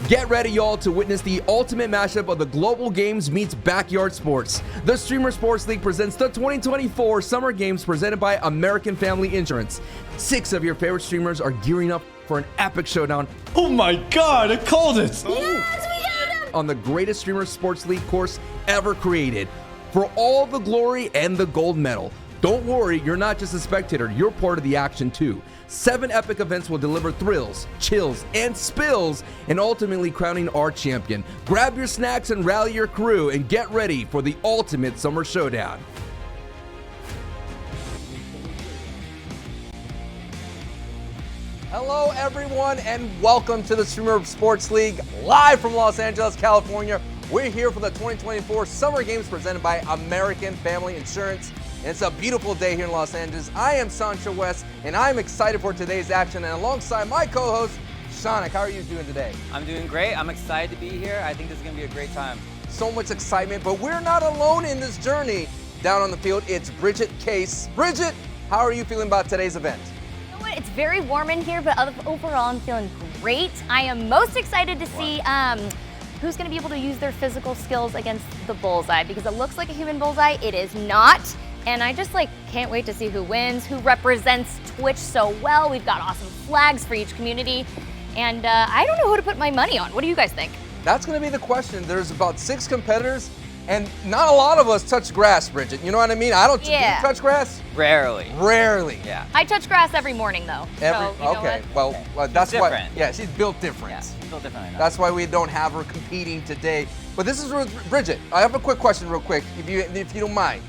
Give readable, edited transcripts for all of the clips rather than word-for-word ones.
Get ready, y'all, to witness the ultimate mashup of the global games meets backyard sports. The Streamer Sports League presents the 2024 Summer Games presented by American Family Insurance. 6 of your favorite streamers are gearing up for an epic showdown. Oh my God, I called it! Yes, we got him! On the greatest Streamer Sports League course ever created. For all the glory and the gold medal. Don't worry, you're not just a spectator, you're part of the action too. 7 epic events will deliver thrills, chills, and spills, and ultimately crowning our champion. Grab your snacks and rally your crew and get ready for the ultimate summer showdown. Hello everyone and welcome to the Streamer Sports League live from Los Angeles, California. We're here for the 2024 Summer Games presented by American Family Insurance. And it's a beautiful day here in Los Angeles. I am Sancho West, and I'm excited for today's action. And alongside my co-host, Seanic, how are you doing today? I'm doing great. I'm excited to be here. I think this is going to be a great time. So much excitement, but we're not alone in this journey. Down on the field, it's Bridget Case. Bridget, how are you feeling about today's event? You know what? It's very warm in here, but overall, I'm feeling great. I am most excited to see who's going to be able to use their physical skills against the bullseye, because it looks like a human bullseye. It is not. And I just can't wait to see who wins, who represents Twitch so well. We've got awesome flags for each community. And I don't know who to put my money on. What do you guys think? That's gonna be the question. There's about 6 competitors and not a lot of us touch grass, Bridget. You know what I mean? I don't, do you touch grass? Rarely. Rarely. Yeah. I touch grass every morning though. Okay, well, that's she's why, different. yeah, she's built different. Yeah, she's built different. I know. That's why we don't have her competing today. But this is, Bridget, I have a quick question real quick, if you don't mind.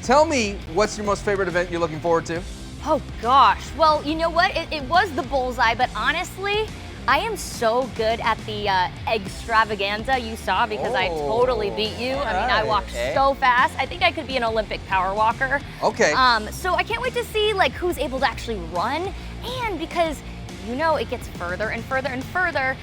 Tell me, what's your most favorite event you're looking forward to? Oh gosh, well, you know what? It was the bullseye, but honestly, I am so good at the extravaganza you saw because I totally beat you. I mean, I walked so fast. I think I could be an Olympic power walker. Okay. So I can't wait to see who's able to actually run, and because it gets further and further and further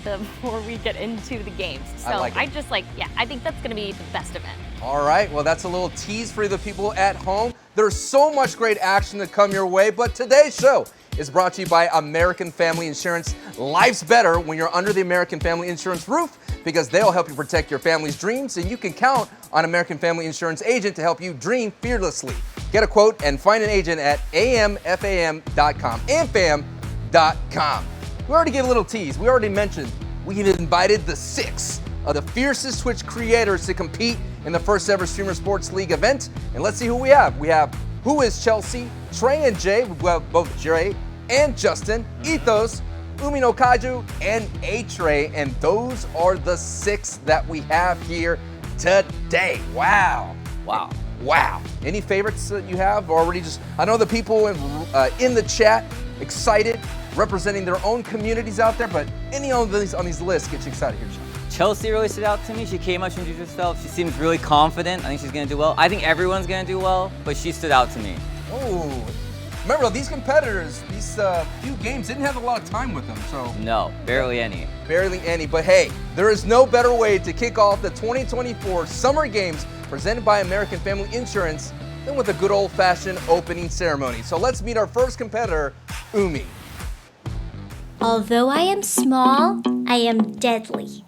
the more we get into the games. So I think that's gonna be the best event. All right, well, that's a little tease for the people at home. There's so much great action to come your way, but today's show is brought to you by American Family Insurance. Life's better when you're under the American Family Insurance roof, because they'll help you protect your family's dreams, and you can count on American Family Insurance agent to help you dream fearlessly. Get a quote and find an agent at amfam.com. amfam.com. We already gave a little tease. We already mentioned we've invited the 6 of the fiercest Twitch creators to compete in the first ever Streamer Sports League event. And let's see who we have. We have Who is Chelsea, Trey and Jay. We have both Jay and Justin, Ethos, Umi no Kaiju, and A-Trey. And those are the 6 that we have here today. Wow. Wow. Wow. Any favorites that you have already? I know the people in the chat excited, representing their own communities out there, but any on these lists get you excited here, Sean? Chelsea really stood out to me. She came out, she introduced herself. She seems really confident. I think she's going to do well. I think everyone's going to do well, but she stood out to me. Oh, remember these competitors, these few games didn't have a lot of time with them, so. No, barely any. Barely any, but hey, there is no better way to kick off the 2024 Summer Games presented by American Family Insurance than with a good old-fashioned opening ceremony. So let's meet our first competitor, Umi. Although I am small, I am deadly.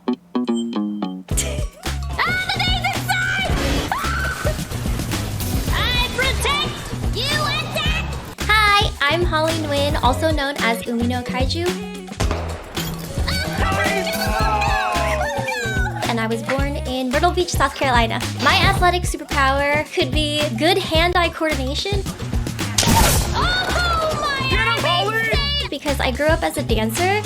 I'm Holly Nguyen, also known as Umi no Kaiju. And I was born in Myrtle Beach, South Carolina. My athletic superpower could be good hand-eye coordination. Oh my! Because I grew up as a dancer.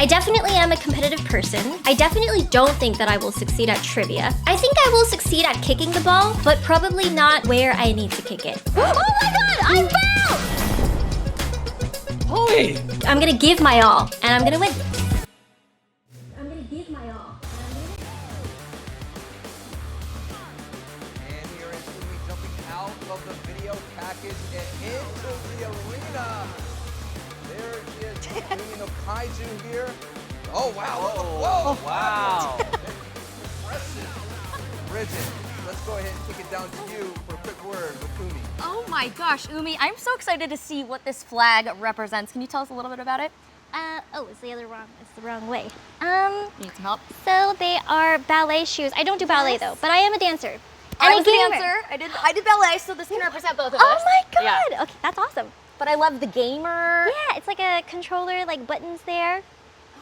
I definitely am a competitive person. I definitely don't think that I will succeed at trivia. I think I will succeed at kicking the ball, but probably not where I need to kick it. Oh my God, I fell! Holly! I'm gonna give my all, and I'm gonna win. I'm gonna give my all. And here is Umi jumping out of the video package and into the arena. There she is, Umi no Kaiju here. Oh, wow. Whoa. Wow. Impressive. Bridget, let's go ahead and kick it down to you for a quick word with Umi. Oh my gosh, Umi, I'm so excited to see what this flag represents. Can you tell us a little bit about it? It's the other wrong. It's the wrong way. Need some help? So they are ballet shoes. I don't do ballet though, but I am a dancer. And I a was a gamer. dancer. I did ballet, so this can represent both of us. Oh my god! Yeah. Okay, that's awesome. But I love the gamer. Yeah, it's like a controller, like buttons there.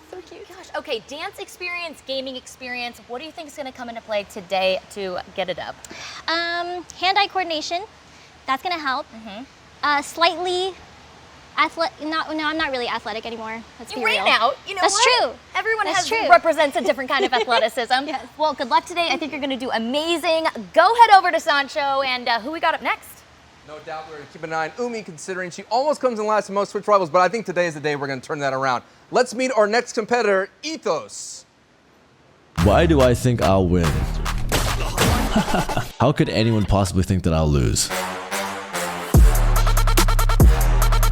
So cute. Gosh. Okay, dance experience, gaming experience. What do you think is going to come into play today to get it up? Hand-eye coordination. That's gonna help. Slightly athletic. No, I'm not really athletic anymore. Let's be You real. ran out. You know That's what? true. Everyone That's true. represents a different kind of athleticism. Yes. Well, good luck today. I think you're going to do amazing. Go head over to Sancho, and who we got up next? No doubt we're going to keep an eye on Umi, considering she almost comes in last in most Switch Rivals, but I think today is the day we're going to turn that around. Let's meet our next competitor, Ethos. Why do I think I'll win? How could anyone possibly think that I'll lose?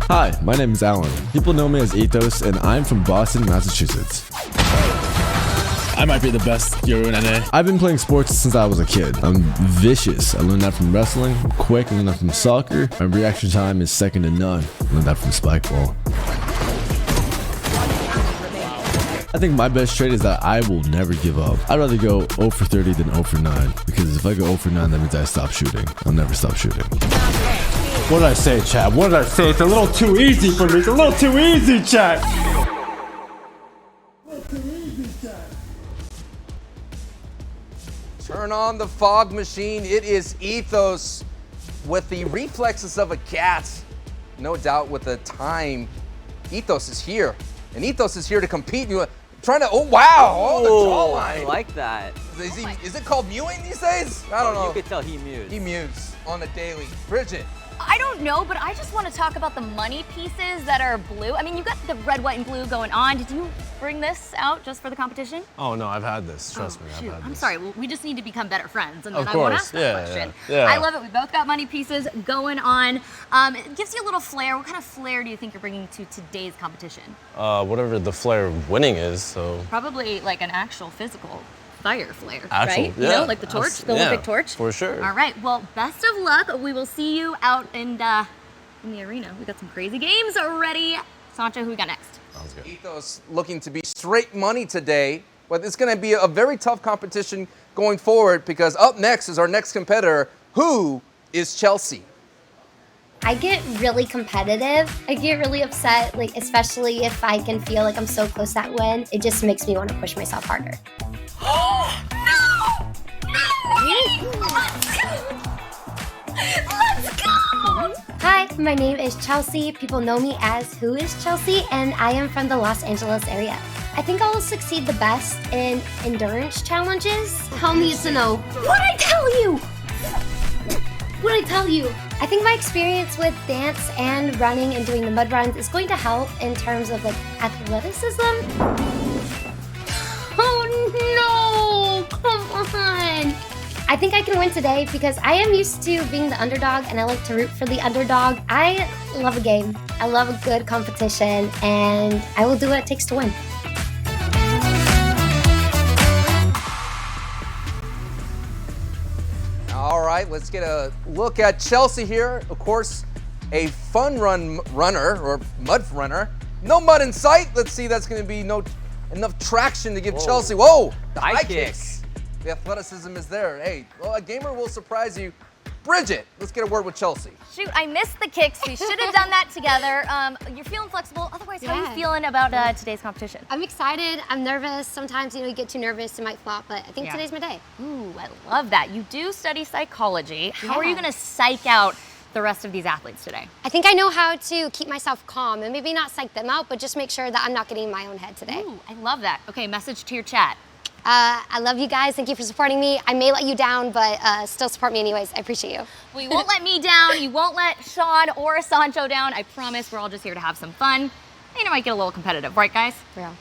Hi, my name is Alan. People know me as Ethos, and I'm from Boston, Massachusetts. I might be the best hero in NA. I've been playing sports since I was a kid. I'm vicious. I learned that from wrestling. I'm quick. I learned that from soccer. My reaction time is second to none. I learned that from spikeball. I think my best trait is that I will never give up. I'd rather go 0 for 30 than 0 for 9, because if I go 0 for 9, that means I stop shooting. I'll never stop shooting. What did I say, chat? What did I say? It's a little too easy for me. It's a little too easy, chat. Turn on the fog machine. It is Ethos with the reflexes of a cat. No doubt with the time. Ethos is here. And Ethos is here to compete. Trying to, oh wow, oh, the jawline. I like that. Is it called mewing these days? I don't know. You could tell he mewed. He mews on a daily. Bridget. I don't know, but I just want to talk about the money pieces that are blue. I mean, you got the red, white, and blue going on. Did you bring this out just for the competition? Oh no, I've had this. Trust me, Shoot, I've had this. I'm sorry. Well, we just need to become better friends, and then Of I won't course, ask that yeah, question. yeah. I love it. We both got money pieces going on. It gives you a little flair. What kind of flair do you think you're bringing to today's competition? Whatever the flair of winning is, so. Probably like an actual physical fire flare, Actual, right? yeah. You know, like the torch, the Olympic torch. For sure. All right. Well, best of luck. We will see you out in the arena. We got some crazy games already. Sancho, who we got next? Sounds good. Ethos looking to be straight money today, but it's going to be a very tough competition going forward, because up next is our next competitor, who is Chelsea. I get really competitive. I get really upset, like especially if I can feel like I'm so close to that win. It just makes me want to push myself harder. Let's go! Hi, my name is Chelsea. People know me as Who is Chelsea, and I am from the Los Angeles area. I think I will succeed the best in endurance challenges. Tell me it's a no. What'd I tell you? What'd I tell you? I think my experience with dance and running and doing the mud runs is going to help in terms of like athleticism. Oh no, come on. I think I can win today because I am used to being the underdog and I like to root for the underdog. I love a game. I love a good competition, and I will do what it takes to win. All right, let's get a look at Chelsea here. Of course, a fun runner or mud runner. No mud in sight. Let's see, that's going to be enough traction to give Chelsea. Whoa, the high kicks. The athleticism is there. Hey, well, a gamer will surprise you. Bridget, let's get a word with Chelsea. Shoot, I missed the kicks. We should have done that together. You're feeling flexible. Otherwise, how are you feeling about today's competition? I'm excited. I'm nervous. Sometimes, you get too nervous, it might flop, but I think today's my day. Ooh, I love that. You do study psychology. How are you going to psych out the rest of these athletes today? I think I know how to keep myself calm and maybe not psych them out, but just make sure that I'm not getting in my own head today. Ooh, I love that. Okay, message to your chat. I love you guys. Thank you for supporting me. I may let you down, but still support me anyways. I appreciate you. Well, you won't let me down. You won't let Sean or Sancho down. I promise we're all just here to have some fun. And it might get a little competitive, right, guys? Yeah.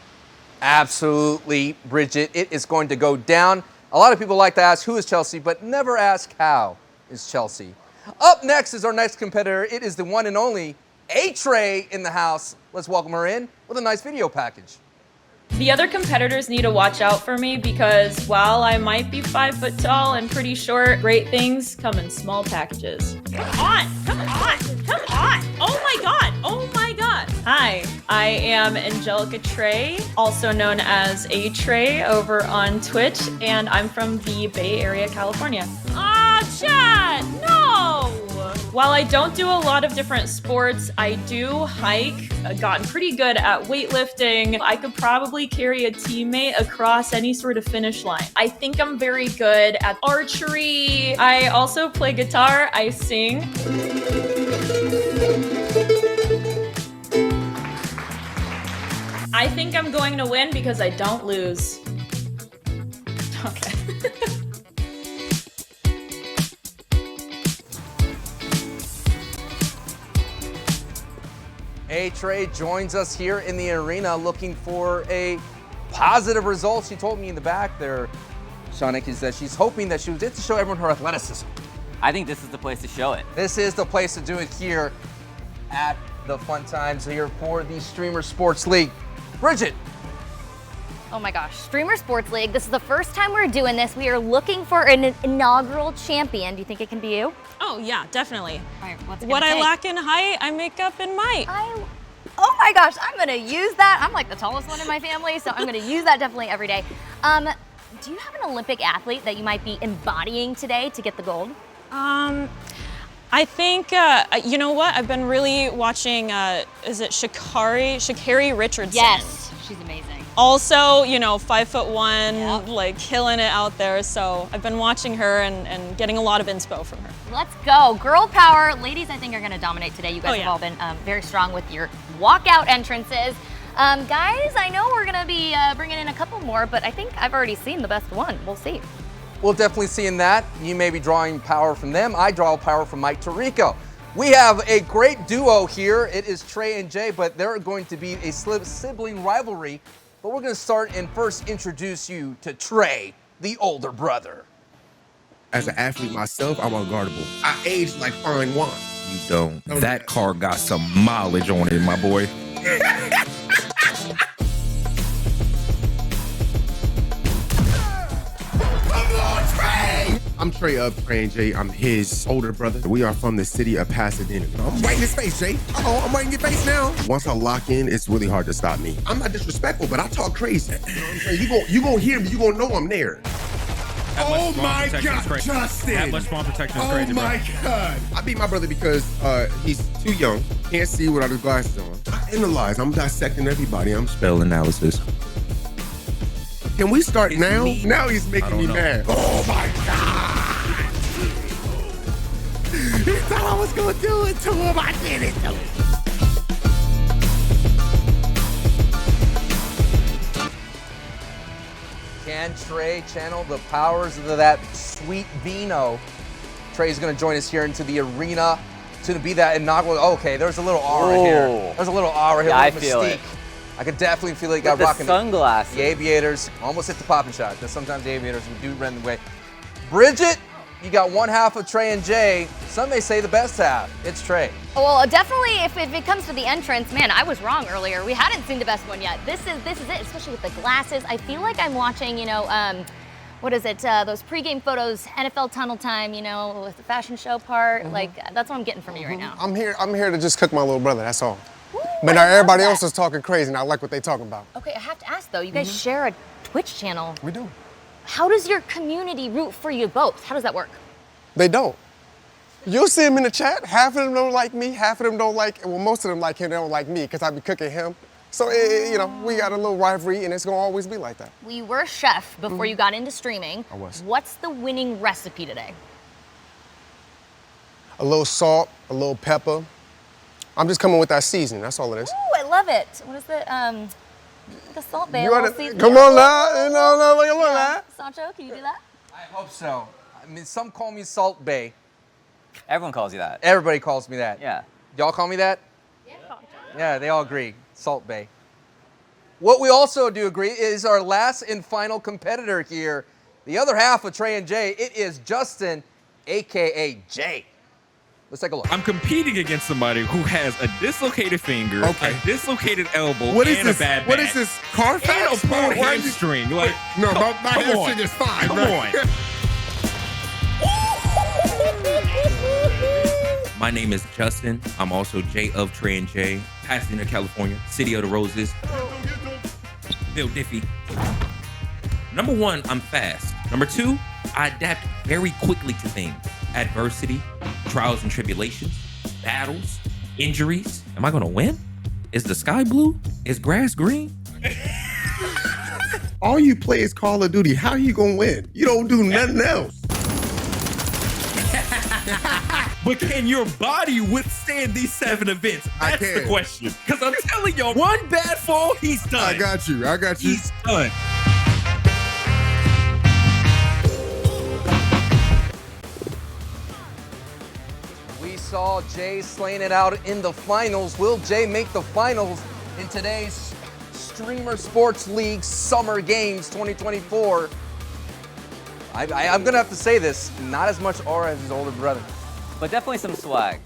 Absolutely, Bridget. It is going to go down. A lot of people like to ask who is Chelsea, but never ask how is Chelsea. Up next is our next competitor. It is the one and only A-Tray in the house. Let's welcome her in with a nice video package. The other competitors need to watch out for me because while I might be 5 foot tall and pretty short, great things come in small packages. Come on, come on, come on. Oh my God, oh my God. Hi, I am Angelica Trey, also known as A Trey over on Twitch, and I'm from the Bay Area, California. Chat, no! While I don't do a lot of different sports, I do hike. I've gotten pretty good at weightlifting. I could probably carry a teammate across any sort of finish line. I think I'm very good at archery. I also play guitar, I sing. I think I'm going to win because I don't lose. Okay. A Trey joins us here in the arena looking for a positive result. She told me in the back there, Seanic, is that she's hoping that she will get to show everyone her athleticism. I think this is the place to show it. This is the place to do it here at the Fun Times here for the Streamer Sports League. Bridget. Oh my gosh, Streamer Sports League. This is the first time we're doing this. We are looking for an inaugural champion. Do you think it can be you? Oh yeah, definitely. All right, what's it What gonna I take? lack in height, I make up in might. Oh my gosh, I'm gonna use that. I'm like the tallest one in my family, so I'm gonna use that definitely every day. Do you have an Olympic athlete that you might be embodying today to get the gold? I think, you know what? I've been really watching, is it Sha'Carri Richardson? Yes, she's amazing. Also, you know, 5'1", Yep. like killing it out there. So I've been watching her and getting a lot of inspo from her. Let's go. Girl power. Ladies, I think are gonna dominate today. You guys Oh, yeah. have all been very strong with your walkout entrances. Guys, I know we're gonna be bringing in a couple more, but I think I've already seen the best one. We'll see. We'll definitely see in that. You may be drawing power from them. I draw power from Mike Tirico. We have a great duo here. It is Trey and Jay, but they're going to be a sibling rivalry. But we're going to start and first introduce you to Trey, the older brother. As an athlete myself, I'm unguardable. I age like fine wine. You don't. That car got some mileage on it, my boy. I'm Trey of Trey and Jay. I'm his older brother. We are from the city of Pasadena. I'm right in his face, Jay. I'm right in your face now. Once I lock in, it's really hard to stop me. I'm not disrespectful, but I talk crazy. You know what I'm saying? You gonna hear me. You gonna know I'm there. Oh my God, Justin! That much spawn protection is crazy, Oh my God! I beat my brother because he's too young, can't see without his glasses on. I analyze. I'm dissecting everybody. I'm Spell analysis. Can we start now? Now he's making me mad. Oh my God! He thought I was gonna do it to him. I did it to him. Can Trey channel the powers of that sweet vino? Trey's going to join us here into the arena to be that inaugural. Okay, there's a little aura here. There's a little aura here. Yeah, I little feel mystique. it. I could definitely feel it. With Got the rocking sunglasses. the aviators. Almost hit the popping shot. Because sometimes the aviators do run the way. Bridget, you got one half of Trey and Jay. Some may say the best half. It's Trey. Well, definitely if it comes to the entrance, man, I was wrong earlier. We hadn't seen the best one yet. This is it, especially with the glasses. I feel like I'm watching, you know, what is it? Those pregame photos, NFL Tunnel Time, you know, with the fashion show part. Like that's what I'm getting from you right now. I'm here to just cook my little brother, that's all. Ooh, But I love everybody that. else is talking crazy and I like what they talking about. Okay, I have to ask though. You guys share a Twitch channel. We do. How does your community root for you both? How does that work? They don't. You'll see them in the chat. Half of them don't like me, half of them don't like, well, most of them like him, they don't like me because I be cooking him. So, you know, we got a little rivalry and it's gonna always be like that. Well, you were a chef before you got into streaming. I was. What's the winning recipe today? A little salt, a little pepper. I'm just coming with that seasoning, that's all it is. Ooh, I love it. What is the Salt Bay? Come on now, no, look at that. Sancho, can you do that? I hope so. I mean, some call me Salt Bay. Everyone calls you that. Everybody calls me that. Yeah. Y'all call me that? Yeah, they all agree. Salt Bay. What we also do agree is our last and final competitor here. The other half of Trey and Jay, it is Justin, AKA Jay. Let's take a look. I'm competing against somebody who has a dislocated finger, a dislocated elbow, What is and this? a bad back. What is this? Carfax? And a pulled Why are you- hamstring. Like, No, my come hamstring on. is fine. Come right? on. My name is Justin. I'm also J of Trey and J, Pasadena, California, City of the Roses. Bill Diffie. Number 1, I'm fast. Number 2, I adapt very quickly to things. Adversity, trials and tribulations, battles, injuries. Am I gonna win? Is the sky blue? Is grass green? All you play is Call of Duty. How you gonna win? You don't do nothing else. But can your body withstand these 7 events? That's the can. question. Because I'm telling y'all, one bad fall, he's done. I got you. He's done. We saw Jay slaying it out in the finals. Will Jay make the finals in today's Streamer Sports League Summer Games 2024? I'm going to have to say this, not as much aura as his older brother. But definitely some swag.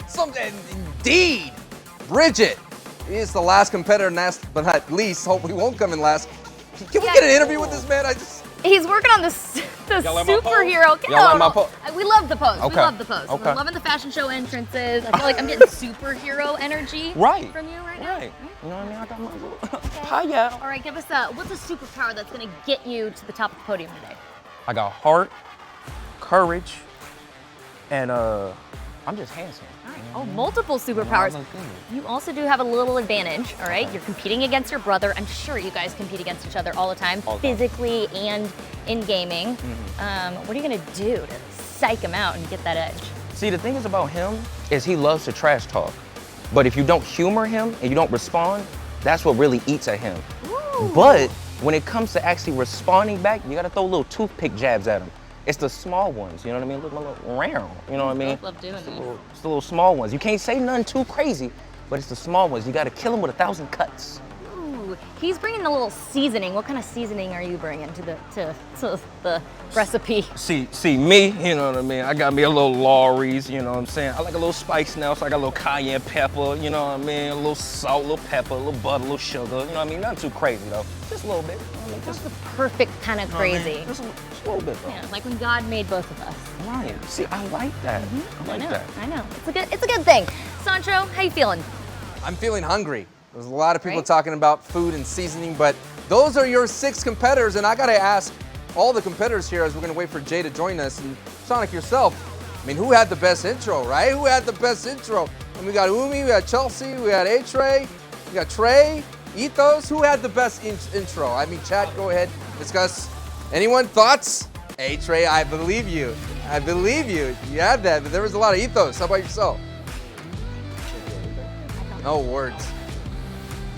Indeed. Bridget is the last competitor, last but not least. Hope he won't come in last. Can we get an interview with this man? He's working on the Y'all like my superhero. pose? Y'all like my pose? We love the pose. Okay. We love the pose. Okay. We're loving the fashion show entrances. I feel like I'm getting superhero energy Right. from you right now. Right. You know what I mean? I got my little hiya. All right, give us what's a superpower that's going to get you to the top of the podium today? I got heart, courage, and I'm just handsome. All right. Oh, multiple superpowers. You also do have a little advantage, all right? You're competing against your brother. I'm sure you guys compete against each other all the time, physically and in gaming. What are you gonna do to psych him out and get that edge? See, the thing is about him is he loves to trash talk. But if you don't humor him and you don't respond, that's what really eats at him. Ooh. But when it comes to actually responding back, you gotta throw little toothpick jabs at him. It's the small ones, you know what I mean? Little round, you know what I mean? I love doing that. It's the little small ones. You can't say nothing too crazy, but it's the small ones. You gotta kill them with 1,000 cuts. Ooh, he's bringing a little seasoning. What kind of seasoning are you bringing to the recipe? See me, you know what I mean? I got me a little Lawry's, you know what I'm saying? I like a little spice now, so I got a little cayenne pepper, you know what I mean? A little salt, a little pepper, a little butter, a little sugar, you know what I mean? Nothing too crazy though, just a little bit. Just the perfect kind of crazy. Just a little bit though. Yeah, like when God made both of us. Right, see, I like that. I like that. I know, it's a good thing. Sancho, how you feeling? I'm feeling hungry. There's a lot of people Right. talking about food and seasoning, but those are your 6 competitors, and I gotta ask all the competitors here as we're gonna wait for Jay to join us, and Seanic yourself, I mean, who had the best intro, right? Who had the best intro? And we got Umi, we got Chelsea, we got A-Trey, we got Trey, Ethos. Who had the best intro? I mean, chat, go ahead, discuss. Anyone, thoughts? A-Trey, I believe you. I believe you. You had that, but there was a lot of ethos. How about yourself? No words.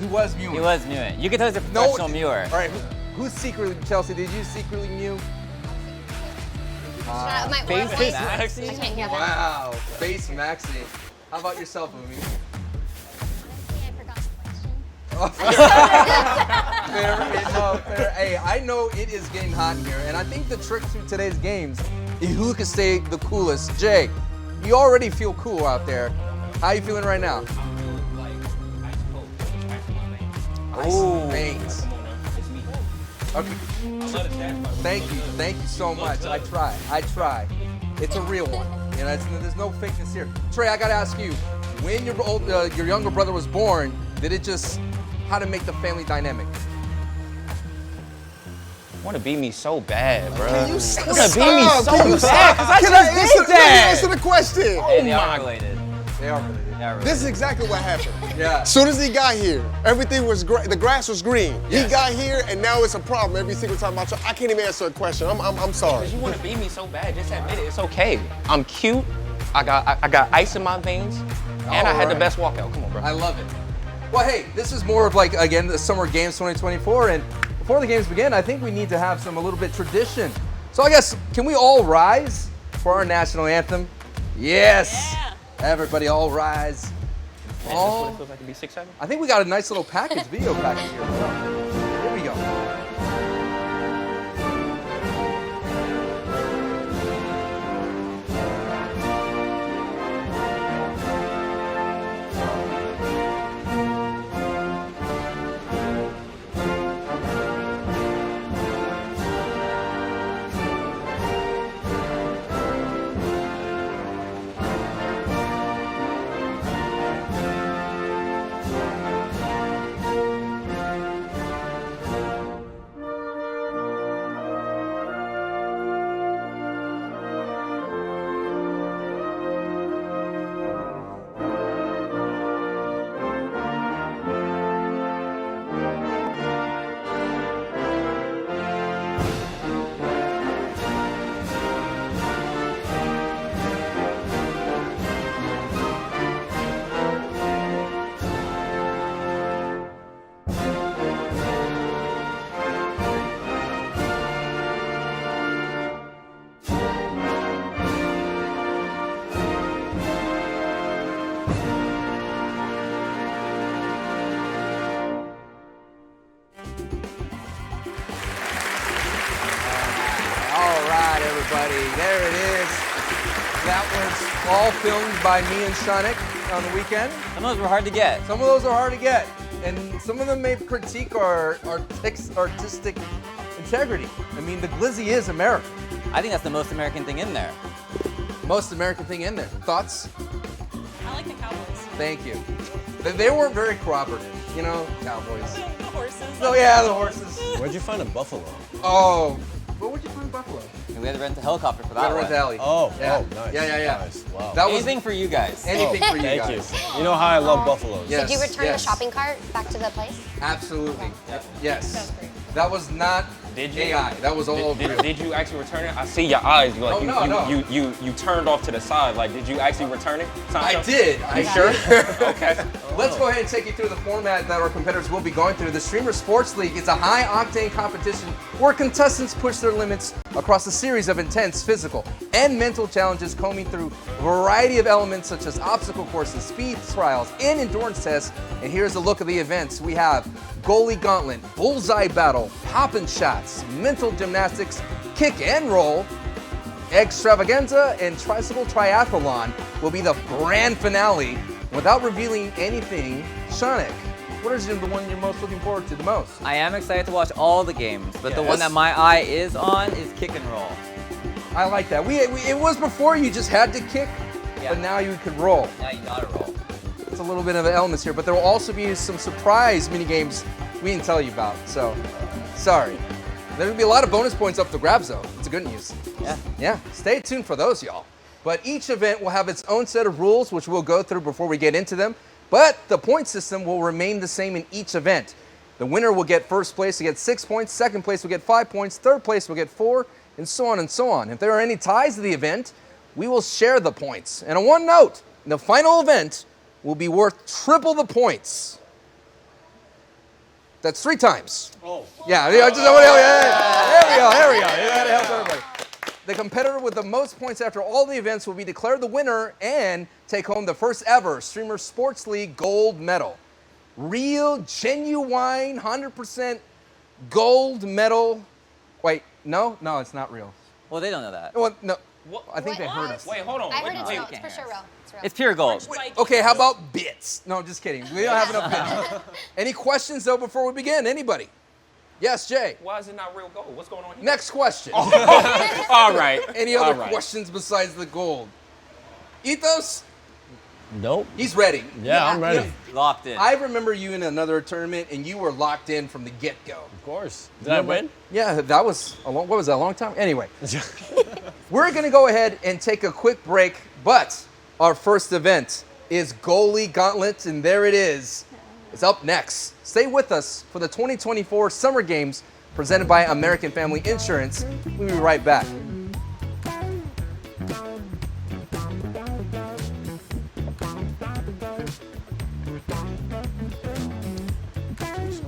He was mewing. He was mewing. You can tell he's a professional mewer. All right, who's secretly, Chelsea, did you secretly mew? My Face voice- Maxi? I can't hear that. Wow, face Maxi. How about yourself, Umi? Fair. Hey, I know it is getting hot in here, and I think the trick to today's games is who can stay the coolest. Jay, you already feel cool out there. How are you feeling right now? Ice veins. Okay. Thank you so much. I try. It's a real one. You know, there's no fakeness here. Trey, I gotta ask you, when your younger brother was born, did it just how to make the family dynamic? Want to beat me so bad, bro. Can you Want stop? to beat me so Can you bad? stop? 'Cause I Can just answer, did let me that. answer the question. And they are related. They are related. This is exactly what happened. Yeah. As soon as he got here, everything was the grass was green. Yes. He got here, and now it's a problem every single time I try. I can't even answer a question. I'm sorry. Because you want to beat me so bad, just admit it. It's okay. I'm cute. I got ice in my veins, and I had the best walkout. Come on, bro. I love it. Well, hey, this is more of like, again, the Summer Games 2024, and before the games begin, I think we need to have a little bit tradition. So I guess, can we all rise for our national anthem? Yes. Yeah. Everybody all rise. Man, this is what it feels like to be 6'7"? I think we got a nice little package, video package here. So, here we go. shot, everybody. There it is. That was all filmed by me and Seanic on the weekend. Some of those were hard to get. Some of those are hard to get. And some of them may critique our artistic integrity. I mean, the glizzy is American. I think that's the most American thing in there. Most American thing in there. Thoughts? I like the Cowboys. Thank you. They weren't very cooperative, you know, Cowboys. The horses. Oh yeah, the horses. Where'd you find a buffalo? Oh, where would you find buffalo? And we had to rent the helicopter for that Gotta one. rent the heli. Oh, Yeah. oh, nice. Yeah. Nice. Wow. That was Anything for you guys. anything for you Thank guys. you. You know how I love buffaloes. Yes, Did you return yes. the shopping cart back to the place? Absolutely. Yep. Yes. That's great. That was not Did you? AI. That was all real. Did you actually return it? I see your eyes. You like Oh, no. you turned off to the side. Like, did you actually return it? I did. You sure? Okay. Let's go ahead and take you through the format that our competitors will be going through. The Streamer Sports League is a high-octane competition where contestants push their limits across a series of intense physical and mental challenges, combing through a variety of elements such as obstacle courses, speed trials, and endurance tests. And here's a look at the events. We have goalie gauntlet, bullseye battle, pop-and shots, mental gymnastics, kick and roll, extravaganza, and tricycle triathlon will be the grand finale. Without revealing anything, Seanic, what is the one you're most looking forward to the most? I am excited to watch all the games, but the Yes. one that my eye is on is kick and roll. I like that. It was before you just had to kick, Yeah. but now you could roll. Now you gotta roll. It's a little bit of the elements here, but there will also be some surprise mini games we didn't tell you about. So, sorry. There will be a lot of bonus points up for grabs, though. It's good news. Yeah. Yeah, stay tuned for those, y'all. But each event will have its own set of rules, which we'll go through before we get into them. But the point system will remain the same in each event. The winner will get first place to get 6 points, second place will get 5 points, third place will get 4, and so on and so on. If there are any ties to the event, we will share the points. And on one note, the final event will be worth triple the points. That's 3 times. Oh. Yeah, there we go. Yeah, that'll help everybody. The competitor with the most points after all the events will be declared the winner and take home the first ever Streamer Sports League gold medal. Real, genuine, 100% gold medal. Wait, no, it's not real. Well, they don't know that. Well, no, What? I think they heard us. Wait, hold on. I heard it's wait. real. It's for sure real. It's real. It's pure gold. Okay, how about bits? No, I'm just kidding. We don't have enough bits. Any questions, though, before we begin? Anybody? Yes, Jay. Why is it not real gold? What's going on here? Next question. All right. Any other All right. questions besides the gold? Ethos? Nope. He's ready. Yeah, I'm ready. Locked in. I remember you in another tournament, and you were locked in from the get-go. Of course. Did I win? Yeah, that was what was that, a long time? Anyway, we're going to go ahead and take a quick break, but our first event is Goalie Gauntlet, and there it is. It's up next. Stay with us for the 2024 Summer Games presented by American Family Insurance. We'll be right back.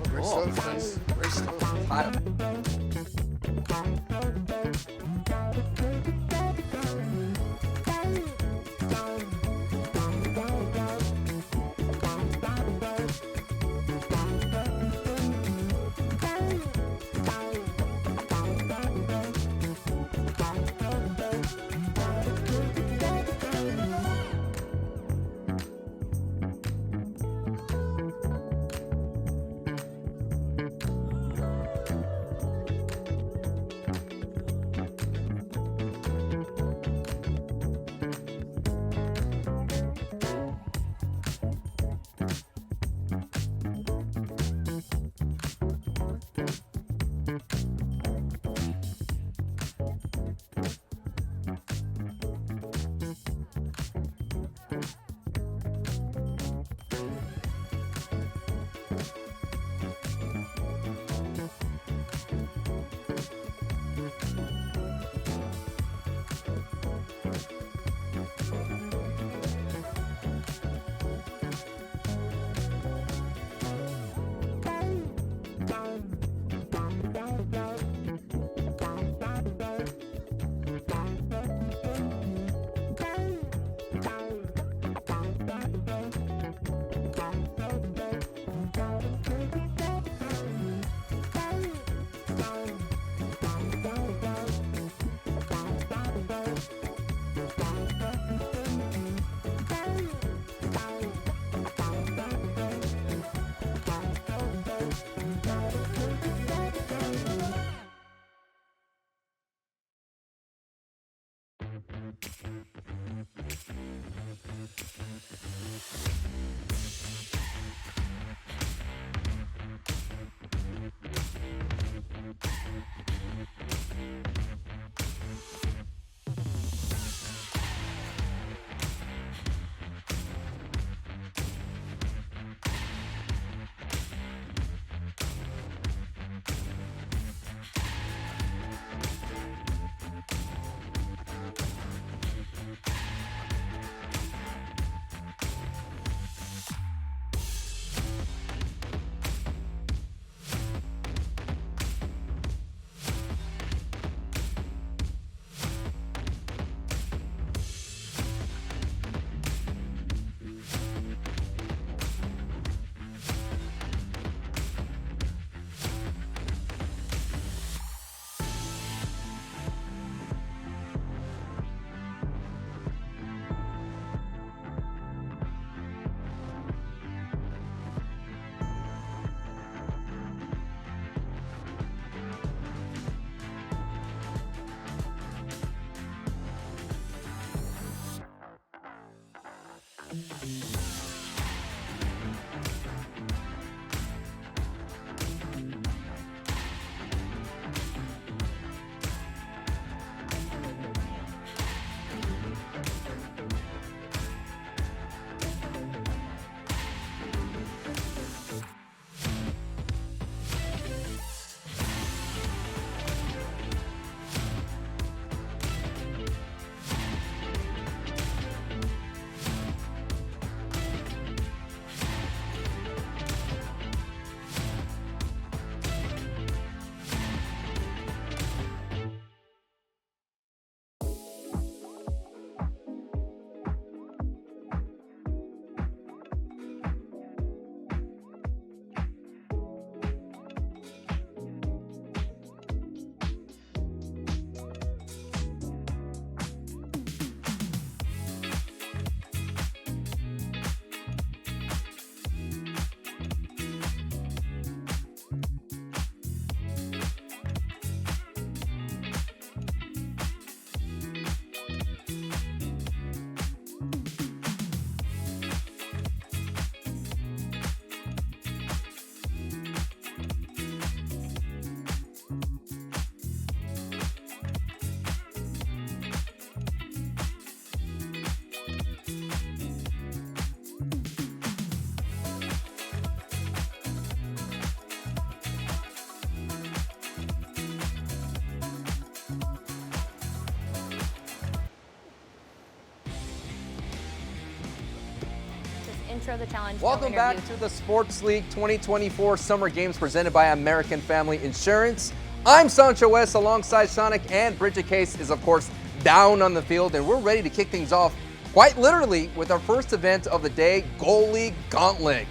Great stuff. Hot. intro the challenge. no Welcome back interview. to the Sports League 2024 Summer Games presented by American Family Insurance. I'm Sancho West alongside Seanic, and Bridget Case is, of course, down on the field, and we're ready to kick things off quite literally with our first event of the day, Goalie Gauntlet.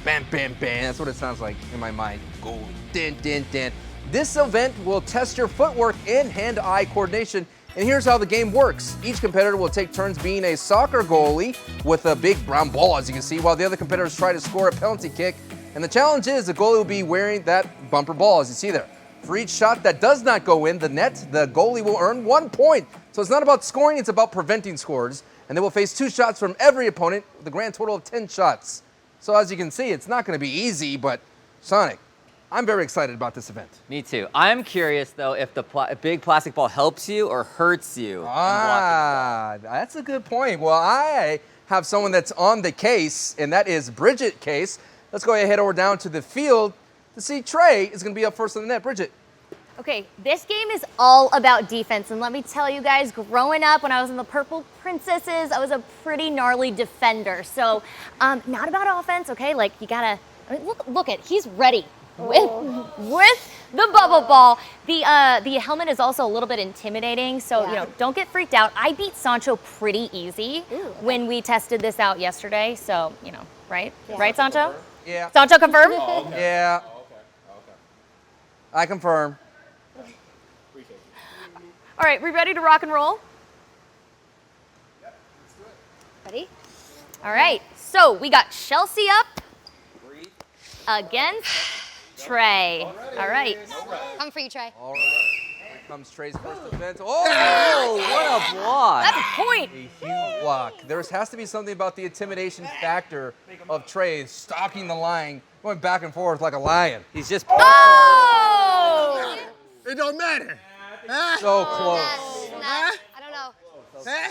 Bam, bam, bam. That's what it sounds like in my mind. Goalie. Din, din, din. This event will test your footwork and hand-eye coordination. And here's how the game works. Each competitor will take turns being a soccer goalie with a big brown ball, as you can see, while the other competitors try to score a penalty kick. And the challenge is the goalie will be wearing that bumper ball, as you see there. For each shot that does not go in the net, the goalie will earn 1 point. So it's not about scoring, it's about preventing scores. And they will face 2 shots from every opponent with a grand total of 10 shots. So as you can see, it's not going to be easy, but Sonic, I'm very excited about this event. Me too. I'm curious though if the big plastic ball helps you or hurts you. That's a good point. Well, I have someone that's on the case, and that is Bridget Case. Let's go ahead and head over down to the field to see Trey is going to be up first in the net. Bridget. Okay, this game is all about defense, and let me tell you guys, growing up when I was in the Purple Princesses, I was a pretty gnarly defender. So, not about offense, okay? Like, you gotta, I mean, look at, he's ready with the bubble ball. The helmet is also a little bit intimidating, so, you know, don't get freaked out. I beat Sancho pretty easy when we tested this out yesterday, so, you know, right? Yeah. Right, Sancho? Yeah. Sancho confirm? Oh, okay. Yeah. Okay. I confirm. All right, we ready to rock and roll? Yep, let's do it. Ready? All right, so we got Chelsea up against Trey. All right. Come for you, Trey. All right. Here comes Trey's first defense. Oh, what a block. That's a point. A huge block. There has to be something about the intimidation factor of Trey stalking the line, going back and forth like a lion. He's just... Oh! It don't matter. So close. I don't know.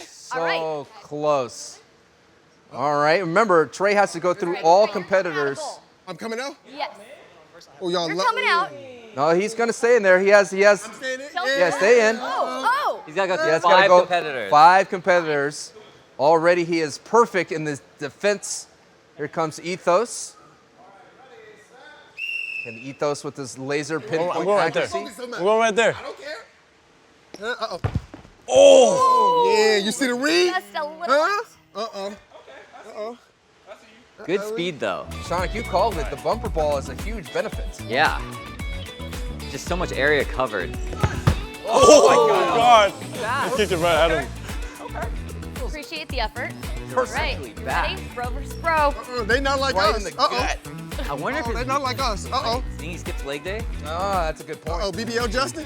So close. All right. Remember, Trey has to go through all competitors. I'm coming out? Yes. Oh, y'all You're coming out. No, he's going to stay in there. He has. I'm staying in. Yeah, stay in. Oh! He's got to go through Yeah, it's 5 gotta go competitors. 5 competitors. Already he is perfect in the defense. Here comes Ethos. And Ethos with his laser pinpoint I'm going right there. accuracy. I'm going right there. I don't care. Uh-oh. Oh! Yeah, you see the read? Just a little. Huh? Uh-oh. Uh-oh. Good speed though. Sonic, you called it. The bumper ball is a huge benefit. Yeah. Just so much area covered. Oh my God. I kicked it right at him. Appreciate the effort. Perfectly Right. back. Ready? Bro versus bro. They not like Right us. in the Uh-oh. gut. I wonder if They it's... not like us. Uh-oh. Think he skips leg day? Ah, that's a good point. Uh-oh, BBL Justin.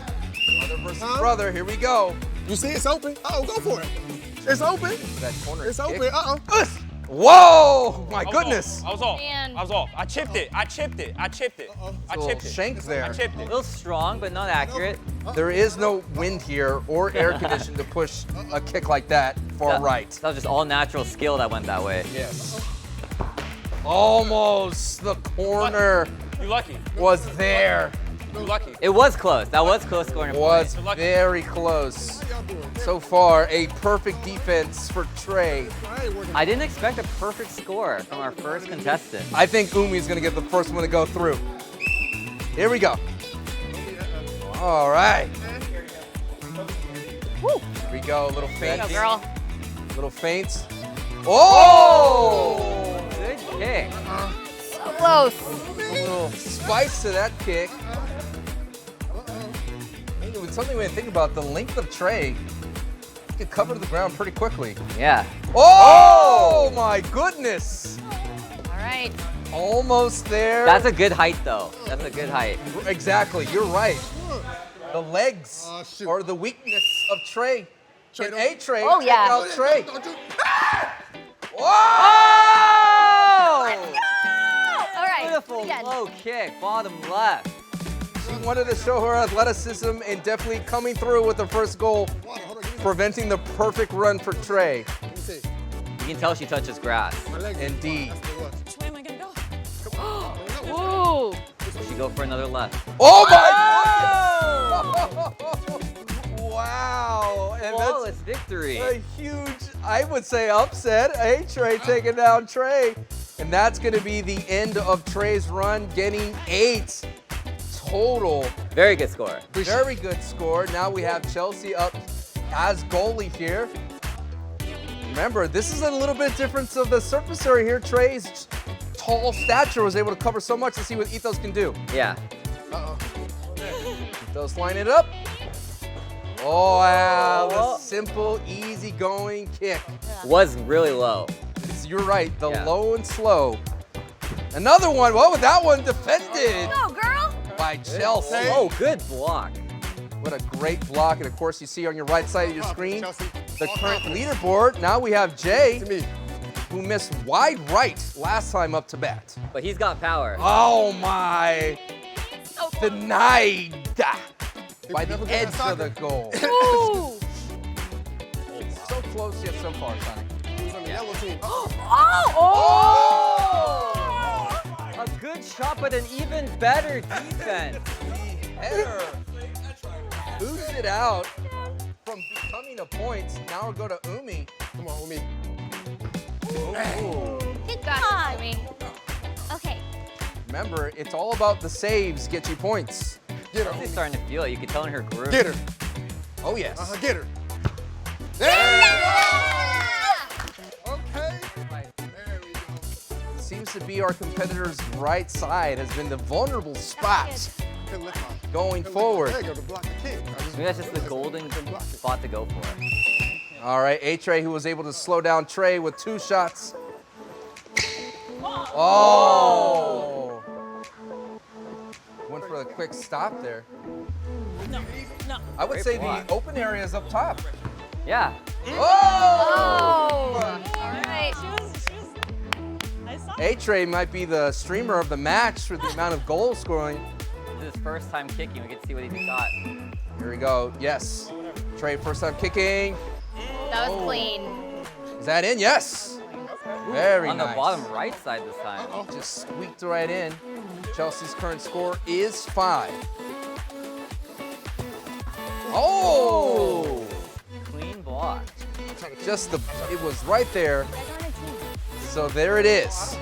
Brother versus brother. Here we go. You see it's open. Uh-oh, go for it. It's open. That corner It's kick. open. Uh-oh. Whoa! My goodness. I was off. Man. I was off. I chipped it. I chipped it. I chipped it. I Little chipped it. shank I there. chipped A it. little strong, but not accurate. There is no wind here or air condition to push a kick like that far right. That was just all natural skill that went that way. Yes. Almost. The corner You lucky. was there. You lucky. It was close. That was close scoring a Was point. very close. So far, a perfect defense for Trey. I didn't expect a perfect score from our first contestant. I think Umi's gonna get the first one to go through. Here we go. All right. Here we go. Little feint. Go, girl. Little feints. Oh! Good kick. So close. A little spice to that kick. It's something when you think about the length of Trey, he could cover the ground pretty quickly. Yeah. Oh my goodness! All right. Almost there. That's a good height though. That's a good height. Exactly, you're right. The legs shoot. are the weakness of Trey. Trey, Can don't- a Trey Oh, take yeah. out Trey? Whoa! All right. Beautiful Again. low kick, bottom left. She wanted to show her athleticism and definitely coming through with the first goal, preventing the perfect run for Trey. Let me see. You can tell she touches grass. My leg. Indeed. Which way am I gonna go? Ooh. She go for another left. Oh my goodness! Wow! And Flawless victory. that's a huge, I would say upset. Hey, Trey taking down Trey. And that's going to be the end of Trey's run, getting 8 total. Very good score. Very good score. Now we have Chelsea up as goalie here. Remember, this is a little bit different of the surface area here. Trey's tall stature was able to cover so much. Let's see what Ethos can do. Yeah. Uh-oh. Ethos line it up. Oh, wow. The simple, easy-going kick. Was really low. You're right. The low and slow. Another one. Well, with that one defended. Go, girl. By Chelsea. Oh, good block. What a great block. And of course, you see on your right side of your screen the current leaderboard. Now we have Jay, who missed wide right last time up to bat. But he's got power. Oh my. Denied by the edge of the goal. Ooh. So close yet so far, Seanic. Who's on the yellow team? A good shot, but an even better defense. Header boosts it out from becoming a point. Now we'll go to Umi. Come on, Umi. You got it, Umi. Okay. Remember, it's all about the saves get you points. Get her. She's starting to feel it. You can tell in her groove. Get her. Oh, yes. Get her. Yeah! Okay. There we go. Seems to be our competitor's right side has been the vulnerable spot going forward. There you go, to block the kick. Maybe that's just the golden spot to go for. All right, A-Trey, who was able to slow down Trey with 2 shots. Oh! Went for a quick stop there. No. I would say the open area is up top. Yeah. Oh! All right. I saw A-Trey might be the streamer of the match with the amount of goal scoring. This is his first time kicking. We get to see what he's got. Here we go. Yes. Trey, first time kicking. That was clean. Is that in? Yes. Very On nice. the bottom right side this time. Just squeaked right in. Chelsea's current score is 5. Oh! Clean block. It was right there. So there it is.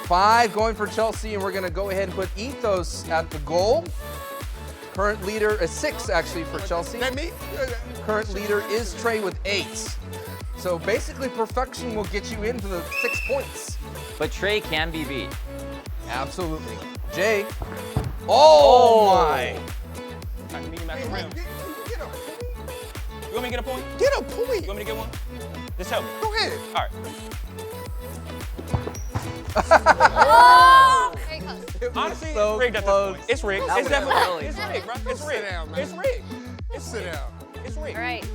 5 going for Chelsea, and we're gonna go ahead and put Ethos at the goal. Current leader is 6 actually for Chelsea. That me? Current leader is Trey with 8. So basically perfection will get you into the 6 points. But Trey can be beat. Absolutely. Jay. Oh my. Meet him at the rim. You want me to get a point? Get a point. You want me to get one? Just help me. Go ahead. All right. Oh! Very close. Honestly, so it's rigged at this close. point. It's rigged. That It's was definitely really rigged. It's rigged, bro. It's Sit rigged. down, man. It's rigged. It's Sit rigged. down. It's rigged. All right.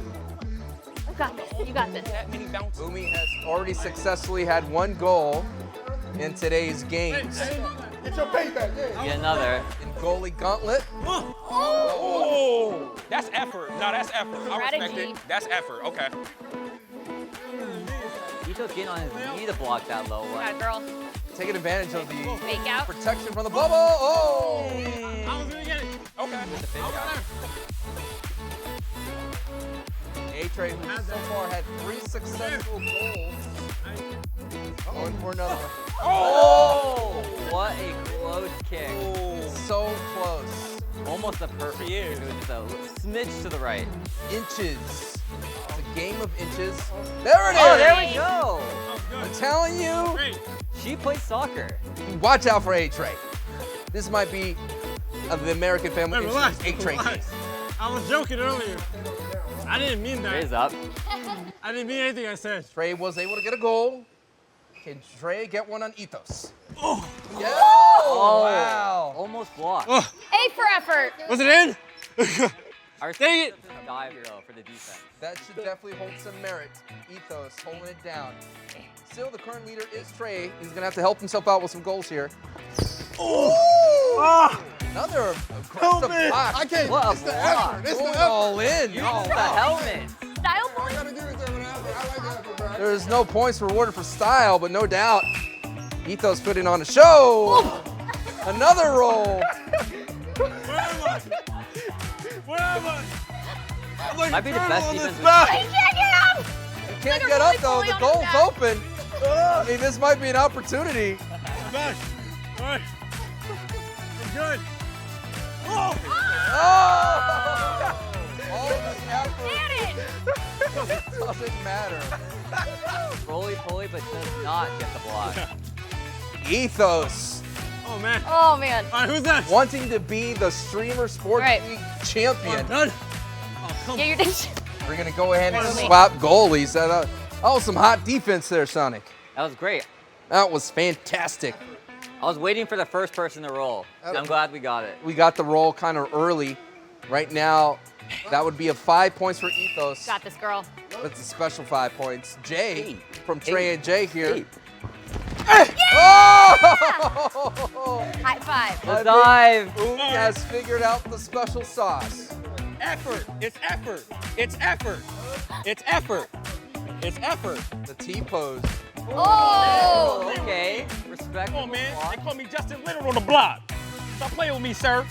You got this. You got this. That many bounces. Umi has already successfully had 1 goal in today's games. Get your payback. Yeah. Get another. In goalie gauntlet. Oh, that's effort. No, that's effort. I respect Strategy. it. That's effort. Okay. Ito's getting on his knee to block that low one. Yeah, girl. Taking advantage of the Fake out. protection from the bubble. Oh! I was gonna get it. Okay. A-Trey, who so far had 3 successful goals. Going for another one. Oh! What a close kick. So close. Almost a perfect kick. It was a smidge to the right. Inches. It's a game of inches. There it is! Oh, there we go. I'm telling you. She plays soccer. Watch out for A-Trey. This might be the American Family Wait, Insurance relax, A-Trey relax. case. I was joking earlier. I didn't mean that. Trey's up. I didn't mean anything I said. Trey was able to get a goal. Can Trey get one on Ethos? Oh! Yeah! Oh, Wow! almost blocked. Oh. A for effort. Was it in? Dang it! Dive though for the defense. That should definitely hold some merit. Ethos holding it down. Still, the current leader is Trey. He's gonna have to help himself out with some goals here. Oh! Another aggressive block. I can't. What a It's the block. effort. It's the Going effort. all in. Use Oh, the wow. helmet. Style I point. gotta give it to him. I like the effort, bro. There's no points rewarded for style, but no doubt, Ethos putting on a show. Another roll. Where am I? Where am I? I'm like Might be the turtle best on this defense we've back. I can't get him. can't like get a up though. roly-poly The on his goal's back. open. I mean, this might be an opportunity. Back. All right. I'm good. Oh! Oh! All this effort doesn't matter. Roly-poly, but does not get the block. Ethos. Oh, man. Oh, man. All right, who's next? Wanting to be the Streamer Sports Right. League champion. Done. Oh, come Yeah, you're done. We're going to go ahead and Totally. swap goalies. That was some hot defense there, Seanic. That was great. That was fantastic. I was waiting for the first person to roll. I'm glad we got it. We got the roll kind of early. Right now, that would be a 5 points for Ethos. Got this, girl. That's a special 5 points. Jay from Hey. Trey and Jay here. Hey. Oh! High five. The dive. Umi has figured out the special sauce. Effort. It's effort. It's effort. It's effort. It's effort. The T-pose. Oh! Okay. Respect. Come on, man. They call me Justin Leonard on the block. Stop playing with me, sir.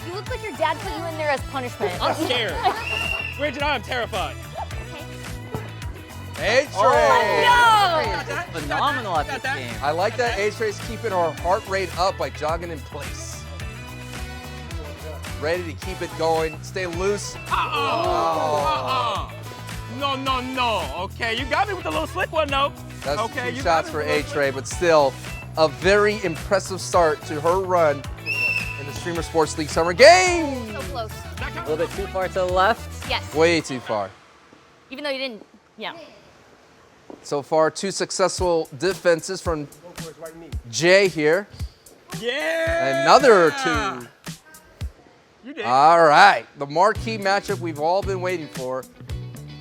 You look like your dad put you in there as punishment. I'm scared. Reggie, I'm terrified. A-Trey. No! Phenomenal at this game. I like that A-Trey's keeping her heart rate up by jogging in place. Ready to keep it going. Stay loose. No, no, no. Okay, you got me with the little slick one, though. That's okay, two you shots got for me with the A-Trey, but still a very impressive start to her run in the Streamer Sports League Summer Game. So close. A little bit too far to the left. Yes. Way too far. Even though you didn't, yeah. So far, 2 successful defenses from Jay here. Yeah. Another 2. You did. All right, the marquee matchup we've all been waiting for.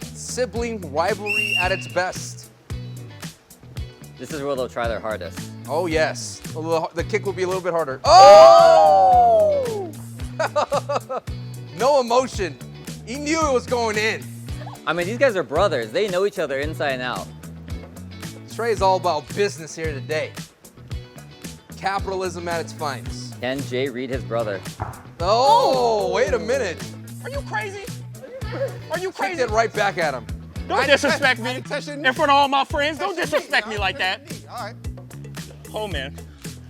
Sibling rivalry at its best. This is where they'll try their hardest. Oh, yes. The kick will be a little bit harder. Oh! No emotion. He knew it was going in. I mean, these guys are brothers. They know each other inside and out. Trey's all about business here today. Capitalism at its finest. Can Jay read his brother? Oh, wait a minute. Are you crazy? Are you Kicked crazy? it right back at him. Don't disrespect me in front of all my friends. Don't disrespect me like that. All right. Oh, man.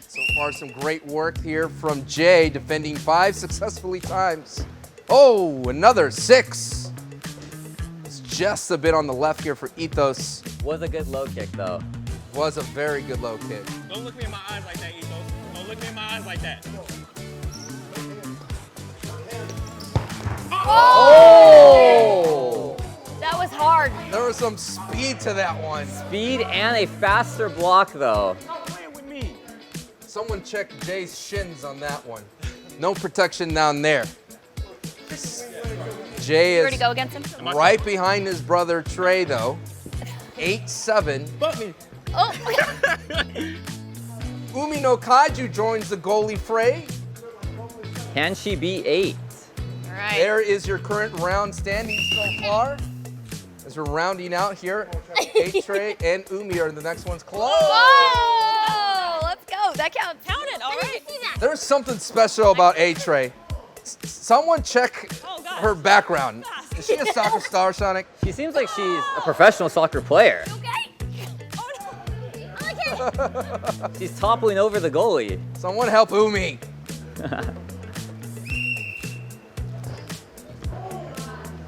So far, some great work here from Jay, defending 5 successfully times. Oh, another 6. It's just a bit on the left here for Ethos. Was a good low kick, though. Was a very good low kick. Don't look me in my eyes like that, Ethos. Don't look me in my eyes like that. Oh! That was hard. There was some speed to that one. Speed and a faster block, though. Stop playing with me. Someone check Jay's shins on that one. No protection down there. Jay Ready is to go against him? right behind his brother Trey, though. 8-7. Butt me. Oh! Umi no Kaiju joins the goalie fray. Can she be 8? All right. There is your current round standing so far. As we're rounding out here, A-Trey and Umi are the next ones close. Oh! Let's go. That counts. Count it, all right. There's something special about A-Trey. Someone check Oh, God. her background. Is she a soccer star, Seanic? She seems like she's a professional soccer player. She's toppling over the goalie. Someone help Umi.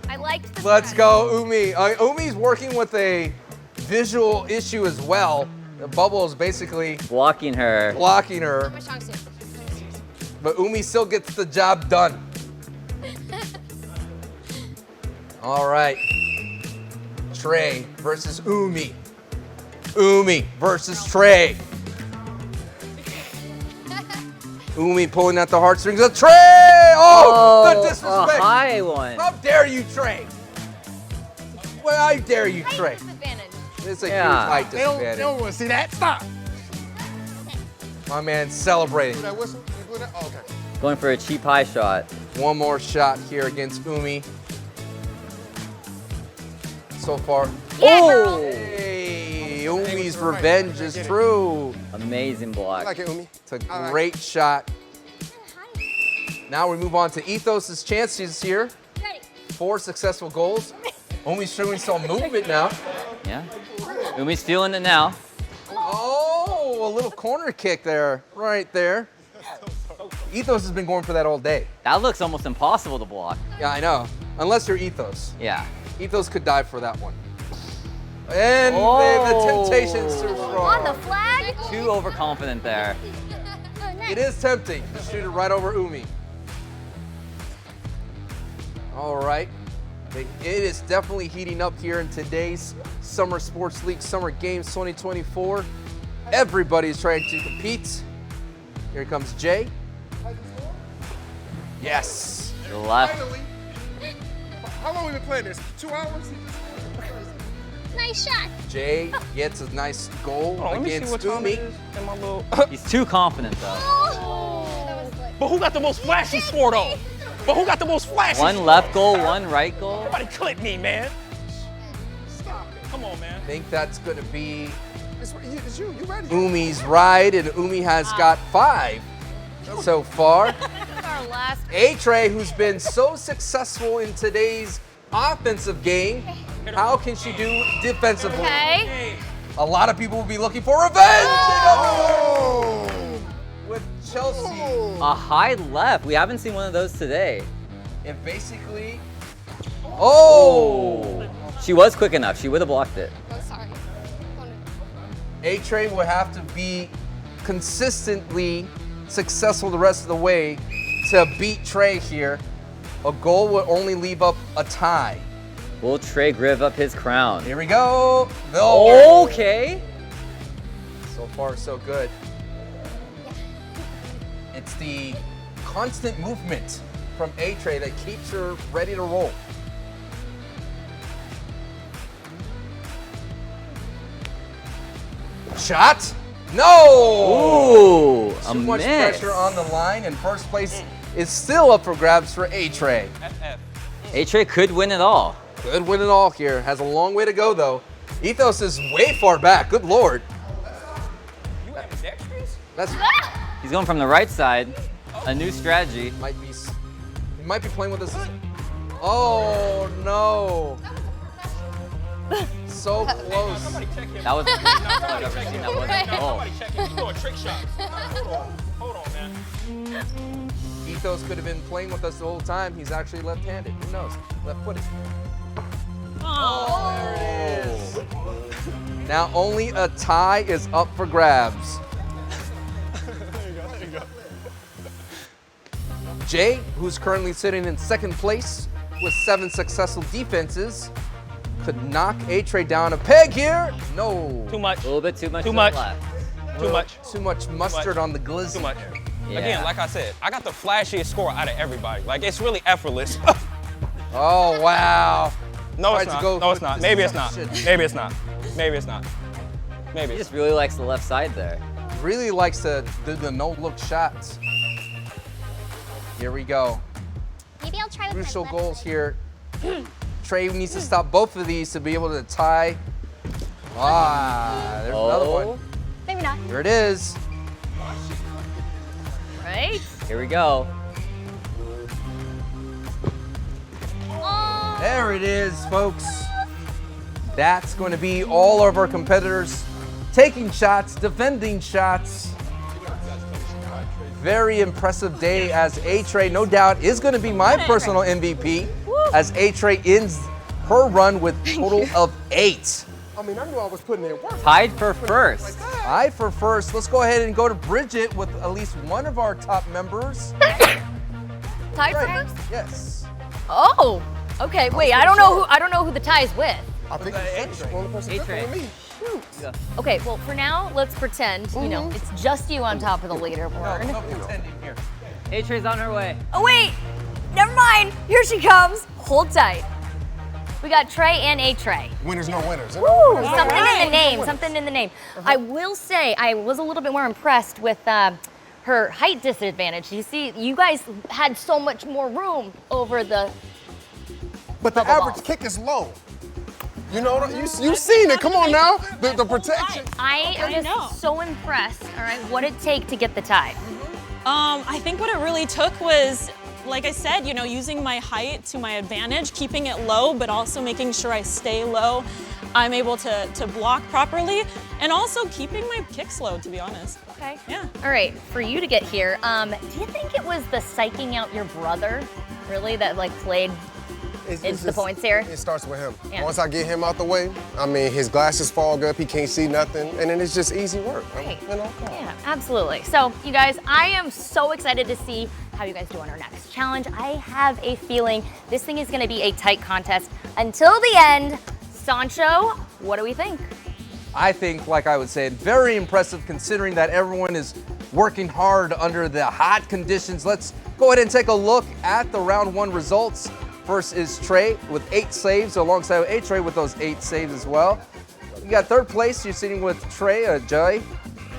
I liked the Let's stretch. go, Umi. Umi's working with a visual issue as well. The bubble is basically Blocking her. blocking her, but Umi still gets the job done. All right. Trey versus Umi. Umi versus Trey. Umi pulling at the heartstrings of Trey. Oh, the a disrespect. high one. How dare you, Trey? Well, I dare you, Trey. Disadvantage. It's a Yeah. huge height They don't disadvantage. want to see that. Stop. My man's celebrating. Do that whistle? You doing that? Oh, okay. Going for a cheap high shot. One more shot here against Umi. So far. Yeah, girl. Hey, Umi's revenge is true. Amazing I block. like it, Umi. It's a great shot. Now we move on to Ethos' chances here. 4 successful goals. Umi's showing some movement now. Yeah. Umi's feeling it now. Oh, a little corner kick there, right there. Ethos has been going for that all day. That looks almost impossible to block. Yeah, I know. Unless you're Ethos. Yeah. Ethos could dive for that one. And the temptation's too strong. On the flag? Too overconfident there. It is tempting to shoot it right over Umi. All right. It is definitely heating up here in today's Summer Sports League Summer Games 2024. Everybody's trying to compete. Here comes Jay. Yes. To the left. Finally. How long have we been playing this? 2 hours? Nice shot. Jay gets a nice goal Let me see against what time Umi. it is in my little. He's too confident though. But who got the most flashy score though? But who got the most flashy? One left goal, one right goal. Somebody clip me, man. Stop it. Come on, man. I think that's going to be It's you ready? Umi's ride, and Umi has got 5 so far. Our last. A-Trey, who's been so successful in today's offensive game, how can she do defensively? Okay. A lot of people will be looking for revenge. With Chelsea. A high left. We haven't seen one of those today. And basically, oh! She was quick enough. She would have blocked it. A-Trey will have to be consistently successful the rest of the way to beat Trey here. A goal would only leave up a tie. Will Trey grive up his crown? Here we go. No. Okay. So far, so good. It's the constant movement from A-Trey that keeps her ready to roll. Shot? No! Ooh, Too much pressure on the line, and first place is still up for grabs for A-Trey. A-Trey could win it all. Could win it all here. Has a long way to go, though. Ethos is way far back. Good Lord. You ambidextrous? That's He's going from the right side. A new strategy. he might be playing with us. Oh no! So close. That was I've ever seen that wasn't. Oh. Somebody check it. You throw a trick shot. Hold on, man. Ethos could have been playing with us the whole time. He's actually left-handed. Who knows? Left-footed. Oh, there it is. Now only a tie is up for grabs. There you go. Jay, who's currently sitting in second place with 7 successful defenses, could knock A-Trey down a peg here. No. Too much. A little bit too much. Too to much. The left. Too much. Too much mustard on the glizzy. Too much. Yeah. Again, like I said, I got the flashiest score out of everybody. Like, it's really effortless. Oh, wow. No, it's Tried to not. go No, it's for not. Maybe it's not. deception. Maybe it's not. Maybe it's not. Maybe He it's just really likes the left side there. Really likes to do the no-look shots. Here we go. Maybe I'll try with my Crucial left goals side. here. Trey needs to stop both of these to be able to tie. Ah, there's another one. Maybe not. Here it is. Right? Here we go. There it is, folks. That's going to be all of our competitors taking shots, defending shots. Very impressive day as A-Trey, no doubt, is going to be my personal MVP as A-Trey ends her run with a total of 8. I mean, I knew I was putting in work. Tied for first. Tied for first. Let's go ahead and go to Bridget with at least one of our top members. Tied for first? Yes. Oh. Okay. Wait. I don't know who the tie is with. I think it's the only person different with me. Shoot. Okay. Well, for now, let's pretend. You know, it's just you on top of the leaderboard. No pretending here. A-Trey's on her way. Oh wait. Never mind. Here she comes. Hold tight. We got Trey and A-Trey. Winners, no winners. Woo, something in the name, something in the name. I will say, I was a little bit more impressed with her height disadvantage. You see, you guys had so much more room over the But the bubble average ball. kick is low. You know, you've seen it. Come on now. The protection. I am just so impressed, all right, what it take to get the tie. I think what it really took was like I said, you know, using my height to my advantage, keeping it low, but also making sure I stay low. I'm able to block properly, and also keeping my kicks low, to be honest. Okay. Yeah. All right, for you to get here, do you think it was the psyching out your brother, really, that like played into the points here? It starts with him. Yeah. Once I get him out the way, I mean, his glasses fog up, he can't see nothing, and then it's just easy work. Right. You know, come on. Yeah, absolutely. So, you guys, I am so excited to see how you guys do on our next challenge. I have a feeling this thing is gonna be a tight contest until the end. Sancho, what do we think? I think, like I would say, very impressive considering that everyone is working hard under the hot conditions. Let's go ahead and take a look at the round 1 results. First is Trey with 8 saves, alongside A-Trey with those 8 saves as well. You got 3rd place, you're sitting with Trey, Jay.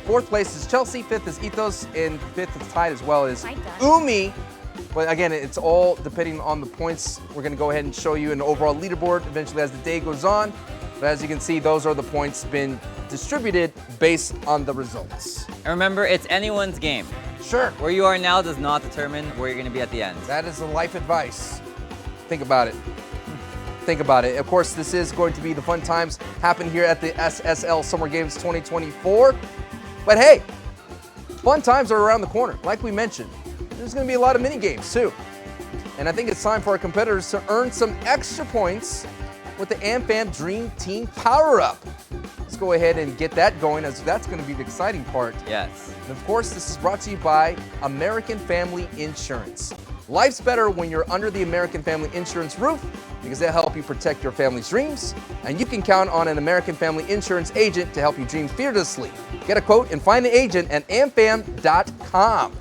4th place is Chelsea, 5th is Ethos, and 5th is tied as well as Umi. But again, it's all depending on the points. We're gonna go ahead and show you an overall leaderboard eventually as the day goes on. But as you can see, those are the points been distributed based on the results. And remember, it's anyone's game. Sure. Where you are now does not determine where you're going to be at the end. That is the life advice. Think about it. Think about it. Of course, this is going to be the fun times happen here at the SSL Summer Games 2024. But hey, fun times are around the corner. Like we mentioned, there's going to be a lot of mini games too. And I think it's time for our competitors to earn some extra points with the AmFam Dream Team Power Up. Let's go ahead and get that going, as that's going to be the exciting part. Yes. And of course, this is brought to you by American Family Insurance. Life's better when you're under the American Family Insurance roof, because they'll help you protect your family's dreams, and you can count on an American Family Insurance agent to help you dream fearlessly. Get a quote and find the agent at amfam.com.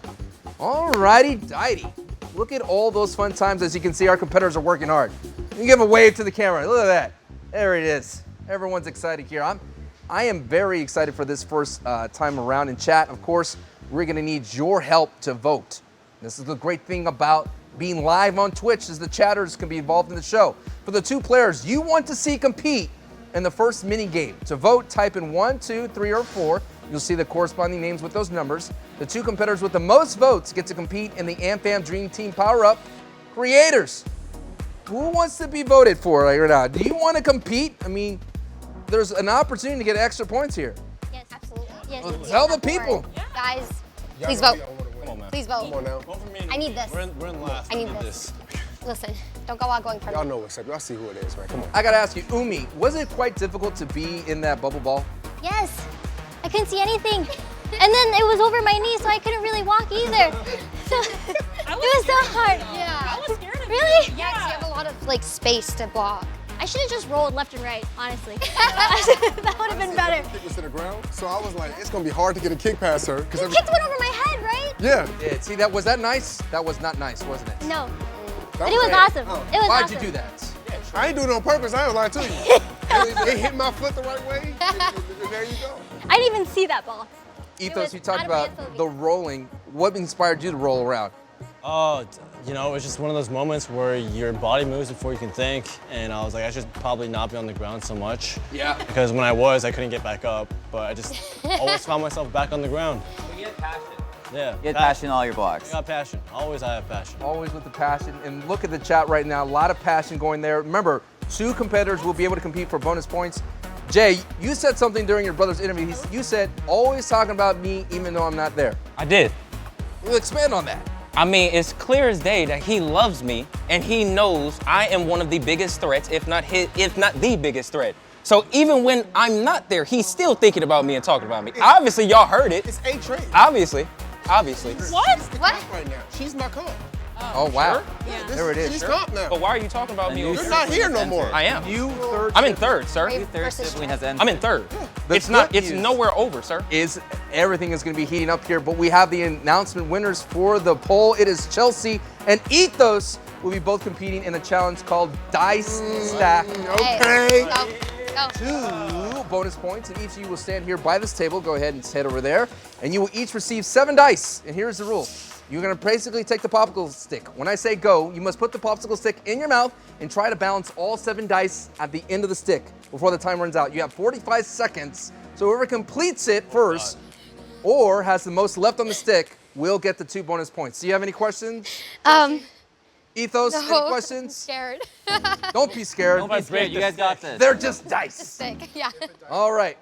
Alrighty, dighty. Look at all those fun times. As you can see, our competitors are working hard. You can give a wave to the camera. Look at that. There it is. Everyone's excited here. I am very excited for this first time around in chat. Of course, we're gonna need your help to vote. This is the great thing about being live on Twitch, is the chatters can be involved in the show. For the 2 players you want to see compete in the first mini game, to vote, type in 1, 2, 3, or 4. You'll see the corresponding names with those numbers. The 2 competitors with the most votes get to compete in the AmFam Dream Team Power Up. Creators, who wants to be voted for right now? Do you want to compete? I mean, there's an opportunity to get extra points here. Yes, absolutely. Yes, Well, tell the people. Guys, please vote. Come on, man. Please vote. Come on now. I need this. We're in last. I need this. Listen, don't go out going for Y'all me. know what's up. Y'all see who it is, right? Come on. I gotta ask you, Umi, was it quite difficult to be in that bubble ball? Yes, I couldn't see anything. And then it was over my knee, so I couldn't really walk either. So it was so hard. Yeah. I was scared of Really? you. Yeah, because you have a lot of like space to block. I should have just rolled left and right, honestly. That would have been better. Kick was to the ground, so I was like, it's gonna be hard to get a kick past her. You kicked one over my head, right? Yeah. Yeah, see, was that nice? That was not nice, wasn't it? No. That But it was awesome. Oh. It was Why'd awesome. you do that? I ain't doing it on purpose. I ain't lying to you. It hit my foot the right way. And there you go. I didn't even see that ball. Ethos, was you talked out of my about phobia. the rolling. What inspired you to roll around? Oh, you know, it's just one of those moments where your body moves before you can think, and I was like, I should probably not be on the ground so much. Yeah. Because when I was, I couldn't get back up, but I just always found myself back on the ground. You get passion. Yeah. You get passion in all your blocks. I got passion. Always I have passion. Always with the passion. And look at the chat right now. A lot of passion going there. Remember, 2 competitors will be able to compete for bonus points. Jay, you said something during your brother's interview. You said, always talking about me even though I'm not there. I did. We'll expand on that. I mean, it's clear as day that he loves me, and he knows I am one of the biggest threats, if not the biggest threat. So even when I'm not there, he's still thinking about me and talking about me. Obviously, y'all heard it. It's A-Trade. Obviously. What? What? Right now. She's my comp. Oh, wow. Yeah. There it is. She's comp now. But why are you talking about me? You're not here no more. I am. You third I'm in third, sir. Are you Third versus sibling has entered. I'm in third. The It's not. good It's news nowhere over, sir. is everything is going to be heating up here, but we have the announcement winners for the poll. It is Chelsea and Ethos will be both competing in a challenge called Dice Stack. Okay. Let's go. 2 bonus points, and each of you will stand here by this table. Go ahead and head over there, and you will each receive 7 dice. And here's the rule. You're gonna basically take the popsicle stick. When I say go, you must put the popsicle stick in your mouth and try to balance all 7 dice at the end of the stick before the time runs out. You have 45 seconds, so whoever completes it first or has the most left on the stick will get the 2 bonus points. Do you have any questions? Ethos, No. any questions? Scared. Don't be scared. Don't be scared. You guys got this. They're just dice. Sick. Yeah. All right.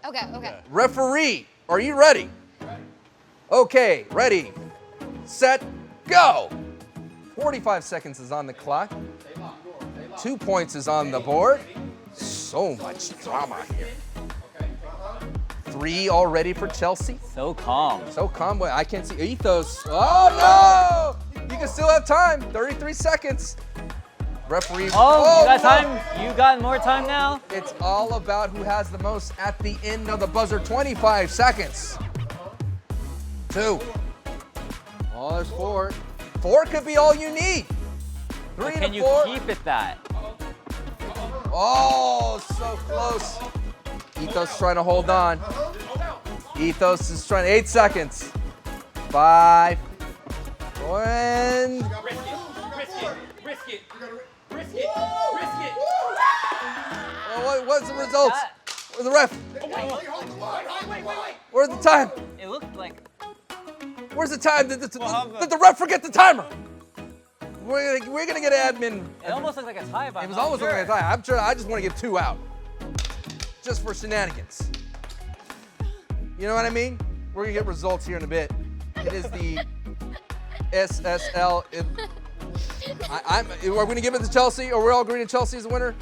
Okay. Referee, are you ready? Okay, ready, set, go. 45 seconds is on the clock. 2 points is on the board. So much drama here. 3 already for Chelsea. So calm. So calm. Wait, I can't see Ethos. Oh no! You can still have time. 33 seconds. Referee. Oh, you got no. time? You got more time now? It's all about who has the most at the end of the buzzer. 25 seconds. 2. Oh, there's 4. 4 could be all you need. 3 Can to you 4. keep it that? Oh, so close. Ethos trying to hold on. Ethos is trying. 8 seconds. 5. 1. Oh, what's the result? Where's the ref? Where's the time? It looked like. Where's the time? Did the ref forget the timer? We're gonna get admin. It almost looked like a tie, but It was almost like a tie. I'm sure. I just want to get 2 out, just for shenanigans. You know what I mean? We're gonna get results here in a bit. It is the SSL. Are we gonna give it to Chelsea? Or we're all agreeing Chelsea is the winner?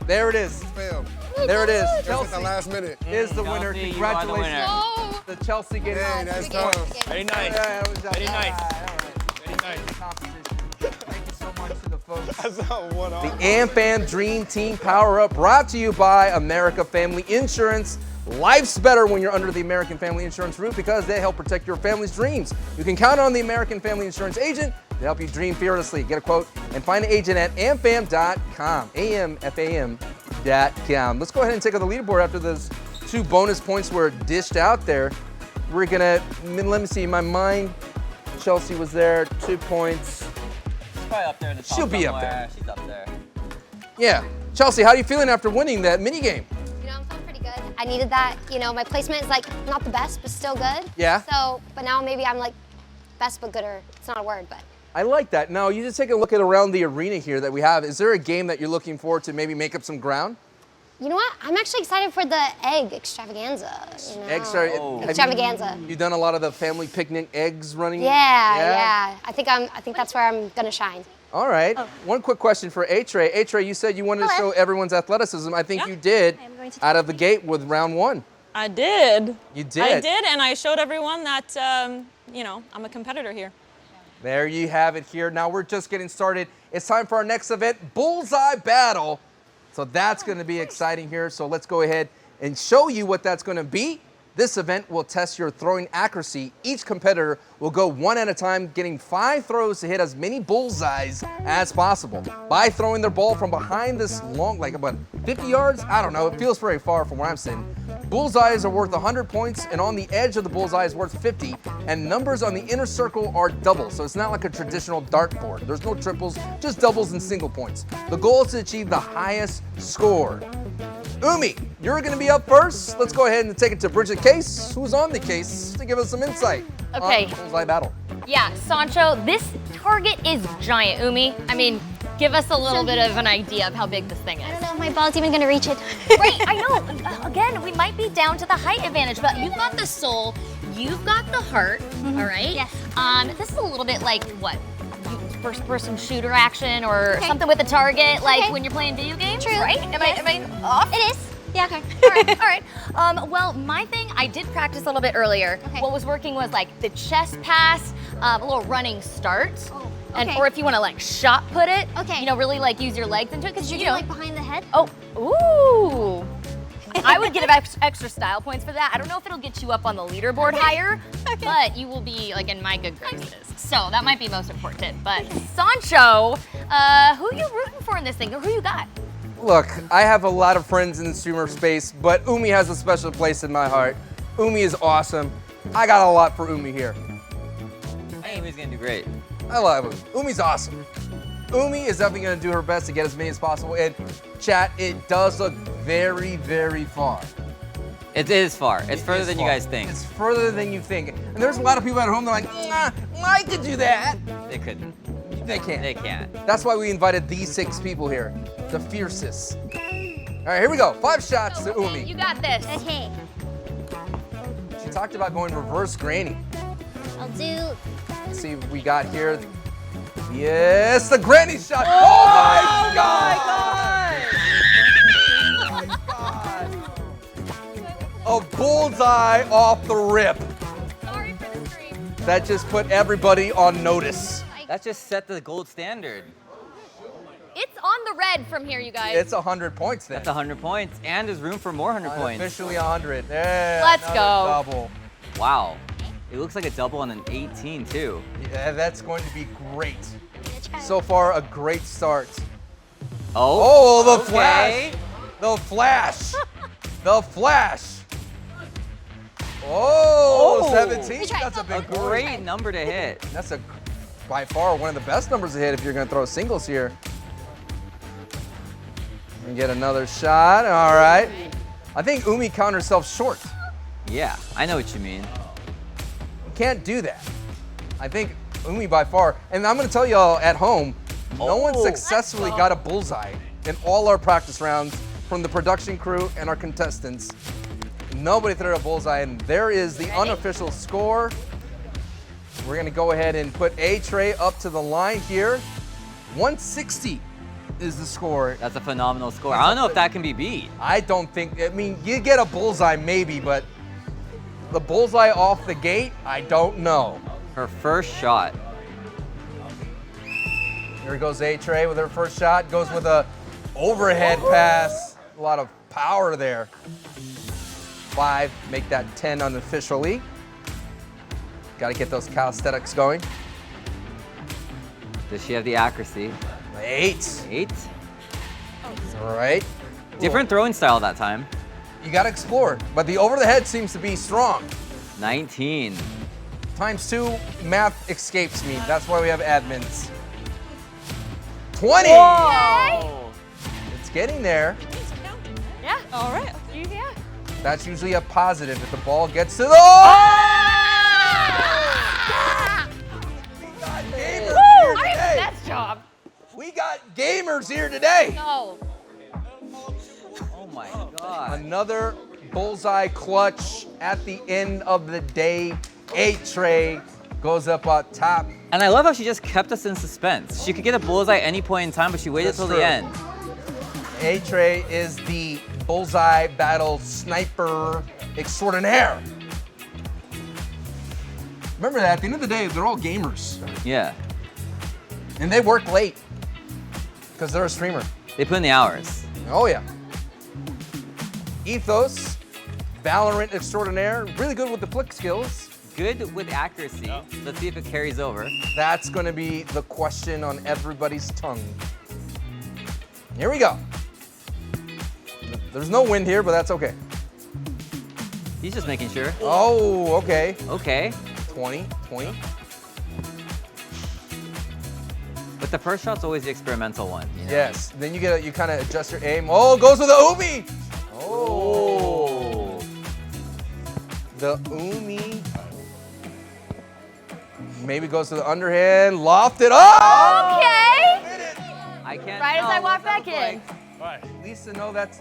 There it is. There it is. Chelsea the last minute. is the winner. Chelsea, you are the Congratulations. winner. The Chelsea getting Dang, that's tough. Very nice. Very nice. Very nice. Thank you so much to the folks. That's not one off. The AmFam Dream Team Power Up brought to you by America Family Insurance. Life's better when you're under the American Family Insurance roof because they help protect your family's dreams. You can count on the American Family Insurance agent to help you dream fearlessly. Get a quote and find an agent at amfam.com. amfam.com. Let's go ahead and take on the leaderboard after those 2 bonus points were dished out there. We're gonna, let me see, in my mind, Chelsea was there, 2 points. She's probably up there in the top She'll be up somewhere. there. She's up there. Yeah. Chelsea, how are you feeling after winning that mini game? You know, I'm feeling pretty good. I needed that. You know, my placement is like not the best, but still good. Yeah. So, but now maybe I'm like best but gooder. It's not a word, but. I like that. Now, you just take a look at around the arena here that we have. Is there a game that you're looking forward to maybe make up some ground? You know what? I'm actually excited for the egg extravaganza. You know? Extravaganza. You done a lot of the family picnic eggs running? Yeah. I think that's where I'm gonna shine. All right. One quick question for A-Tray. A-Tray, you said you wanted to show everyone's athleticism. I think you did out of the gate with round 1. I did. You did. I did, and I showed everyone that, you know, I'm a competitor here. There you have it here. Now we're just getting started. It's time for our next event, Bullseye Battle. So that's going to be exciting here. So let's go ahead and show you what that's going to be. This event will test your throwing accuracy. Each competitor will go 1 at a time, getting 5 throws to hit as many bullseyes as possible. By throwing their ball from behind this long, like about 50 yards, I don't know, it feels very far from where I'm sitting. Bullseyes are worth 100 points, and on the edge of the bullseye is worth 50, and numbers on the inner circle are double, so it's not like a traditional dartboard. There's no triples, just doubles and single points. The goal is to achieve the highest score. Umi, you're going to be up first. Let's go ahead and take it to Bridget Case, who's on the case, to give us some insight Okay. on the Bullseye Battle. Yeah, Sancho, this target is giant, Umi. I mean, give us a little bit of an idea of how big this thing is. I don't know if my ball's even gonna reach it. Right, I know. Again, we might be down to the height advantage, but you've got the soul, you've got the heart, all right? Yes. This is a little bit like, what? First-person shooter action or something with a target, like when you're playing video games, True. right? Am I off? It is. Yeah, okay. All right. Well, my thing, I did practice a little bit earlier. Okay. What was working was like the chest pass, a little running start. Oh, And, okay. or if you want to like shot put it, Okay. you know, really like use your legs into it, because Did you you do know. like behind the head? Oh, ooh. I would give extra style points for that. I don't know if it'll get you up on the leaderboard higher, but you will be like in my good graces. So that might be most important. But Sancho, who are you rooting for in this thing? Or who you got? Look, I have a lot of friends in the streamer space, but Umi has a special place in my heart. Umi is awesome. I got a lot for Umi here. I think Umi's gonna do great. I love Umi. Umi's awesome. Umi is definitely going to do her best to get as many as possible. And chat, it does look very, very far. It is far. It's It further is than you far. guys think. It's further than you think. And there's a lot of people at home that are like, I could do that. They couldn't. They can't. They can't. That's why we invited these 6 people here, the fiercest. All right, here we go. 5 shots to Umi. You got this. Okay, She talked about going reverse granny. I'll do. Let's see what we got here. Yes, the granny shot. Oh, my God! Oh my God! A bullseye off the rip. Sorry for the stream. That just put everybody on notice. That just set the gold standard. It's on the red from here, you guys. It's 100 points then. That's 100 points, and there's room for more 100 points. Officially 100. Yeah, Let's another go. Double. Wow. It looks like a double on an 18 too. Yeah, that's going to be great. So far, a great start. Oh, Oh, the okay. flash! The flash! The flash! Oh, 17. That's a big boy. Great number to hit. That's by far one of the best numbers to hit if you're going to throw singles here. And get another shot. All right. I think Umi counted herself short. Yeah, I know what you mean. You can't do that. I think Umi by far, and I'm going to tell y'all at home, no one successfully got a bullseye in all our practice rounds from the production crew and our contestants. Nobody threw a bullseye, and there is the unofficial score. We're going to go ahead and put A-Tray up to the line here. 160 is the score. That's a phenomenal score. I don't know if that can be beat. I don't think, I mean, you get a bullseye maybe, but the bullseye off the gate, I don't know. Her first shot. Here goes A-Tray with her first shot. Goes with a overhead pass. A lot of power there. 5, make that 10 unofficially. Got to get those calisthenics going. Does she have the accuracy? 8. 8. All right. Different throwing style that time. You got to explore, but the over the head seems to be strong. 19. Times 2, math escapes me. That's why we have admins. 20. Whoa! It's getting there. Yeah. All right. Yeah. That's usually a positive if the ball gets to the. We got gamers here today. Best job. We got gamers here today. No. Oh my God. Another bullseye clutch at the end of the day. A-Tray goes up on top. And I love how she just kept us in suspense. She could get a bullseye at any point in time, but she waited That's till true. the end. A-Tray is the bullseye battle sniper extraordinaire. Remember that, at the end of the day, they're all gamers. Yeah. And they work late because they're a streamer. They put in the hours. Oh, yeah. Ethos, Valorant extraordinaire, really good with the flick skills. Good with accuracy. Let's see if it carries over. That's going to be the question on everybody's tongue. Here we go. There's no wind here, but that's okay. He's just making sure. Oh, okay. Okay. 20. But the first shot's always the experimental one. You know? Yes. Then you kind of adjust your aim. Oh, goes with the Umi. Oh. The Umi. Maybe goes to the underhand. Lofted up. Okay. I can't Right as tell I what walk back that in. looks like. At least to know that's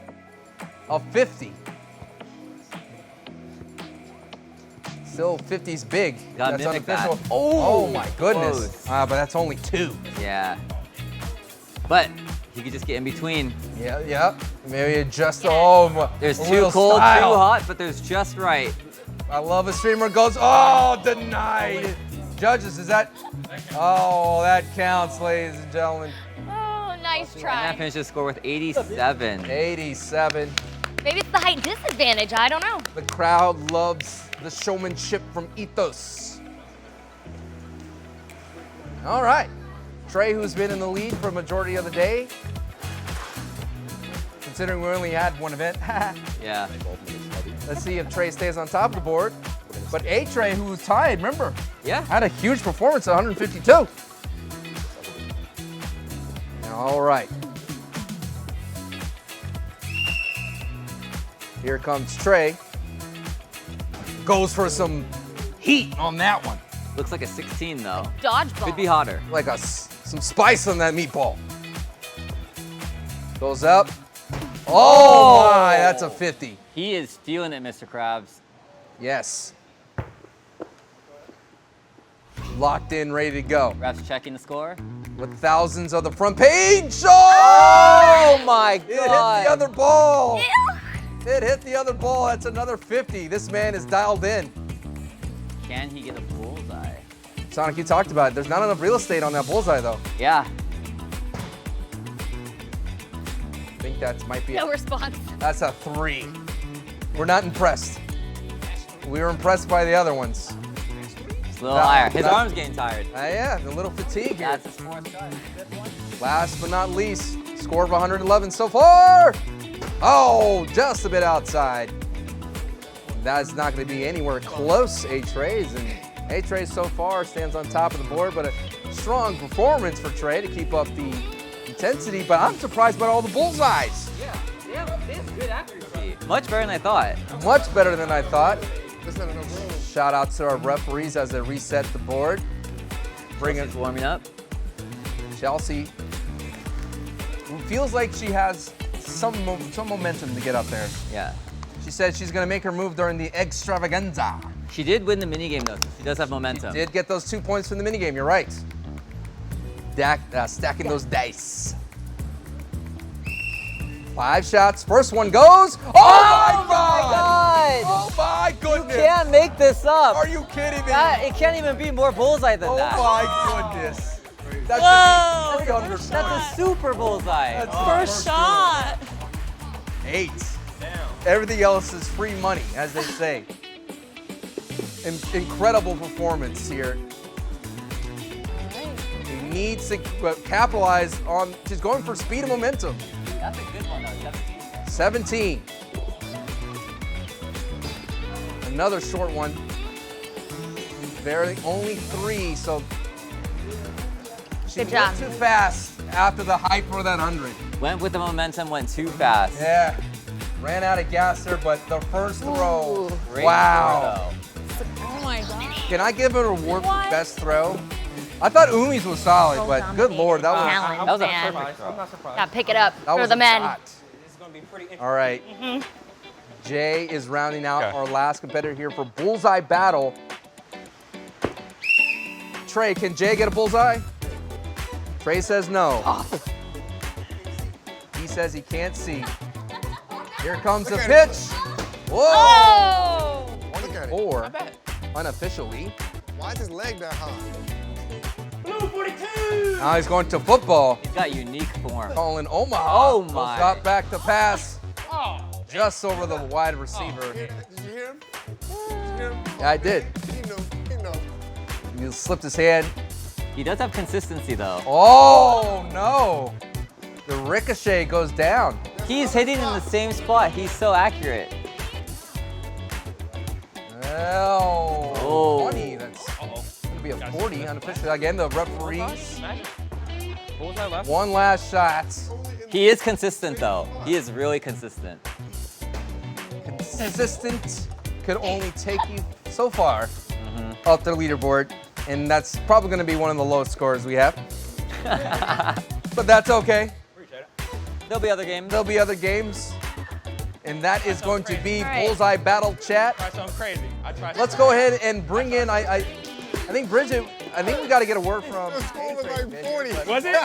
a 50. Still 50's big. Gotta That's mimic that. unofficial. Oh, my goodness. close. But that's only 2. Yeah. But he could just get in between. Yeah. Maybe adjust. Oh, There's a too little cold, style. too hot, but there's just right. I love a streamer goes, oh, denied. Judges, is that? Oh, that counts, ladies and gentlemen. Oh, nice And that try. finished the score with 87. 87. Maybe it's the height disadvantage. I don't know. The crowd loves the showmanship from Ethos. All right. Trey, who's been in the lead for a majority of the day. Considering we only had one event. Yeah. Let's see if Trey stays on top of the board. But A-Trey, who was tied, remember, Yeah. had a huge performance at 152. All right. Here comes Trey. goes for some heat on that one. Looks like a 16 though. Dodgeball. Could be hotter. Like some spice on that meatball. Goes up. Oh my, that's a 50. He is feeling it, Mr. Krabs. Yes. Locked in, ready to go. Krabs checking the score. With thousands of the front page. Oh my It hit God. the other ball. It hit the other ball. That's another 50. This man is dialed in. Can he get a bullseye? Sonic, you talked about it. There's not enough real estate on that bullseye, though. Yeah. I think that might be No response. That's a 3. We're not impressed. We were impressed by the other ones. It's a little higher. His arm's getting tired. Yeah, a little fatigue here. That's his 4th try. Last but not least, score of 111 so far. Oh, just a bit outside. That's not going to be anywhere close, A-Trays. And A-Trays so far stands on top of the board, but a strong performance for Trey to keep up the intensity. But I'm surprised by all the bullseyes. Yeah, it's good accuracy. Much better than I thought. Much better than I thought. There's not enough room. Shout out to our referees as they reset the board. Chelsea's warming up. Chelsea, who feels like she has some momentum to get up there. Yeah. She said she's going to make her move during the extravaganza. She did win the minigame though, so she does have momentum. She did get those 2 points from the minigame, you're right. Stacking those dice. 5 shots, first one goes. Oh my God! Oh my goodness! You can't make this up. Are you kidding me? It can't even be more bullseye than that. Oh my goodness. That's Whoa! that's That's a super bullseye. That's First shot. 8. Everything else is free money, as they say. Incredible performance here. He needs to capitalize on, she's going for speed and momentum. That's a good one though, 17. Another short one. Barely, only 3, so she Good job. went too fast after the hype for that 100. Went with the momentum, went too fast. Yeah, ran out of gas there, but the first throw, Great wow. throw. Oh my God. Can I give it a reward for best throw? I thought Umi's was solid, but good Lord, that was Talent, That was a man. perfect throw. Gotta pick it up that for was the a men. shot. All right, Jay is rounding out our last competitor here for bullseye battle. Trey, can Jay get a bullseye? Trey says no. He says he can't see. Here comes the pitch. Whoa! Oh! Look at it. 4 unofficially. Why is his leg that high? Now he's going to football. He's got unique form. Calling Omaha. Oh my. Stop back to pass. Just over the wide receiver. Did you hear him? Did you hear him? Yeah, I did. He knew. He knew. He slipped his hand. He does have consistency though. Oh no! The ricochet goes down. He's hitting in the same spot. He's so accurate. Oh, 20. That's going to be a 40 unofficially. Again, the referees. One last shot. He is consistent though. He is really consistent. Consistent could only take you so far up the leaderboard, and that's probably going to be one of the lowest scores we have. But that's okay. There'll be other games. There'll be other games, and that is going to be right. Bullseye Battle Chat. Try something crazy. Let's go ahead and bring in, I think Bridget, I think we got to get a word from. The score was like 40. Was it?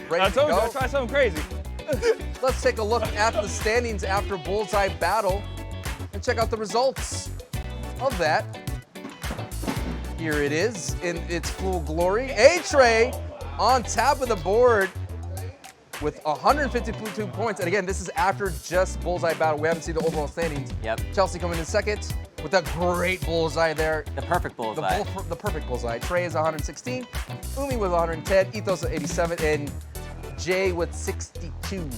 Ready I to told you go? I'd try something crazy. Let's take a look at the standings after Bullseye Battle and check out the results of that. Here it is in its full glory. A-Tray on top of the board with 152 points. And again, this is after just Bullseye Battle. We haven't seen the overall standings. Yep. Chelsea coming in second with a great bullseye there. The perfect bullseye. The perfect bullseye. Trey is 116, Umi with 110, Ethos at 87, and Jay with 62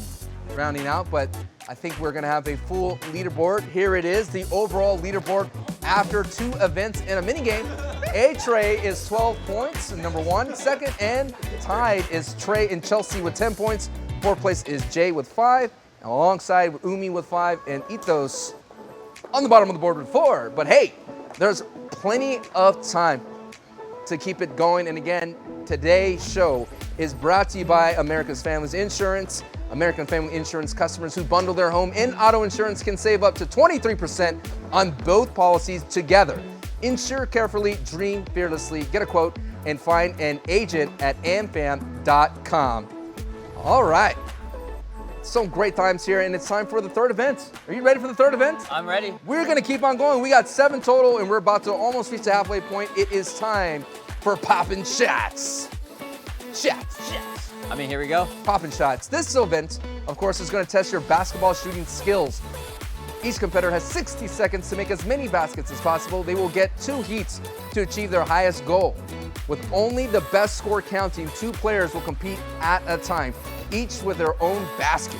rounding out. But I think we're gonna have a full leaderboard. Here it is, the overall leaderboard after 2 events and a minigame. A-Tray is 12 points, number 1. Second and tied is Trey and Chelsea with 10 points. 4th place is Jay with 5, alongside Umi with 5 and Ethos on the bottom of the board with 4. But hey, there's plenty of time to keep it going. And again, today's show is brought to you by America's Family Insurance. American Family Insurance customers who bundle their home and auto insurance can save up to 23% on both policies together. Insure carefully, dream fearlessly, get a quote, and find an agent at amfam.com. All right. Some great times here, and it's time for the third event. Are you ready for the third event? I'm ready. We're gonna keep on going. We got 7 total, and we're about to almost reach the halfway point. It is time for poppin' shots. Shots. I mean, here we go. Poppin' shots. This event, of course, is gonna test your basketball shooting skills. Each competitor has 60 seconds to make as many baskets as possible. They will get 2 heats to achieve their highest goal. With only the best score counting, 2 players will compete at a time, each with their own basket.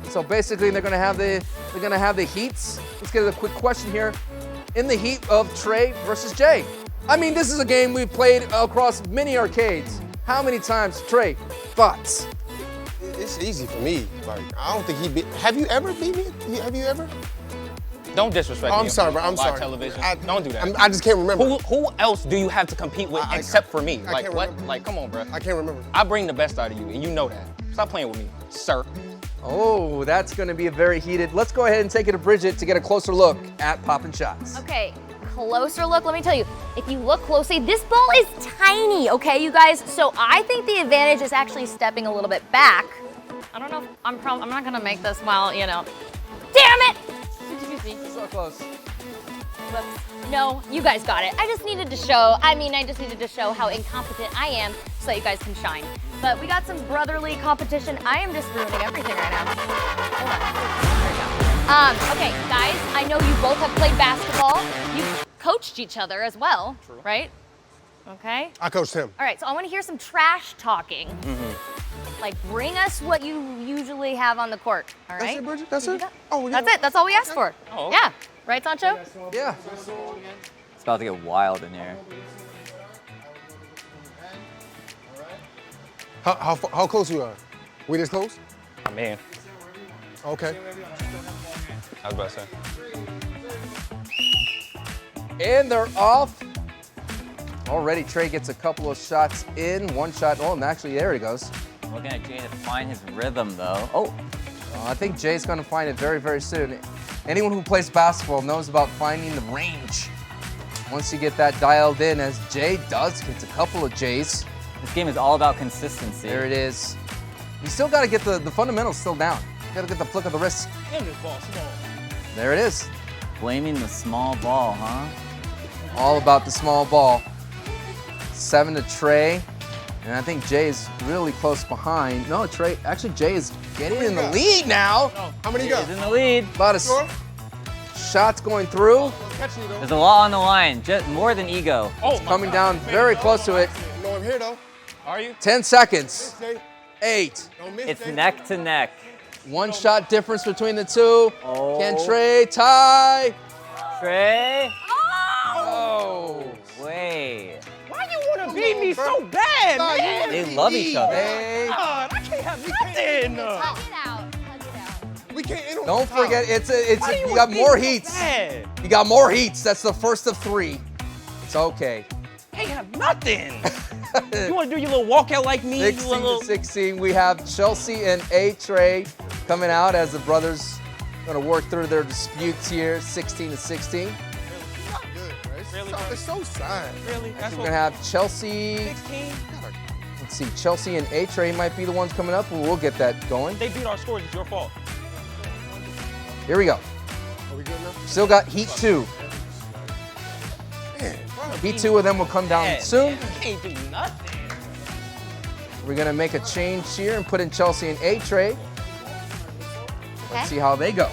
So basically, they're gonna have the heats. Let's get a quick question here. In the heat of Trey versus Jay. I mean, this is a game we've played across many arcades. How many times, Trey? Thoughts? It's easy for me. Like, I don't think he beat. Have you ever beat me? Have you ever? Don't disrespect me. I'm sorry, bro. I'm live sorry. television. Don't do that. I just can't remember. Who else do you have to compete with except for me? I Like can't what? remember. Like come on, bro. I can't remember. I bring the best out of you, and you know that. Stop playing with me, sir. Oh, that's gonna be a very heated. Let's go ahead and take it to Bridget to get a closer look at poppin' shots. Okay, closer look, let me tell you, if you look closely, this ball is tiny, okay, you guys? So I think the advantage is actually stepping a little bit back. I don't know if I'm not gonna make this while, you know. Damn it! So close. No, you guys got it. I just needed to show how incompetent I am so that you guys can shine. But we got some brotherly competition. I am just ruining everything right now. Hold on. There we go. Okay, guys, I know you both have played basketball. You've coached each other as well, right? Okay. I coached him. All right, so I want to hear some trash talking. Like, bring us what you usually have on the court, all right? That's it, Bridget? That's it? Oh, That's it. That's all we asked for. Oh, okay. Yeah. Right, Sancho? Yeah. It's about to get wild in here. How close you are? We this close? I'm in. Okay. I was about to say. And they're off. Already Trey gets a couple of shots in. 1 shot. Oh, and actually, there he goes. Looking at Jay to find his rhythm, though. Oh, I think Jay's gonna find it very, very soon. Anyone who plays basketball knows about finding the range. Once you get that dialed in, as Jay does, gets a couple of Jays. this game is all about consistency. There it is. You still gotta get the fundamentals still down. You gotta get the flick of the wrist. There it is. Blaming the small ball, huh? All about the small ball. 7 to Trey. And I think Jay is really close behind. No, Trey, actually Jay is getting in the lead now. How many you got? He's in the lead. About a shots going through. There's a lot on the line, just more than ego. Coming down very close to it. No, I'm here though. Are you? 10 seconds. 8. Don't miss, It's Jay. neck to neck. 1 shot difference between the two. Oh. Can Trey tie? Trey. Oh. Wait. Why you wanna beat me so bad, man? They love each other. Hey, God, I can't have nothing. Hug it out. Hug it out. We can't end on don't the top. forget, Why you wanna got beat more me so heats. bad? You got more heats. That's the first of 3. It's okay. Can't have nothing. You wanna do your little walkout like me? 16 little... to 16. We have Chelsea and A-Trey coming out as the brothers gonna work through their disputes here. 16 to 16. Not good, bro. Really, It's so sad. Really? That's We're gonna have Chelsea. 16? Let's see, Chelsea and A-Trey might be the ones coming up. We'll get that going. They beat our scores. It's your fault. Here we go. Are we good now? Still got Heat 2. Man, Heat 2 of them will come down soon. You can't do nothing. We're gonna make a change here and put in Chelsea and A-Trey. Let's see how they go.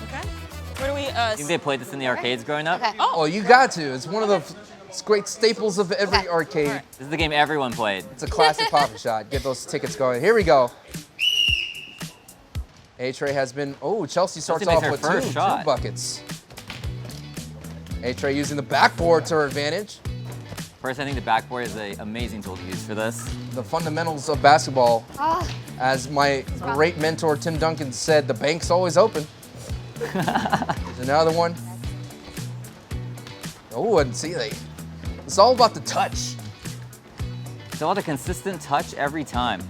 Okay. Where do we, Think they played this in the arcades growing up? Okay. Oh, you got to. It's one of the great staples of every arcade. This is the game everyone played. It's a classic pop shot. Get those tickets going. Here we go. A-Trey has been, oh, Chelsea starts Chelsea off makes with her two first shot. buckets. A-Trey using the backboard to her advantage. Personally, I think the backboard is an amazing tool to use for this. The fundamentals of basketball, Ah, as my great mentor Tim Duncan said, the bank's always open. There's another one. Oh, and see, it's all about the touch. It's all the consistent touch every time.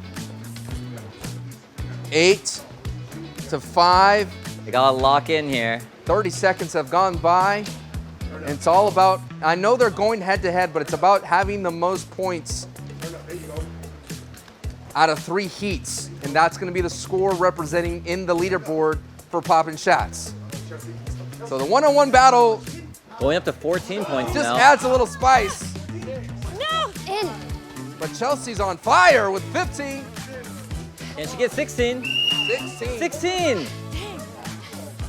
8 to 5. You gotta lock in here. 30 seconds have gone by. And it's all about, I know they're going head to head, but it's about having the most points out of 3 heats. And that's gonna be the score representing in the leaderboard for popping shots. So the one-on-one battle Going up to 14 points just now. adds a little spice. no! In. But Chelsea's on fire with 15. And she gets 16. 16. 16!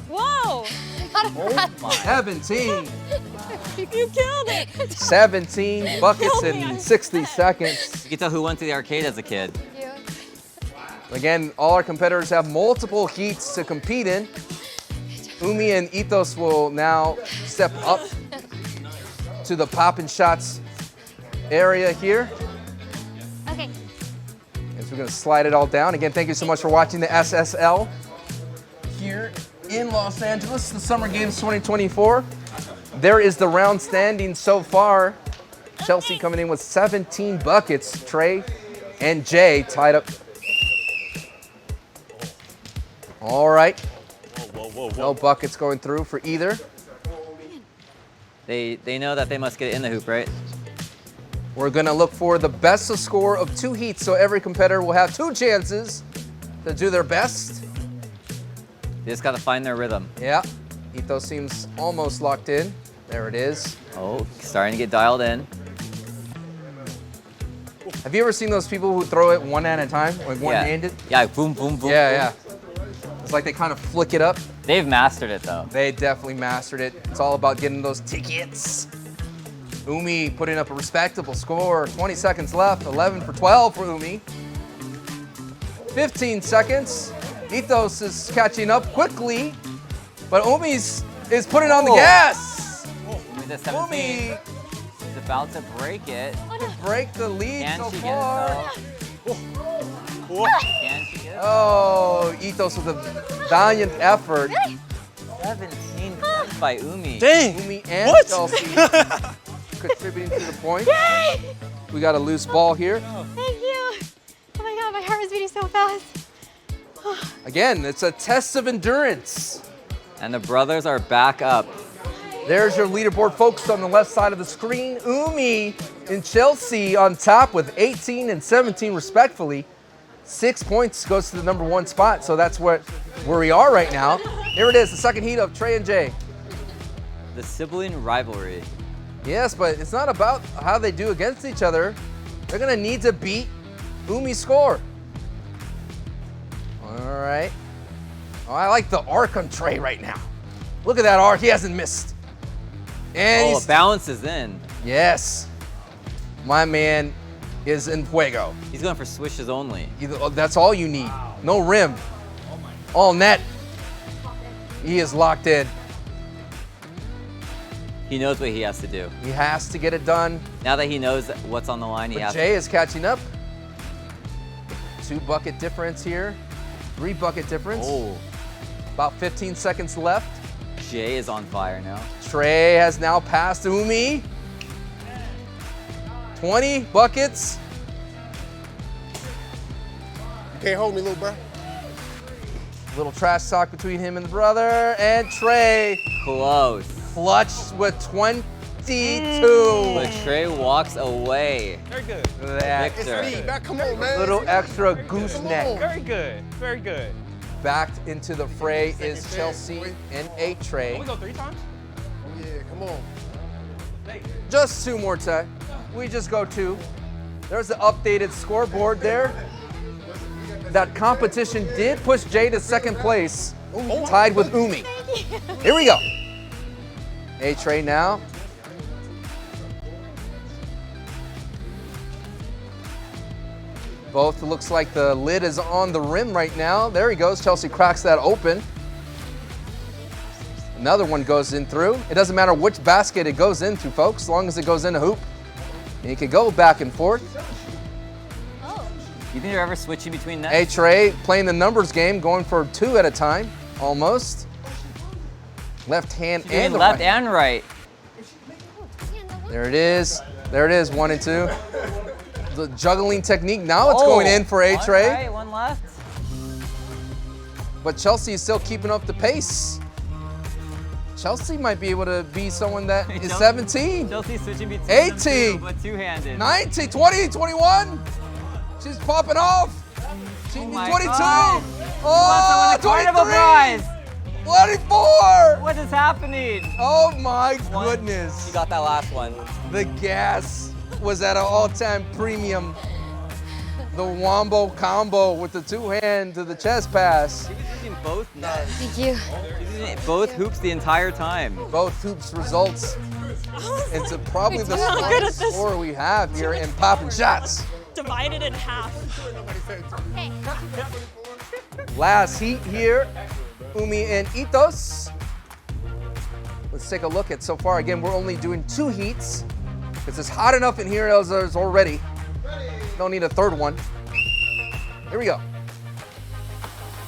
Whoa! Oh my. 17. You killed it! 17 buckets in 60 seconds. You can tell who went to the arcade as a kid. Again, all our competitors have multiple heats to compete in. Umi and Ethos will now step up to the poppin' shots area here. Okay. As we're gonna slide it all down. Again, thank you so much for watching the SSL here in Los Angeles, the Summer Games 2024. There is the round standing so far. Chelsea coming in with 17 buckets. Trey and Jay tied up. All right. No buckets going through for either. They know that they must get it in the hoop, right? We're gonna look for the best of score of 2 heats, so every competitor will have 2 chances to do their best. They just gotta find their rhythm. Yeah, Ethos seems almost locked in. There it is. Oh, starting to get dialed in. Have you ever seen those people who throw it one at a time, like one-handed? Yeah, boom, boom, boom. Yeah, boom. yeah. It's like they kind of flick it up. They've mastered it though. They definitely mastered it. It's all about getting those tickets. Umi putting up a respectable score. 20 seconds left. 11 for 12 for Umi. 15 seconds. Ethos is catching up quickly, but Umi is putting on the gas. Umi's at 17. Umi She's about to break it. to break the lead Can so she far. get it though? Can she get it? Oh, Ethos with a valiant effort. 17 points by Umi. Dang. Umi and What? Chelsea contributing to the point. Yay! We got a loose ball here. Thank you. Oh my god, my heart was beating so fast. Again, it's a test of endurance. And the brothers are back up. There's your leaderboard, folks, on the left side of the screen. Umi and Chelsea on top with 18 and 17 respectfully. 6 points goes to the #1 spot, so that's where we are right now. Here it is, the second heat of Trey and Jay. The sibling rivalry. Yes, but it's not about how they do against each other. They're gonna need to beat Umi's score. All right. Oh, I like the arc on Trey right now. Look at that arc, he hasn't missed. And Oh, he's it bounces in. yes, my man is in fuego. He's going for swishes only. That's all you need. No rim. All net. He is locked in. He knows what he has to do. He has to get it done. Now that he knows what's on the line, he But has Jay is catching up. 2 bucket difference here. 3 bucket difference. Oh, About 15 seconds left. Jay is on fire now. Trey has now passed Umi. 20 buckets. You can't hold me, little bro. Little trash talk between him and the brother. And Trey Close. clutched with 22. But Trey walks away. Very good. That Victor. Me, back, come on, man. little extra gooseneck. Very good. Very good. Back into the fray is Chelsea and a Trey. Can we go 3 times? Yeah, come on. Just 2 more time. We just go 2. There's the updated scoreboard there. That competition did push Jay to 2nd place, tied with Umi. Here we go. A Trey now. Both looks like the lid is on the rim right now. There he goes. Chelsea cracks that open. Another one goes in through. It doesn't matter which basket it goes into, folks, as long as it goes in a hoop. And you can go back and forth. You think you're ever switching between nets? A-Tray playing the numbers game, going for 2 at a time, almost. Left hand and the left right. and right. There it is. There it is, 1 and 2. The juggling technique. Now it's going in for A-Tray. One right, one left. But Chelsea is still keeping up the pace. Chelsea might be able to be someone that is 17. Chelsea's switching between 18. but two-handed. 19, 20, 21. She's popping off. She's 22. God. Oh, She wants 23. Carnival prize. 24. What is happening? Oh my goodness. She got that last one. The gas was at an all-time premium. The wombo combo with the 2-hand to the chest pass. She was using both nets. Thank you. She was using both hoops the entire time. Both hoops results into probably the I'm not good at this. score we have here in popping shots. Divided in half. Last heat here, Umi and Itos. Let's take a look at so far. Again, we're only doing 2 heats because it's hot enough in here as there's already. Don't need a third one. Here we go.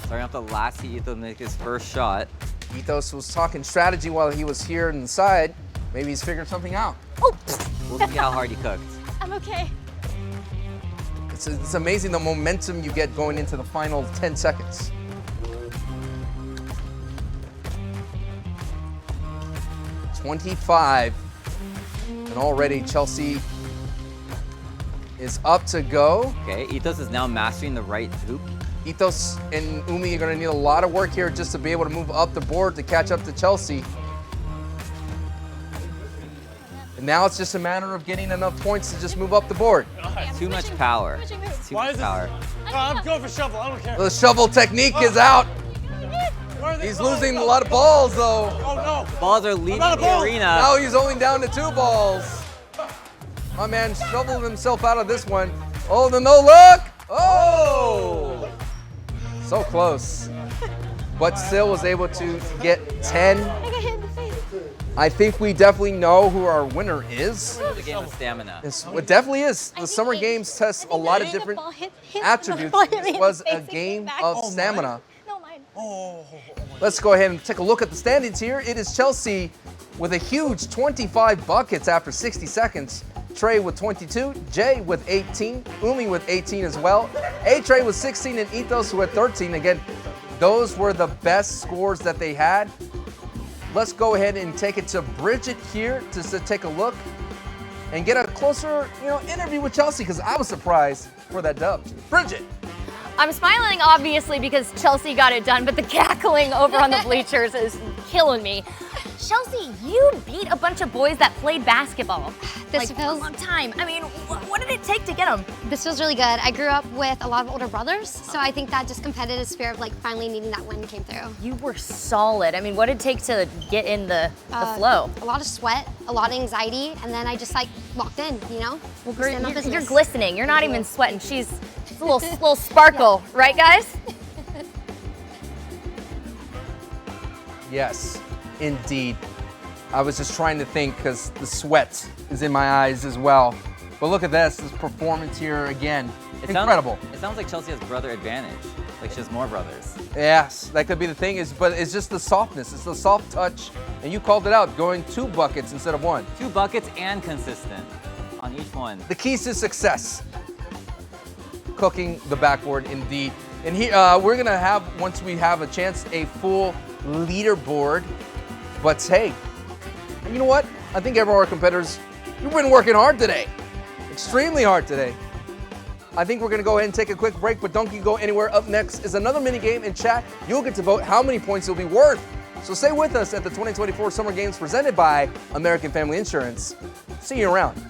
Starting off the last heat, Ito make his first shot. Ethos was talking strategy while he was here inside. Maybe he's figured something out. We'll see how hard he cooked. I'm okay. It's amazing the momentum you get going into the final 10 seconds. $25. And already Chelsea is up to go. Okay, Ethos is now mastering the right hoop. Ethos and Umi are going to need a lot of work here just to be able to move up the board to catch up to Chelsea. And now it's just a matter of getting enough points to just move up the board. Too much power. It's too much power. I'm going for shovel. I don't care. The shovel technique is out. He's losing a lot of balls though. Oh no. The balls are leaving the arena. Now he's only down to 2 balls. My man shoveled himself out of this one. Oh, the no look. Oh. So close. But still was able to get 10. I think we definitely know who our winner is. It's a game of stamina. It definitely is. The Summer Games test a lot of different attributes. This was a game of stamina. Let's go ahead and take a look at the standings here. It is Chelsea with a huge 25 buckets after 60 seconds. Trey with 22, Jay with 18, Umi with 18 as well. A-Trey with 16 and Ethos with 13. Again, those were the best scores that they had. Let's go ahead and take it to Bridget here to take a look and get a closer, interview with Chelsea because I was surprised for that dub. Bridget. I'm smiling obviously because Chelsea got it done, but the cackling over on the bleachers is killing me. Chelsea, you beat a bunch of boys that played basketball This for a feels- long time. I mean, what did it take to get them? This feels really good. I grew up with a lot of older brothers, so I think that just competitive spirit of finally needing that win came through. You were solid. I mean, what did it take to get in the flow? A lot of sweat, a lot of anxiety, and then I just locked in, Well, Just stand on business. you're glistening. You're not even sweating. She's a little sparkle, right, guys? Yes, indeed. I was just trying to think because the sweat is in my eyes as well. But look at this performance here again. Incredible. It sounds like Chelsea has brother advantage. Like she has more brothers. Yes, that could be the thing, but it's just the softness. It's the soft touch. And you called it out, going 2 buckets instead of 1. 2 buckets and consistent on each one. The keys to success. Cooking the backboard, indeed. And here, we're gonna have, once we have a chance, a full leaderboard. But hey, you know what? I think every one of our competitors, you've been working hard today. Extremely hard today. I think we're gonna go ahead and take a quick break, but don't you go anywhere. Up next is another mini game in chat. You'll get to vote how many points you'll be worth. So stay with us at the 2024 Summer Games presented by American Family Insurance. See you around.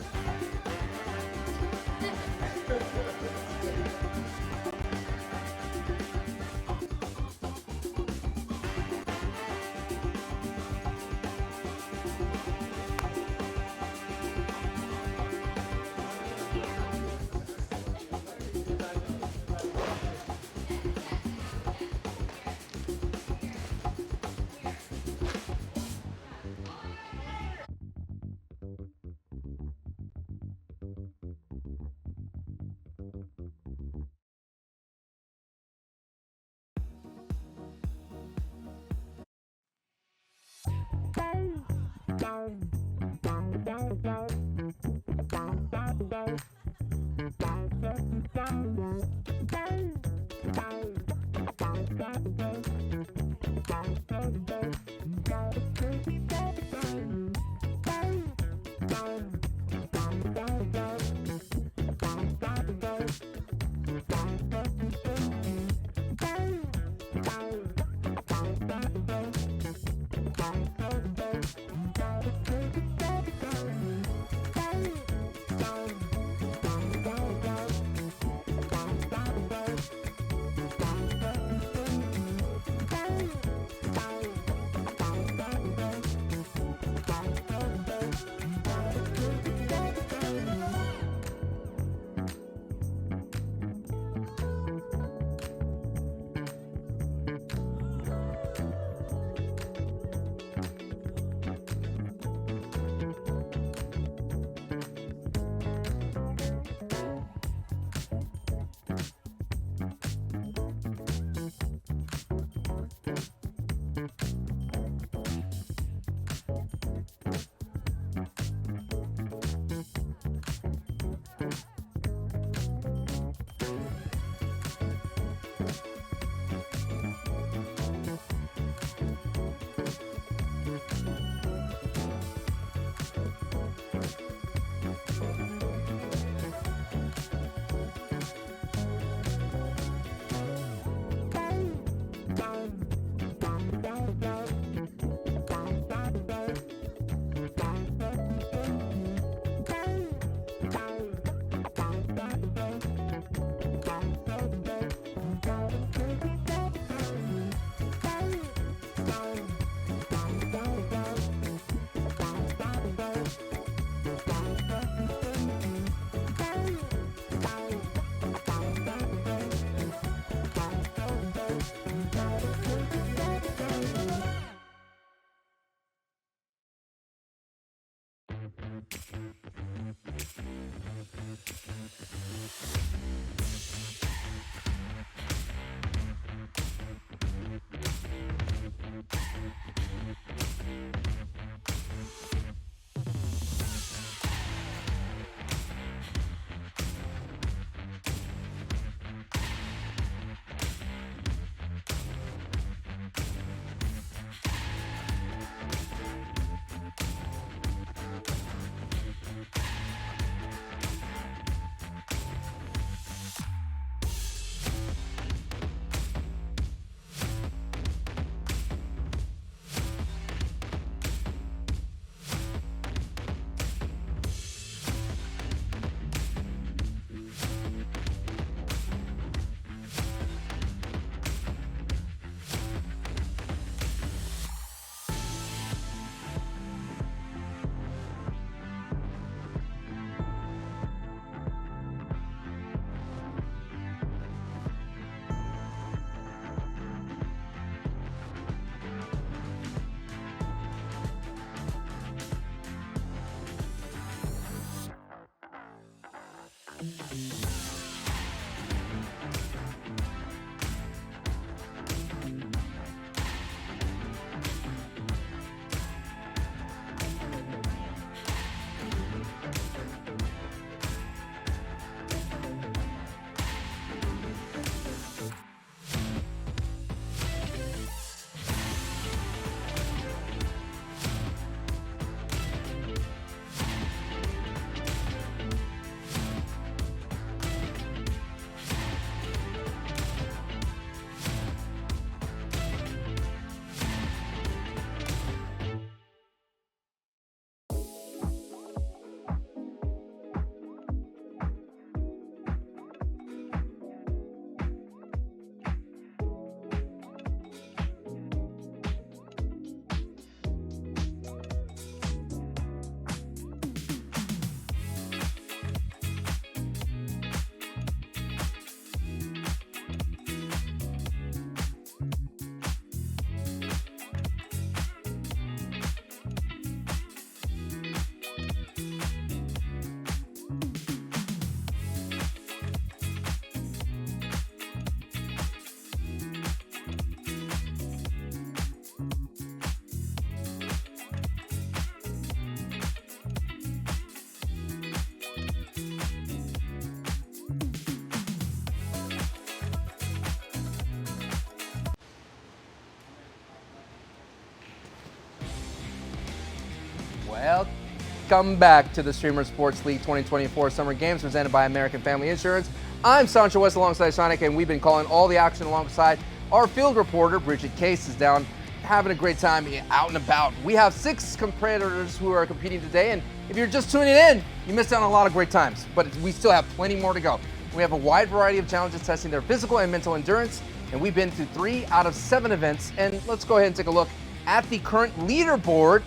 Welcome back to the Streamer Sports League 2024 Summer Games presented by American Family Insurance. I'm Sancho West alongside Seanic, and we've been calling all the action alongside our field reporter, Bridget Case, is down having a great time out and about. We have 6 competitors who are competing today, and if you're just tuning in, you missed out on a lot of great times, but we still have plenty more to go. We have a wide variety of challenges testing their physical and mental endurance, and we've been to 3 out of 7 events, and let's go ahead and take a look at the current leaderboard.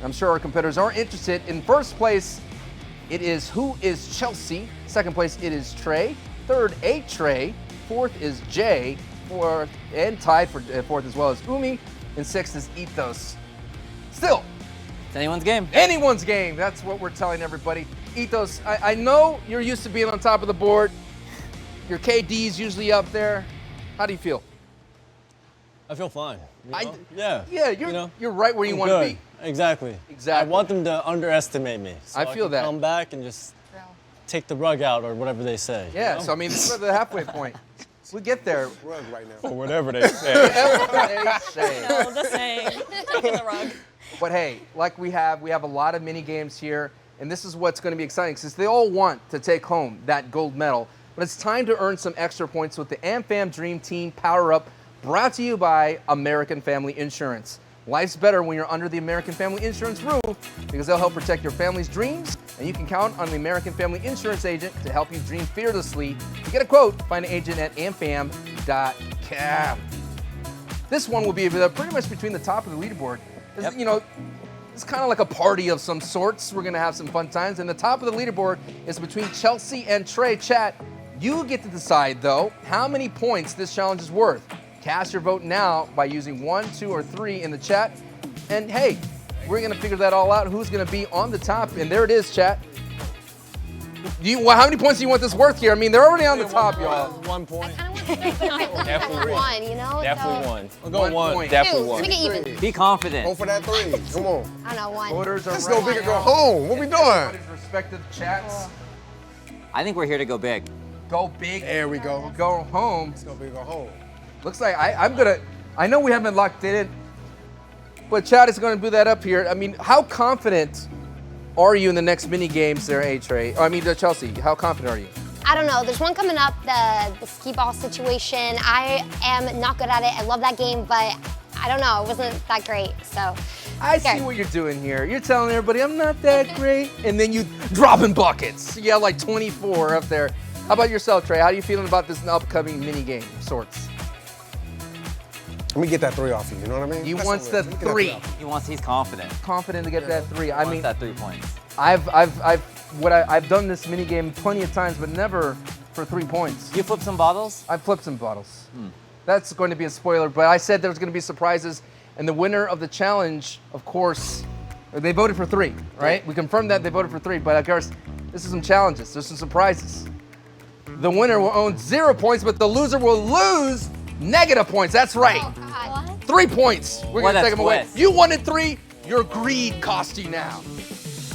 I'm sure our competitors are interested. In first place, it is Who is Chelsea? Second place, it is Trey. Third, A-Trey. Fourth is Jay. Fourth, and tied for fourth as well as Umi. And sixth is Ethos. Still, It's anyone's game. anyone's game. That's what we're telling everybody. Ethos, I know you're used to being on top of the board. Your KD's usually up there. How do you feel? I feel fine. Yeah, you're right where you want to be. Exactly. Exactly. I want them to underestimate me. So I feel can that. Come back and just take the rug out or whatever they say. Yeah, you know? so I mean, this is the halfway point. We get there. Rug right now. Or whatever they say. No, the same. Taking the rug. But hey, like we have a lot of mini games here, and this is what's going to be exciting since they all want to take home that gold medal. But it's time to earn some extra points with the AmFam Dream Team Power Up, brought to you by American Family Insurance. Life's better when you're under the American Family Insurance roof because they'll help protect your family's dreams, and you can count on the American Family Insurance agent to help you dream fearlessly. To get a quote, find an agent at amfam.com. This one will be pretty much between the top of the leaderboard. Yep. You know, it's kind of like a party of some sorts. We're going to have some fun times. And the top of the leaderboard is between Chelsea and Trey. Chat, you get to decide, though, how many points this challenge is worth. Cast your vote now by using 1, 2, or 3 in the chat. And hey, we're going to figure that all out, who's going to be on the top. And there it is, chat. How many points do you want this worth here? I mean, they're already on the top, y'all. 1 point. Definitely one. You know? Definitely so, one. I'll go 1 point. Definitely Two. one. Make it even. Be confident. Go for that 3. Come on. I don't know, 1. Voters are Let's ready go big or go now. home. What we doing? Everybody's respective chats. I think we're here to go big. Go big. There we go. Go home. Let's go big or go home. Looks like I know we haven't locked it in, but Chad is going to do that up here. I mean, how confident are you in the next mini games there, A-Trey? Chelsea, how confident are you? I don't know. There's one coming up, the skee ball situation. I am not good at it. I love that game, but I don't know. It wasn't that great, so. I see what you're doing here. You're telling everybody I'm not that great, and then you dropping buckets. You got like 24 up there. How about yourself, Trey? How are you feeling about this upcoming mini game of sorts? Let me get that 3 off you, you know what I mean? He That's wants what the it is. Let me get that 3. He's confident. Confident to get that 3. I mean, that 3 points. I've done this mini game plenty of times, but never for 3 points. You flip some bottles? I flipped some bottles. That's going to be a spoiler, but I said there's going to be surprises, and the winner of the challenge, of course, they voted for 3, right? We confirmed that they voted for 3, but of course, this is some challenges. There's some surprises. The winner will own 0 points, but the loser will lose negative points. That's right. Oh, God. 3 points. We're What going to a take them away. twist. You wanted 3. Your greed cost you now.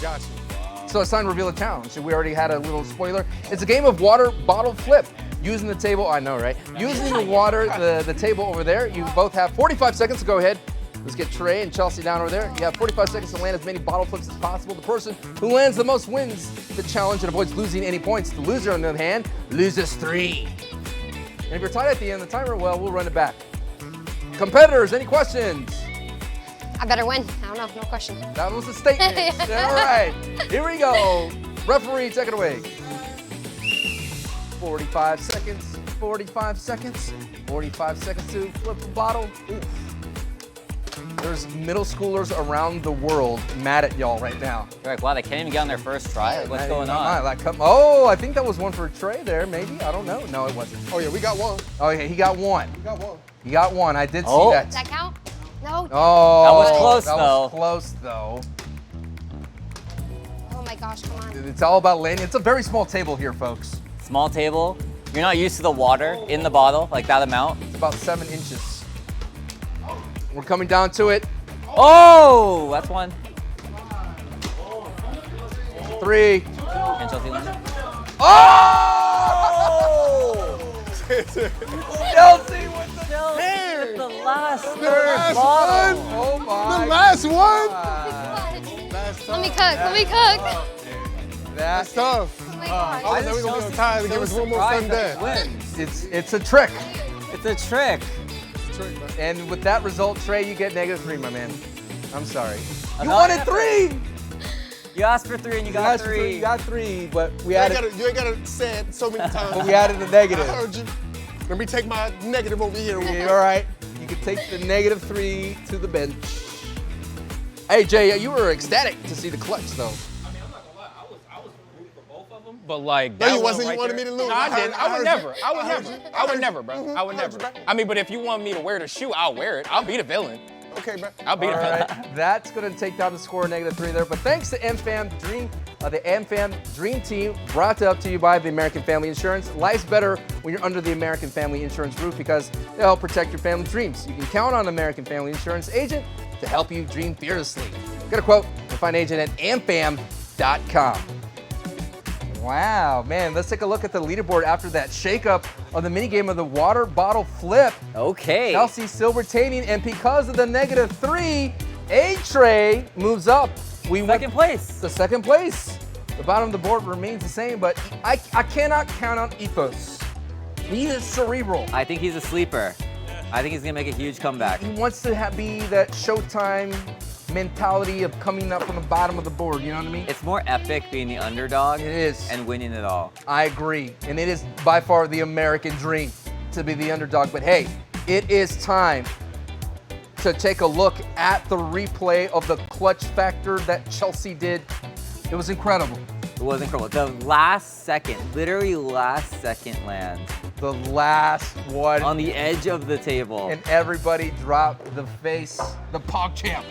Gotcha. So it's time to reveal a challenge. We already had a little spoiler. It's a game of water bottle flip. Using the table, I know, right? Using the water, the table over there. You both have 45 seconds to go ahead. Let's get Trey and Chelsea down over there. You have 45 seconds to land as many bottle flips as possible. The person who lands the most wins the challenge and avoids losing any points. The loser, on the other hand, loses 3. And if you're tied at the end of the timer, well, we'll run it back. Competitors, any questions? I better win. I don't know. No question. That was a statement. All right, here we go. Referee, take it away. 45 seconds, 45 seconds, 45 seconds to flip the bottle. Ooh. There's middle schoolers around the world mad at y'all right now. You're like, wow, they can't even get on their first try? Like, what's going on? I think that was one for Trey there, maybe. I don't know. No, it wasn't. Oh, yeah, we got 1. Oh, yeah, he got 1. We got 1. He got 1. I did see Oh. that. Does that count? No. Oh, That was close, that though. was close, though. Oh, my gosh. Come on. It's all about landing. It's a very small table here, folks. Small table. You're not used to the water in the bottle, like that amount. It's about 7 inches. We're coming down to it. Oh, that's 1. 3. Can Chelsea land? Oh! Chelsea with the The last last bottle. one. Oh my! The last one. God. Last Let me cook. Let me cook. That's tough. Oh my God. I was like, we're gonna be on time to give us one more fun day. It's a trick. It's a trick. And with that result, Trey, you get -3, my man. I'm sorry. You Another wanted effort. 3. You asked for 3 and you got asked for 3. You got 3, but we You added. ain't gotta say it so many times. But we added a negative. I heard you. Let me take my negative over here. Yeah, all right. You can take the -3 to the bench. Hey, Jay, you were ecstatic to see the clutch, though. But like, No, that you one wasn't. right You wanted there- me to lose. No, I didn't. I would never. I would heard never. you. I would never, bro. Mhm. I would never. I mean, but if you want me to wear the shoe, I'll wear it. I'll be the villain. Okay, bro. I'll be All the villain. right, that's going to take down the score -3 there. But thanks to amfam Dream, the amfam Dream Team, brought up to you by the American Family Insurance. Life's better when you're under the American Family Insurance roof because they help protect your family dreams. You can count on American Family Insurance agent to help you dream fearlessly. Get a quote and find an agent at amfam.com. Wow, man, let's take a look at the leaderboard after that shakeup of the minigame of the water bottle flip. Okay. Kelsey still retaining, and because of the -3, A-Trey moves up. We went Second place. to second place. The bottom of the board remains the same, but I cannot count on Ethos. He is cerebral. I think he's a sleeper. I think he's gonna make a huge comeback. He wants to be that Showtime mentality of coming up from the bottom of the board, you know what I mean? It's more epic being the underdog It is. and winning it all. I agree, and it is by far the American dream to be the underdog, but hey, it is time to take a look at the replay of the clutch factor that Chelsea did. It was incredible. It was incredible. The last second, literally last second land The last one, on the edge of the table. and everybody dropped the face, the PogChamp.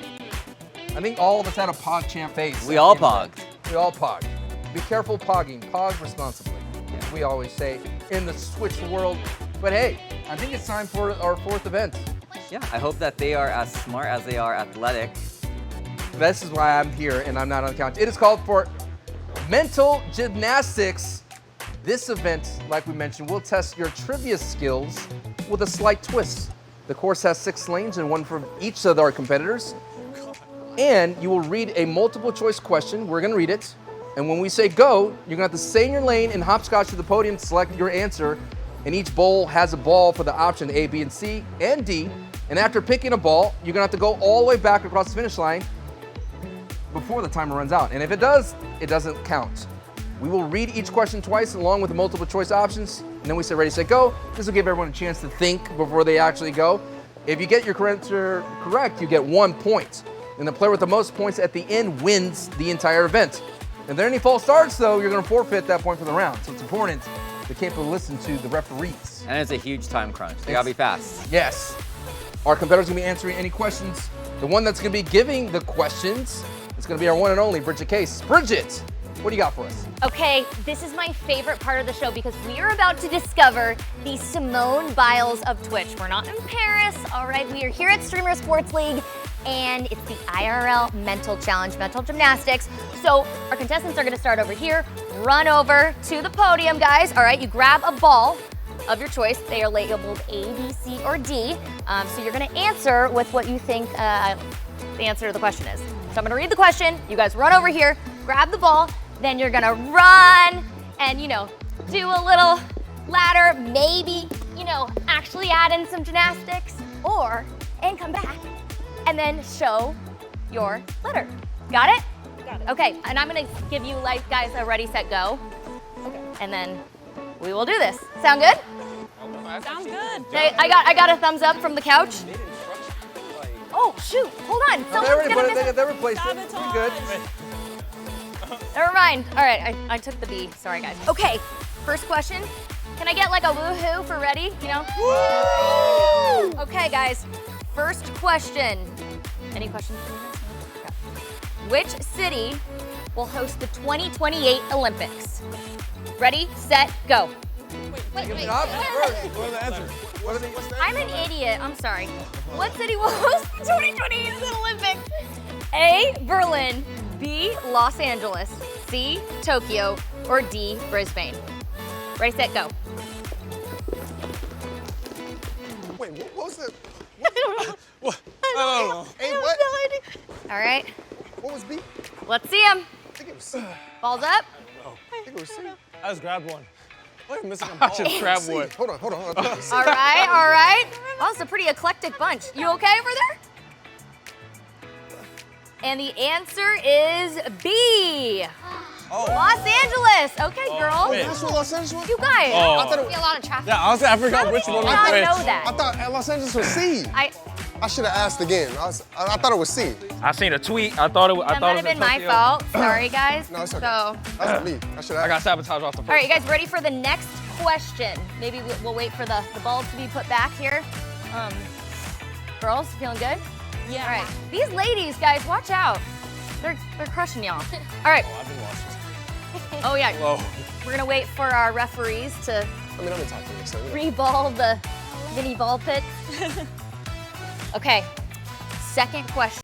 I think all of us had a PogChamp face. We all pogged. We all pogged. Be careful pogging. Pog responsibly, as we always say in the Switch world. But hey, I think it's time for our 4th event. Yeah, I hope that they are as smart as they are athletic. This is why I'm here and I'm not on the couch. It is called for mental gymnastics. This event, like we mentioned, will test your trivia skills with a slight twist. The course has 6 lanes and one for each of our competitors. And you will read a multiple choice question. We're gonna read it. And when we say go, you're gonna have to stay in your lane and hopscotch to the podium to select your answer. And each bowl has a ball for the option A, B, and C, and D. And after picking a ball, you're gonna have to go all the way back across the finish line before the timer runs out. And if it does, it doesn't count. We will read each question twice along with the multiple choice options. And then we say ready, set, go. This will give everyone a chance to think before they actually go. If you get your answer correct, you get 1 point. And the player with the most points at the end wins the entire event. If there are any false starts, though, you're going to forfeit that point for the round. So it's important to keep and listen to the referees. And it's a huge time crunch. They gotta be fast. Yes. Our competitors are going to be answering any questions. The one that's going to be giving the questions is going to be our one and only Bridget Case. Bridget, what do you got for us? Okay, this is my favorite part of the show because we are about to discover the Simone Biles of Twitch. We're not in Paris, all right? We are here at Streamer Sports League, and it's the IRL Mental Challenge, mental gymnastics. So our contestants are gonna start over here, run over to the podium, guys. All right, you grab a ball of your choice. They are labeled A, B, C, or D. So you're gonna answer with what you think the answer to the question is. So I'm gonna read the question, you guys run over here, grab the ball, then you're gonna run and, do a little ladder, maybe, actually add in some gymnastics, and come back and then show your letter. Got it? Got it. Okay, and I'm gonna give you, guys, a ready, set, go. Okay. And then we will do this. Sound good? Sounds good. Okay, I got a thumbs up from the couch. Oh, shoot, hold on. Someone's gonna miss it. They replaced it. Pretty good. Never mind. All right, I took the B. Sorry, guys. Okay, first question. Can I get a woohoo for ready? Woo! Okay, guys. First question. Any questions for me? Okay. Which city will host the 2028 Olympics? Ready, set, go. Give me the options first. What are the answers? What are the I'm an idiot. I'm sorry. What city will host the 2028 Olympics? A, Berlin. B, Los Angeles. C, Tokyo. Or D, Brisbane. Ready, set, go. Wait, what was it? I don't know. Hey, what? All right. What was B? Let's see him. I think it was C. Balls up. I think it was C. I just grabbed one. Wait, I'm missing a I ball. just grabbed C. one. Hold on. All right, all right. Well, it's a pretty eclectic bunch. You okay over there? And the answer is B. Los Angeles. Okay, girls. That's what Los Angeles was? You guys. I thought Be a lot of traffic. Yeah, I forgot How which did one you was not which. know that? I thought Los Angeles was C. I should have asked again. I thought it was C. I seen a tweet. I thought it was. That might have been my fault. Sorry, guys. No, it's okay. So, That's me. I should have. I got sabotaged off the first. all right, you guys ready for the next question? Maybe we'll wait for the balls to be put back here. Girls, feeling good? Yeah. All right. These ladies, guys, watch out. They're crushing y'all. All right. I've been watching. Oh yeah. Whoa. We're gonna wait for our referees to I mean, I'm in talking next time. re-ball the mini ball pits. Okay. Second question.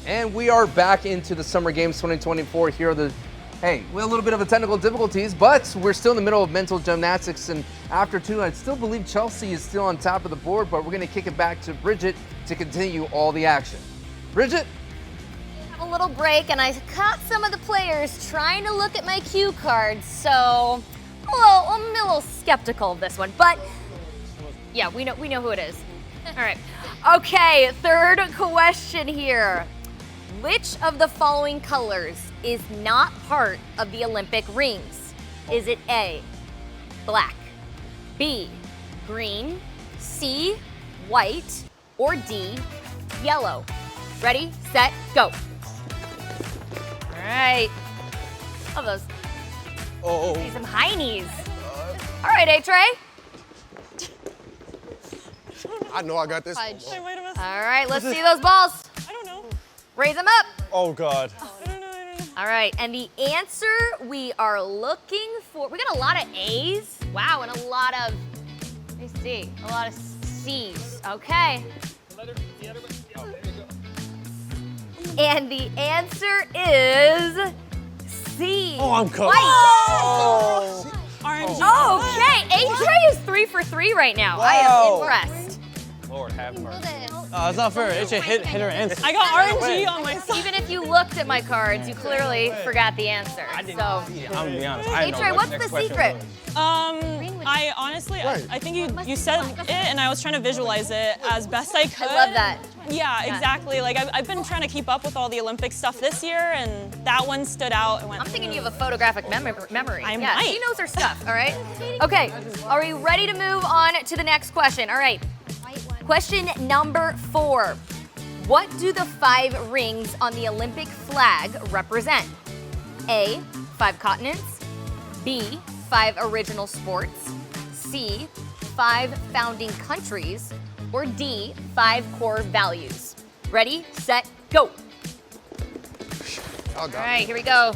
And we are back into the Summer Games 2024. Here are the, hey, we have a little bit of a technical difficulties, but we're still in the middle of mental gymnastics. And after two, I still believe Chelsea is still on top of the board, but we're going to kick it back to Bridget to continue all the action. Bridget? A little break, and I caught some of the players trying to look at my cue cards, so I'm a little skeptical of this one, but yeah, we know who it is. All right. Okay, third question here. Which of the following colors is not part of the Olympic rings? Is it A, black, B, green, C, white, or D, yellow? Ready, set, go. All right. Love those. Oh. See some high knees. All right, A-Trey. I know I got this. I might have missed. All right, let's see those balls. I don't know. Raise them up. Oh, God. I don't know. All right, and the answer we are looking for, we got a lot of A's. Wow, and a lot of, let me see, a lot of C's. Okay. And the answer is C. Oh, I'm cooked. White. RNG. Okay, A-Trey is 3 for 3 right now. I am impressed. Lord have mercy. It's not fair. It should hit her answer. I got RNG on my side. Even if you looked at my cards, you clearly forgot the answer. So, I'm gonna be honest. I didn't know A-Trey, what what's next the question secret? was. I honestly, I think you said it, and I was trying to visualize it as best I could. I love that. Yeah, exactly. Like I've been trying to keep up with all the Olympic stuff this year, and that one stood out. And went, I'm thinking you have a photographic memory. I Yeah, might. she knows her stuff, all right? Okay, are we ready to move on to the next question? All right, question number 4. What do the 5 rings on the Olympic flag represent? A, 5 continents, B, 5 original sports, C, 5 founding countries, or D, 5 core values. Ready, set, go. All right, here we go.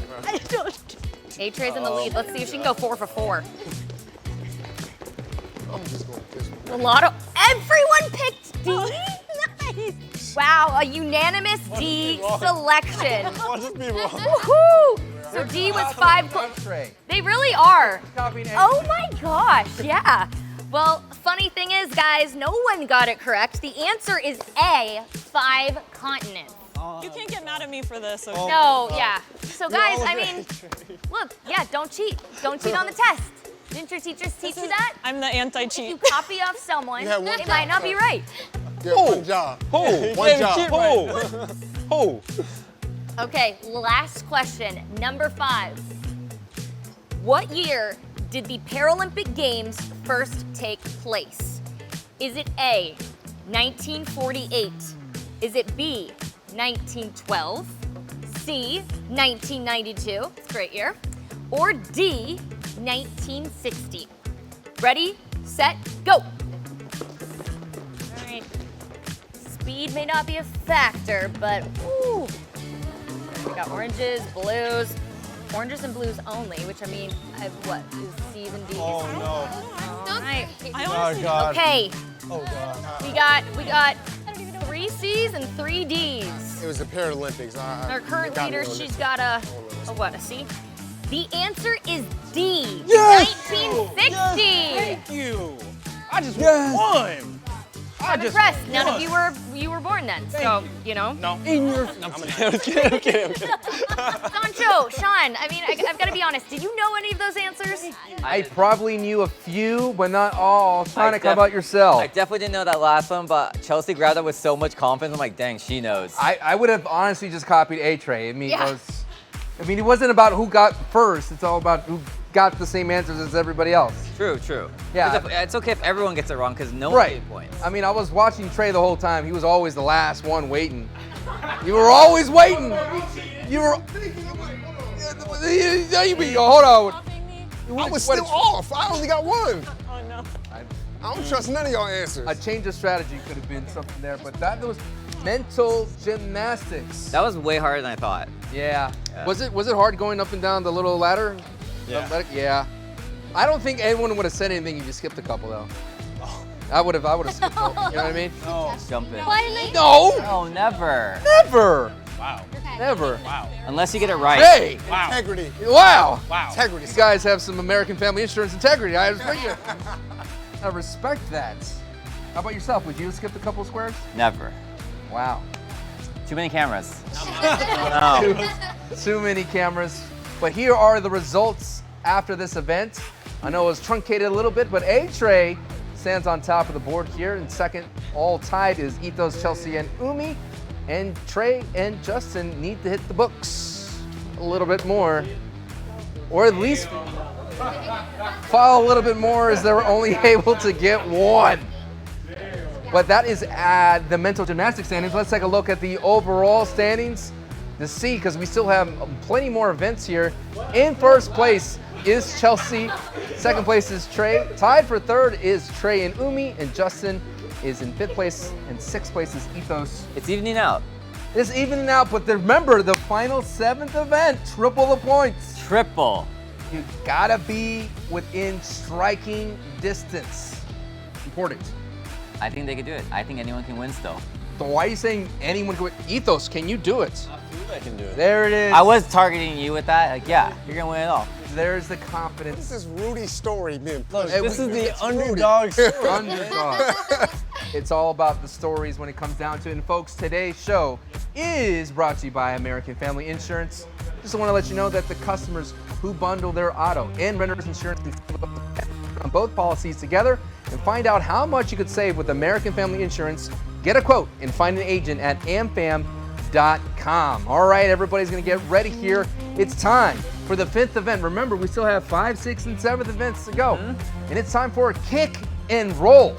A-Trey's in the lead. Let's see if she can go 4 for 4. I'm just going this one. A lot of, everyone picked D? Nice. Wow, a unanimous D selection. I'll just be wrong. Woohoo! So D was 5. They really are. Oh my gosh, yeah. Well, funny thing is, guys, no one got it correct. The answer is A, 5 continents. You can't get mad at me for this. Okay? No, yeah. So guys, I mean, look, yeah, don't cheat. Don't cheat on the test. Didn't your teachers teach you that? I'm the If anti-cheat. you copy off someone, You had one it might not be right. Yeah, one job. One job. Who? Okay, last question, number 5. What year did the Paralympic Games first take place? Is it A, 1948? Is it B, 1912? C, 1992, it's a great year, or D, 1960? Ready, set, go. All right, speed may not be a factor, but ooh. We got oranges, blues, oranges and blues only, which I mean, I have what, is C's and D's? Oh, no. All right. I honestly God. Okay, Oh, God. we got 3 C's and 3 D's. It was the Paralympics. Our current leader, she's got a what, a C? The answer is D, Yes! 1960. Thank you. I just won. I'm impressed. None of you were born then, so you know. No. In your. I'm kidding. Sancho, Sean, I mean, I've got to be honest. Did you know any of those answers? I probably knew a few, but not all. Seanic, how about yourself? I definitely didn't know that last one, but Chelsea grabbed that with so much confidence. I'm like, dang, she knows. I would have honestly just copied A-Trey. I mean, Yeah. it wasn't about who got first. It's all about who got the same answers as everybody else. True. Yeah. It's okay if everyone gets it wrong because no one gave points. I mean, I was watching Trey the whole time. He was always the last one waiting. You were always waiting. You were. Hold on. I was still off. I only got one. Oh no. I don't trust none of y'all answers. A change of strategy could have been something there, but that was mental gymnastics. That was way harder than I thought. Yeah. Was it hard going up and down the little ladder? Yeah. Yeah. I don't think anyone would have said anything if you skipped a couple though. I would have skipped them. You know what I mean? No. Jump in. Why didn't I? No. No, never. Never. Wow. Never. Wow. Unless you get it right. Hey! Wow. Integrity. Wow! Wow. Integrity. These guys have some American Family Insurance integrity. I respect it. I respect that. How about yourself? Would you skip a couple squares? Never. Wow. Too many cameras. No. Too many cameras. But here are the results after this event. I know it was truncated a little bit, but A-Tray stands on top of the board here. In second, all tied, is Ethos, Chelsea, and Umi. And Trey and Justin need to hit the books a little bit more. Or at least file a little bit more, as they were only able to get one. But that is at the mental gymnastics standings. Let's take a look at the overall standings to see, because we still have plenty more events here. In first place is Chelsea. Second place is Trey. Tied for third is Trey and Umi. And Justin is in fifth place. And sixth place is Ethos. It's evening out. It's evening out, but remember, the final seventh event, triple the points. Triple. You gotta be within striking distance. Important. I think they could do it. I think anyone can win still. So why are you saying anyone can? Ethos, can you do it? Absolutely, I can do it. There it is. I was targeting you with that. Like, yeah, you're gonna win it all. There's the confidence. This is Rudy's story being Look, pushed. this is the underdog story. Underdog. It's all about the stories when it comes down to it. And folks, today's show is brought to you by American Family Insurance. Just want to let you know that the customers who bundle their auto and renter's insurance on both policies together and find out how much you could save with American Family Insurance. Get a quote and find an agent at amfam.com. All right, everybody's going to get ready here. It's time for the fifth event. Remember, we still have 5, 6, and 7th events to go. And it's time for a kick and roll.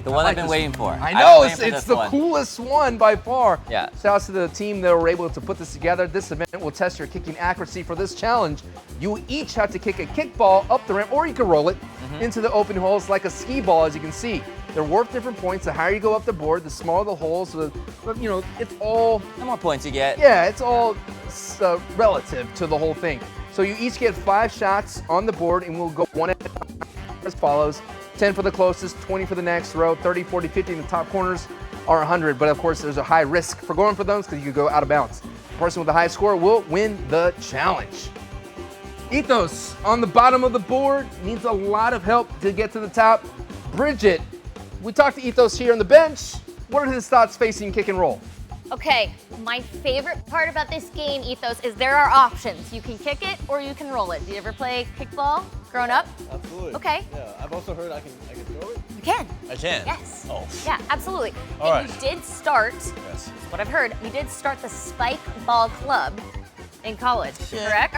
The one I've been waiting for. I know, it's the coolest one by far. Yeah. Shout out to the team that were able to put this together. This event will test your kicking accuracy. For this challenge, you each have to kick a kickball up the ramp, or you can roll it into the open holes like a skee ball, as you can see. They're worth different points. The higher you go up the board, the smaller the holes. But you know, it's all. The more points you get. Yeah, it's all relative to the whole thing. So you each get 5 shots on the board, and we'll go one at a time as follows. 10 for the closest, 20 for the next row, 30, 40, 50 in the top corners are 100. But of course, there's a high risk for going for those because you could go out of bounds. The person with the highest score will win the challenge. Ethos on the bottom of the board needs a lot of help to get to the top. Bridget, we talked to Ethos here on the bench. What are his thoughts facing kick and roll? Okay, my favorite part about this game, Ethos, is there are options. You can kick it or you can roll it. Do you ever play kickball growing up? Absolutely. Okay. Yeah, I've also heard I can throw it. You can. I can? Yes. Oh. Yeah, absolutely. All and right. you did start, Yes. what I've heard, you did start the Spike Ball Club in college, correct?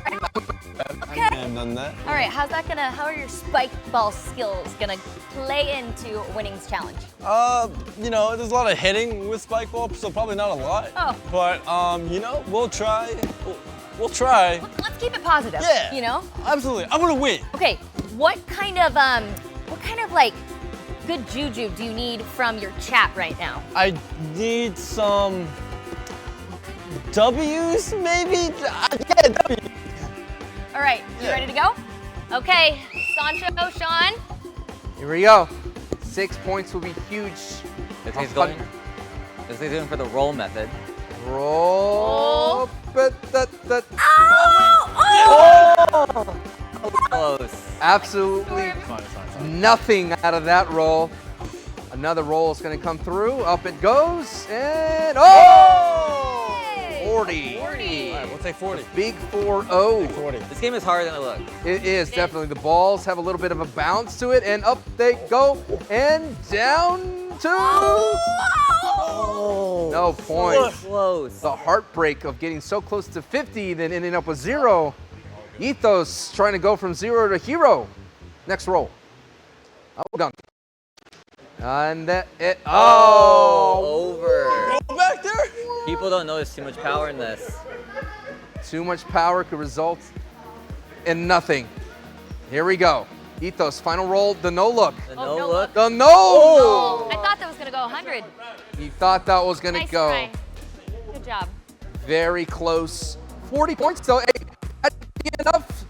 Okay. I've done that. All right, how are your spike ball skills gonna play into winning this challenge? You know, there's a lot of hitting with spike ball, so probably not a lot. Oh. But, you know, we'll try. We'll try. Let's keep it positive. Yeah. You know? Absolutely. I'm gonna win. Okay, what kind of like good juju do you need from your chat right now? I need some W's, maybe? Yeah, W. All right, you ready to go? Okay, Sancho, Sean. Here we go. 6 points will be huge. This guy's going for the roll method. Roll. Close. Absolutely nothing out of that roll. Another roll is going to come through. Up it goes. And 40. All right, we'll take 40. Big 4-0. 40. This game is harder than it looks. It is definitely. The balls have a little bit of a bounce to it, and up they go, and down to no point. Close. The heartbreak of getting so close to 50, then ending up with 0. Ethos trying to go from 0 to hero. Next roll. Oh, done. And that it. Over. Go back there. People don't know there's too much power in this. Too much power could result in nothing. Here we go. Ethos, final roll, the no look. The no look. The no! I thought that was gonna go 100. You thought that was gonna Nice go. try. Good job. Very close. 40 points, so hey, that could be enough.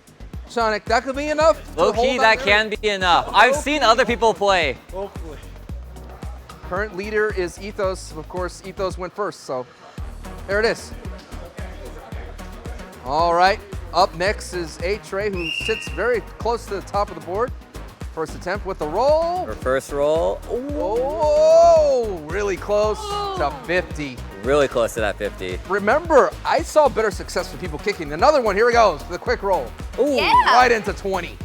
Seanic, that could be enough. Low key, that can be enough. I've seen other people play. Hopefully. Current leader is Ethos. Of course, Ethos went first, so There it is. All right, up next is A-Tray, who sits very close to the top of the board. First attempt with the roll. Her first roll. Oh, really close to 50. Really close to that 50. Remember, I saw better success with people kicking. Another one, here he goes, for the quick roll. Ooh. Yeah. Right into 20.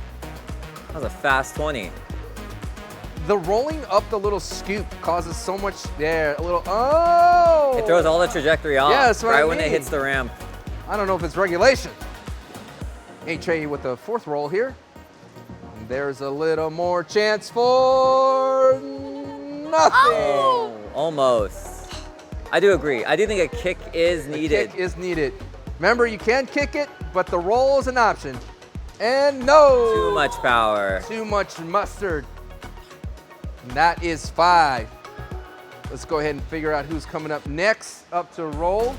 That was a fast 20. The rolling up the little scoop causes so much, a little, oh! It throws all the trajectory off Yeah, that's what right I when it mean. hits the ramp. I don't know if it's regulation. A-Tray with the fourth roll here. And there's a little more chance for nothing. Oh, almost. I do agree. I do think a kick is needed. Kick is needed. Remember, you can kick it, but the roll is an option. And no! Too much power. Too much mustard. And that is 5. Let's go ahead and figure out who's coming up next. Up to roll.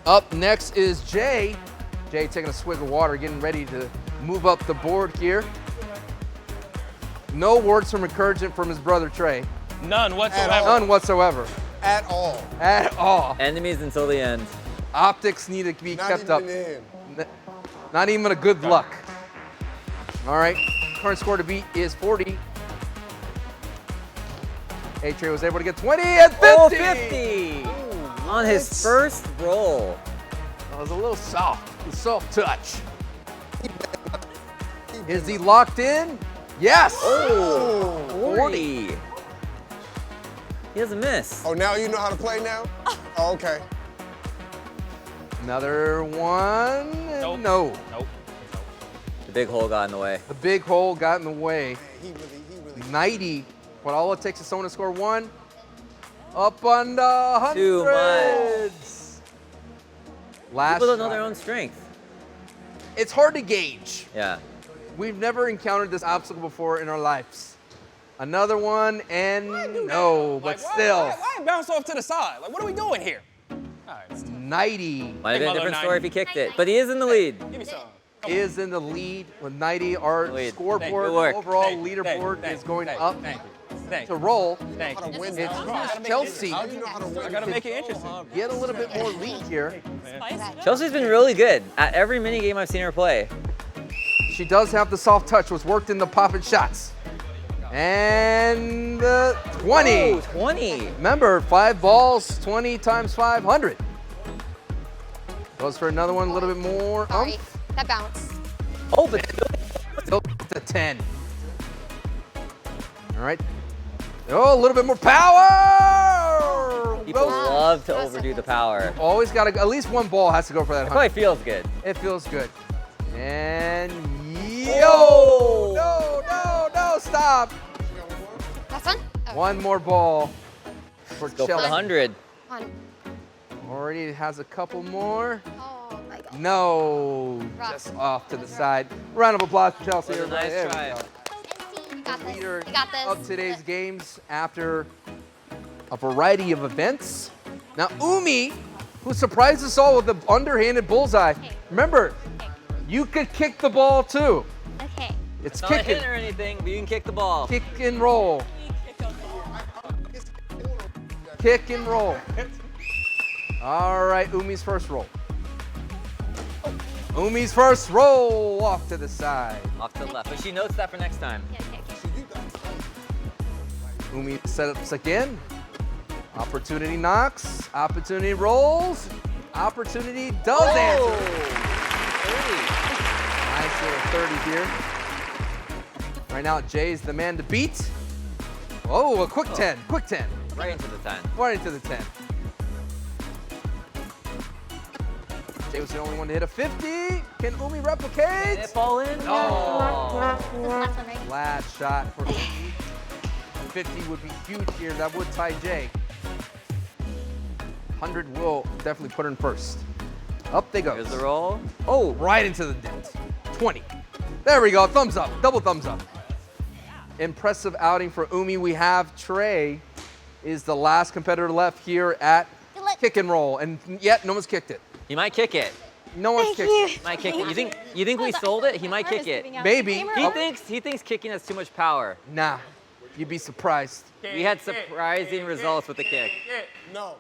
Up next is Jay. Jay taking a swig of water, getting ready to move up the board here. No words from encouragement from his brother Trey. None whatsoever. None whatsoever. At all. At all. Enemies until the end. Optics need to be Not kept even up. in the end. Not even a good luck. All right, current score to beat is 40. A-Tray was able to get 20 and 50. Oh, 50! On his first roll. That was a little soft, a soft touch. Is he locked in? Yes. Oh, 40. He doesn't miss. Oh, now you know how to play now? Oh, okay. Another one. Nope. No. Nope. The big hole got in the way. The big hole got in the way. He really. 90. But all it takes is someone to score 1. Up on the hundreds. Too much. Last People don't know shot. their own strength. It's hard to gauge. Yeah. We've never encountered this obstacle before in our lives. Another one, and no, but still. Why bounce off to the side? Like, what are we doing here? All right. 90 Might have been a different 90. story if he kicked it, but he is in the lead. Give me some. is in the lead with 90. Our Lead. scoreboard, Good work. overall leaderboard is going up to roll. It's Chelsea. How do you know how to win? I gotta make it interesting. Get a little bit more lead here. Chelsea's been really good at every mini game I've seen her play. She does have the soft touch, was worked in the popping shots. And 20. Oh, 20. Remember, 5 balls, 20 times 500. Goes for another one, a little bit more. Sorry, that bounced. Oh, but Still to 10. All right. Oh, a little bit more power. people love to overdo the power. Always got to, at least one ball has to go for that It 100. probably feels good. It feels good. And Oh. no, stop. Last one? Oh, One more ball for Go for the Chelsea. 100. come on. Already has a couple more. Oh my god. No, Rough. just off to the side. Round of applause for Chelsea. That was a everybody. nice There we try. go. You got this. Leader You got this. of today's games after a variety of events. Now, Umi, who surprised us all with the underhanded bullseye. Remember, you could kick the ball too. Okay. It's Not a kicking. hit or anything, but you can kick the ball. Kick and roll. Kick and roll. All right, Umi's first roll. Umi's first roll off to the side. Off to the left, but she notes that for next time. Umi setups again. Opportunity knocks. Opportunity rolls. Opportunity does answer. 30. Nice little 30 here. Right now, Jay's the man to beat. Oh, a quick 10. Quick 10. Right into the 10. Right into the 10. Jay was the only one to hit a 50. Can Umi replicate? Did it fall in? No. This is the last one, right? Last shot for Umi. 50 would be huge here. That would tie Jay. 100 will definitely put her in first. Up they go. Here's the roll. Oh, right into the dent. 20. There we go. Thumbs up. Double thumbs up. Impressive outing for Umi. We have Trey is the last competitor left here at Kick and Roll. And yet, no one's kicked it. He might kick it. No one's kicked it. Might kick it. You think we sold it? He might kick it. Maybe. He thinks kicking has too much power. Nah. You'd be surprised. We had surprising results with the kick. No.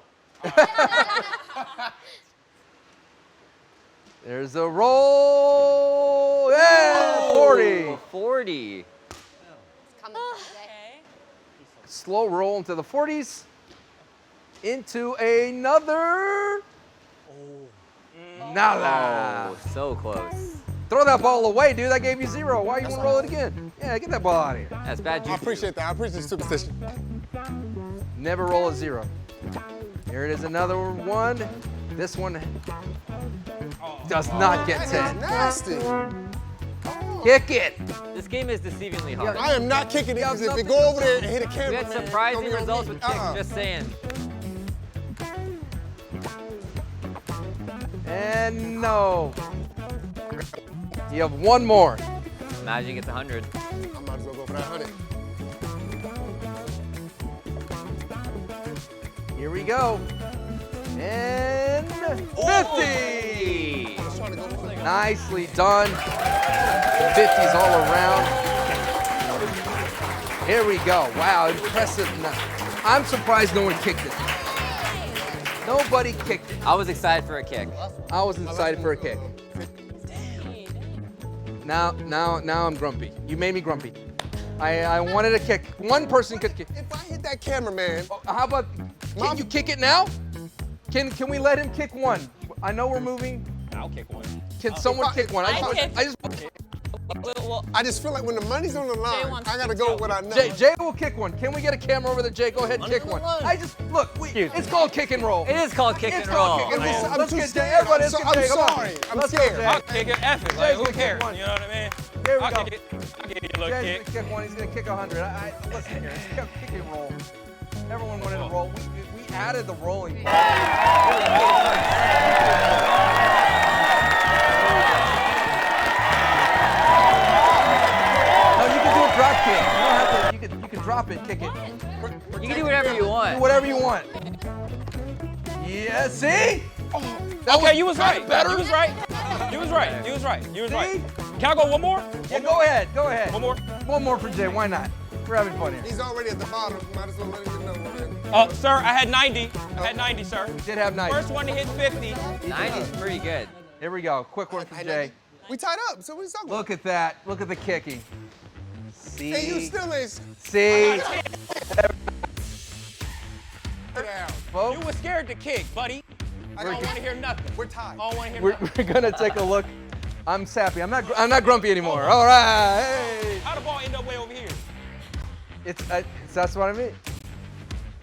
There's a roll. Yeah, 40. 40. Slow roll into the 40s. Into another. Nada. Oh, so close. Throw that ball away, dude. That gave you 0. Why you want to roll it again? Yeah, get that ball out of here. That's bad juju. I appreciate that. I appreciate the superstition. Never roll a 0. Here it is, another one. This one does not get 10. Nasty. Kick it. This game is deceivingly hard. I am not kicking it because if it go over there and hit a camera, We had surprising results with kicks, just saying. And no. You have one more. Imagine he gets 100. I might as well go for that 100. Here we go. And 50. Nicely done. 50s all around. Here we go. Wow, impressive. I'm surprised no one kicked it. Nobody kicked it. I was excited for a kick. I was excited for a kick. Now I'm grumpy. You made me grumpy. I wanted a kick. One person could kick. If I hit that cameraman, How about, can you kick it now? Can we let him kick one? I know we're moving. I'll kick one. Can someone kick one? I just feel like when the money's on the line, I gotta go with what I know. Jay will kick one. Can we get a camera over there, Jay? Go ahead and kick one. It's called kick and roll. It is called kick and It's roll. called kick and roll. I'm Let's too get Jay. scared. Everybody, I'm let's get Jay. Come on. sorry. I'm Let's go, scared. Jay. I'll kick it, F it. Like, Jay's who gonna kick cares? one. You know what I mean? Here we I'll go. kick it. I'll give you a little Jay's kick. gonna kick one. He's gonna kick 100. Listen here. It's called kick and roll. Everyone wanted to roll. We added the rolling part. Drop kick. You don't have to. You can drop it, kick it. You can do whatever you want. Do whatever you want. Yeah. See? Okay, you was right. Better. You was right. You was right. You was right. You was right. Can I go one more? Yeah, go ahead. Go ahead. One more? One more for Jay. Why not? We're having fun here. He's already at the bottom. Might as well let him know. Sir, I had 90. I had 90, sir. You did have 90. First one to hit 50. 90 is pretty good. Here we go. Quick one for Jay. We tied up, so we're talking. Look at that. Look at the kicking. See? Hey, you still ain't. See? You were scared to kick, buddy. I don't want to hear nothing. We're tied. I don't want to hear We're nothing. gonna take a look. I'm sappy. I'm not grumpy anymore. All right. Hey. How the ball end up way over here? That's what I mean.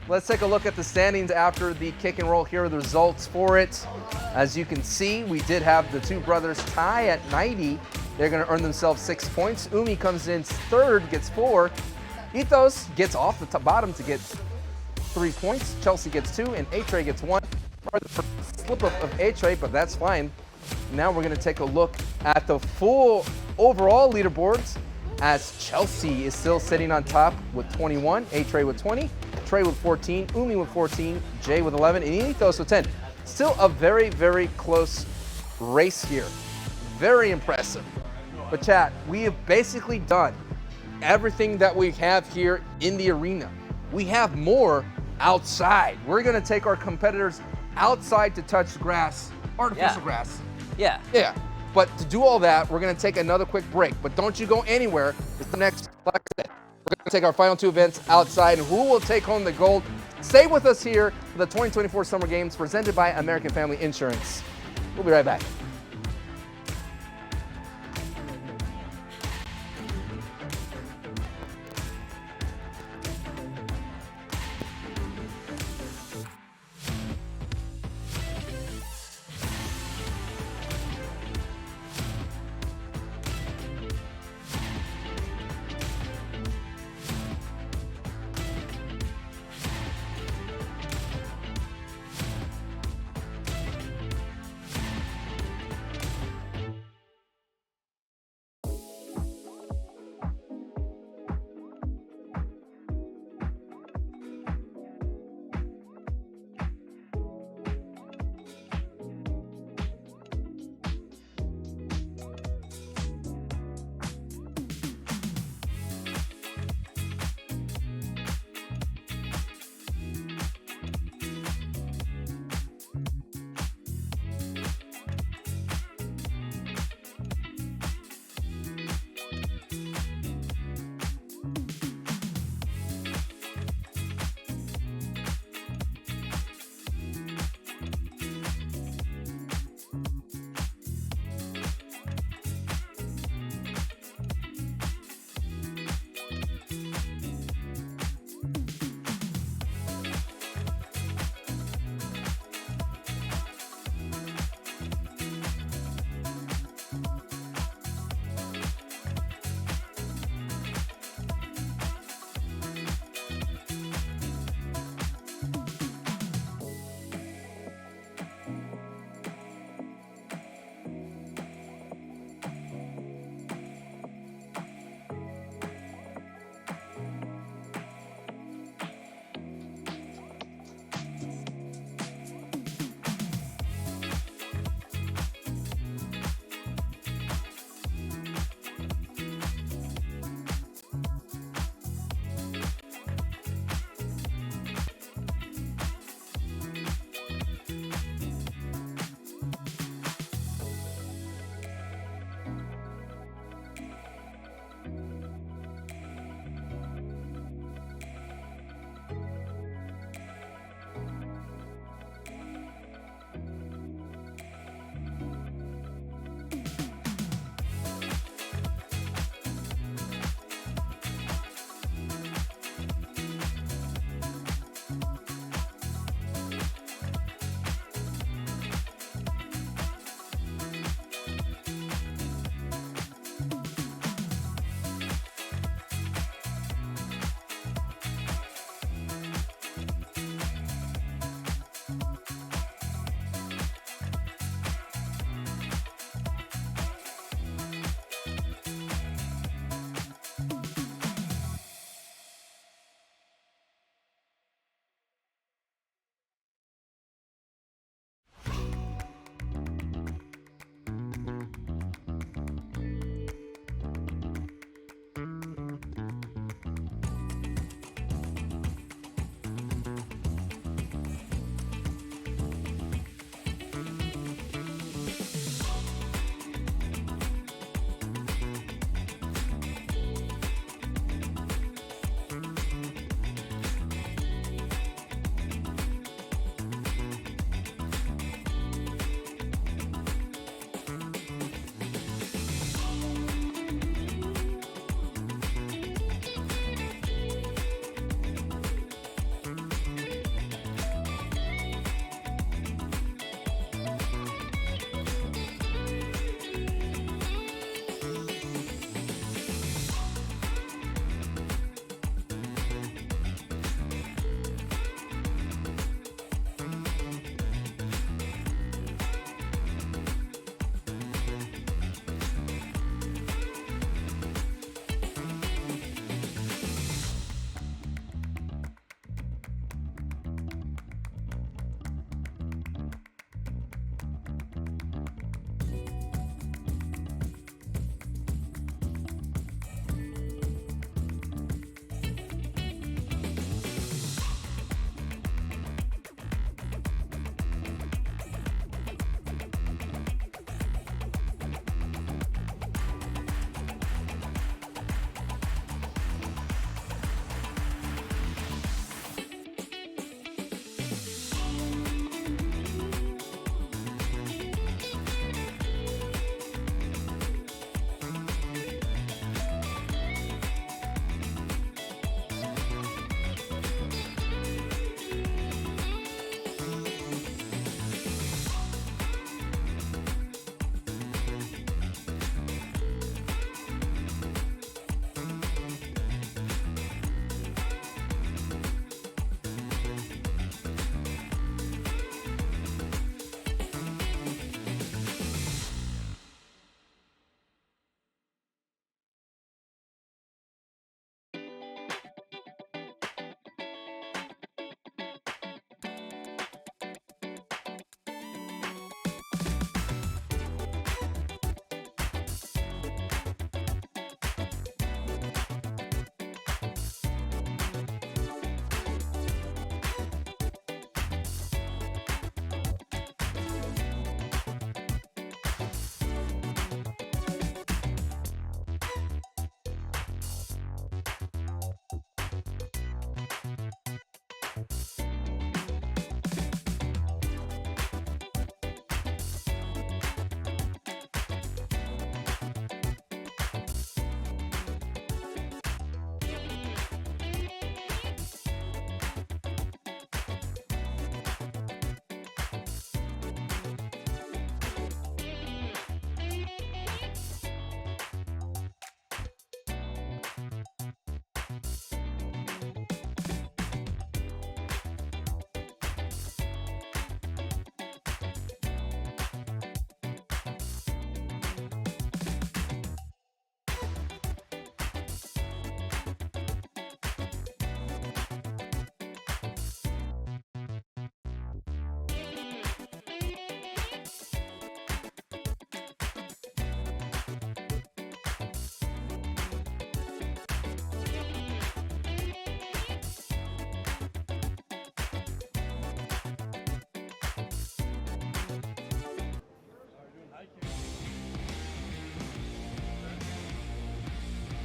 Let's take a look at the standings after the kick and roll. Here are the results for it. As you can see, we did have the two brothers tie at 90. They're going to earn themselves 6 points. Umi comes in third, gets 4. Ethos gets off the bottom to get 3 points. Chelsea gets 2, and A-Tray gets 1. The slip up of A-Tray, but that's fine. Now we're going to take a look at the full overall leaderboards, as Chelsea is still sitting on top with 21, A-Tray with 20, Trey with 14, Umi with 14, Jay with 11, and Ethos with 10. Still a very, very close race here. Very impressive. But chat, we have basically done everything that we have here in the arena. We have more outside. We're gonna take our competitors outside to touch grass, artificial grass. Yeah. Yeah. But to do all that, we're gonna take another quick break. But don't you go anywhere. It's the next, like I said, we're gonna take our final 2 events outside, and who will take home the gold? Stay with us here for the 2024 Summer Games presented by American Family Insurance. We'll be right back.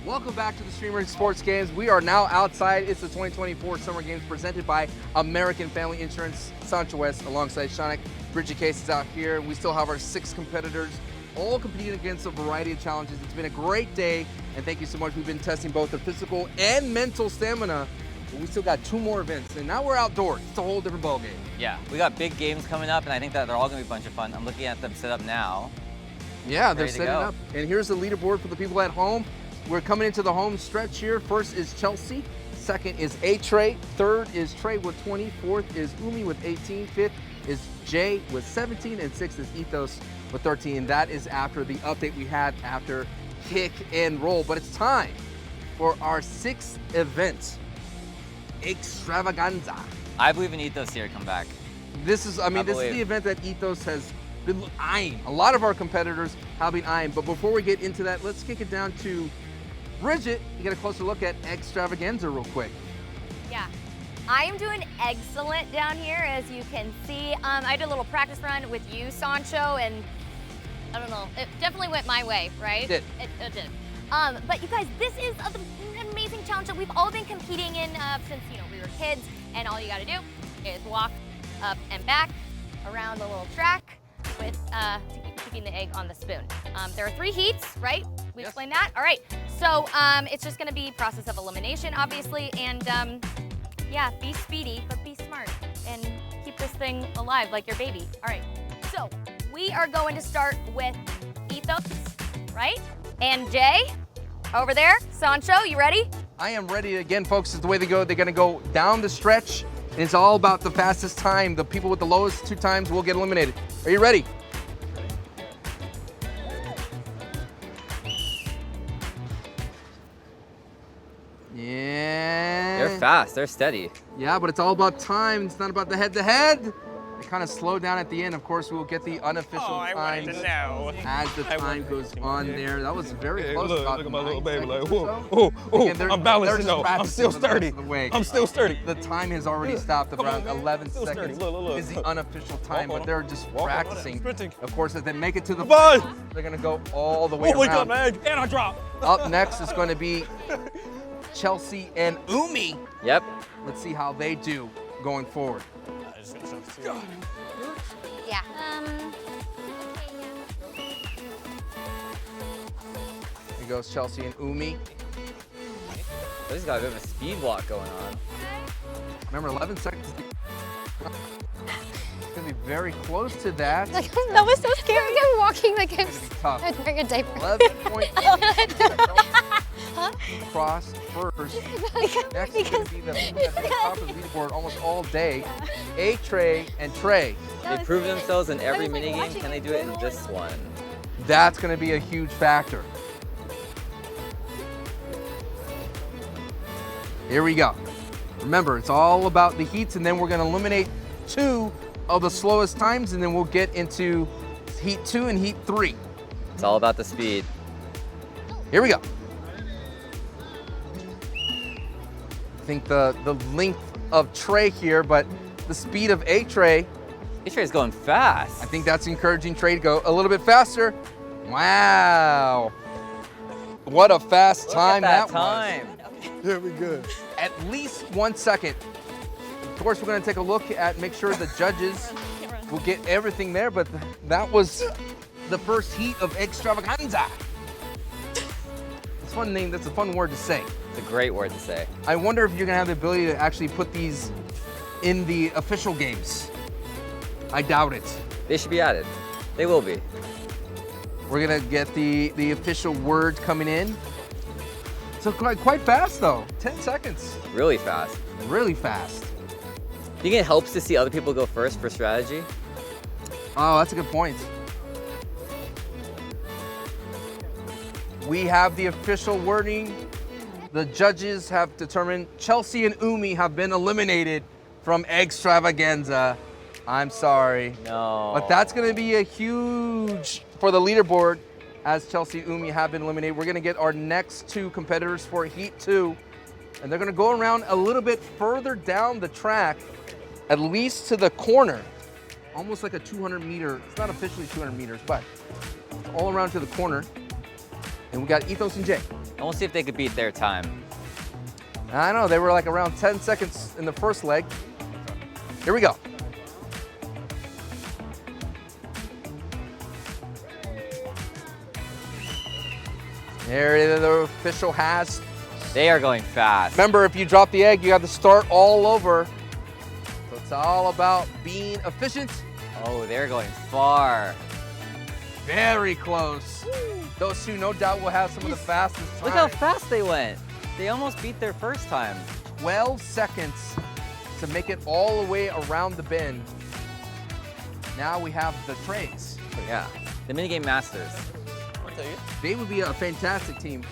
Welcome back to the Streamer Sports Games. We are now outside. It's the 2024 Summer Games presented by American Family Insurance. Sancho West alongside Seanic. Bridget Case is out here. We still have our 6 competitors, all competing against a variety of challenges. It's been a great day, and thank you so much. We've been testing both the physical and mental stamina, but we still got 2 more events, and now we're outdoors. It's a whole different ballgame. Yeah, we got big games coming up, and I think that they're all going to be a bunch of fun. I'm looking at them set up now. Yeah, they're Ready to setting go. up. And here's the leaderboard for the people at home. We're coming into the home stretch here. First is Chelsea. Second is A-Trey. Third is Trey with 20. Fourth is Umi with 18. Fifth is Jay with 17. And sixth is Ethos with 13. That is after the update we had after kick and roll. But it's time for our 6th event, Extravaganza. I believe in Ethos here to come back. This is, this is the event that Ethos has been eyeing. A lot of our competitors have been eyeing. But before we get into that, let's kick it down to Bridget. You get a closer look at Extravaganza real quick. Yeah, I am doing excellent down here, as you can see. I did a little practice run with you, Sancho, and I don't know, it definitely went my way, right? It did. It did. But you guys, this is an amazing challenge that we've all been competing in since we were kids, and all you gotta do is walk up and back around the little track with keeping the egg on the spoon. There are 3 heats, right? We explained that? All right, so it's just gonna be process of elimination, obviously, and yeah, be speedy, but be smart, and keep this thing alive like your baby. All right, so we are going to start with Ethos, right? And Jay, over there. Sancho, you ready? I am ready. Again, folks, is the way they go. They're gonna go down the stretch, and it's all about the fastest time. The people with the lowest 2 times will get eliminated. Are you ready? Yeah. They're fast, they're steady. Yeah, but it's all about time. It's not about the head-to-head. They kind of slow down at the end. Of course, we will get the unofficial times as the time goes on there. That was very close. Look at my little baby, like, whoa, whoa, I'm balancing though. I'm practicing still for the rest sturdy. of the way. I'm still sturdy. The time has already stopped. Around 11 Still sturdy. seconds Look. is the unofficial time, but they're just Walk on it. practicing. Sprinting. Of course, as they make it to the Bye. final, they're gonna go all the way Oh, wake around. up, man. And I drop. Up next is going to be Chelsea and Umi. Yep. Let's see how they do going forward. Yeah. Here goes Chelsea and Umi. They just got a bit of a speed walk going on. Remember, 11 seconds. It's gonna be very close to that. Like, that was so scary. I'm walking like I'm Tough. wearing a diaper. 11.8 cross first. Next is gonna be the people at the top of the leaderboard almost all day. A-Trey and Trey. They prove themselves in every minigame. Can they do it in this one? That's gonna be a huge factor. Here we go. Remember, it's all about the heats, and then we're gonna eliminate 2 of the slowest times, and then we'll get into heat 2 and heat 3. It's all about the speed. Here we go. I think the length of Trey here, but the speed of A-Trey. A-Trey's going fast. I think that's encouraging Trey to go a little bit faster. Wow. What a fast time that was. Yeah, we good. At least 1 second. Of course, we're gonna take a look at, make sure the judges will get everything there, but that was the first heat of Extravaganza. It's a fun name, that's a fun word to say. It's a great word to say. I wonder if you're gonna have the ability to actually put these in the official games. I doubt it. They should be added. They will be. We're gonna get the official word coming in. So quite fast though, 10 seconds. Really fast. Really fast. Do you think it helps to see other people go first for strategy? Oh, that's a good point. We have the official wording. The judges have determined Chelsea and Umi have been eliminated from Extravaganza. I'm sorry. No. But that's gonna be a huge for the leaderboard as Chelsea and Umi have been eliminated. We're gonna get our next 2 competitors for Heat 2. And they're gonna go around a little bit further down the track, at least to the corner. Almost like a 200 meter, it's not officially 200 meters, but all around to the corner. And Then we got Ethos and Jay. And we'll see if they could beat their time. I don't know, they were like around 10 seconds in the first leg. Here we go. There the official has. They are going fast. Remember, if you drop the egg, you have to start all over. So it's all about being efficient. Oh, they're going far. Very close. Those two, no doubt, will have some of the fastest times. Look how fast they went. They almost beat their first time. 12 seconds to make it all the way around the bend. Now we have the trays. Yeah, the minigame masters. They would be a fantastic team.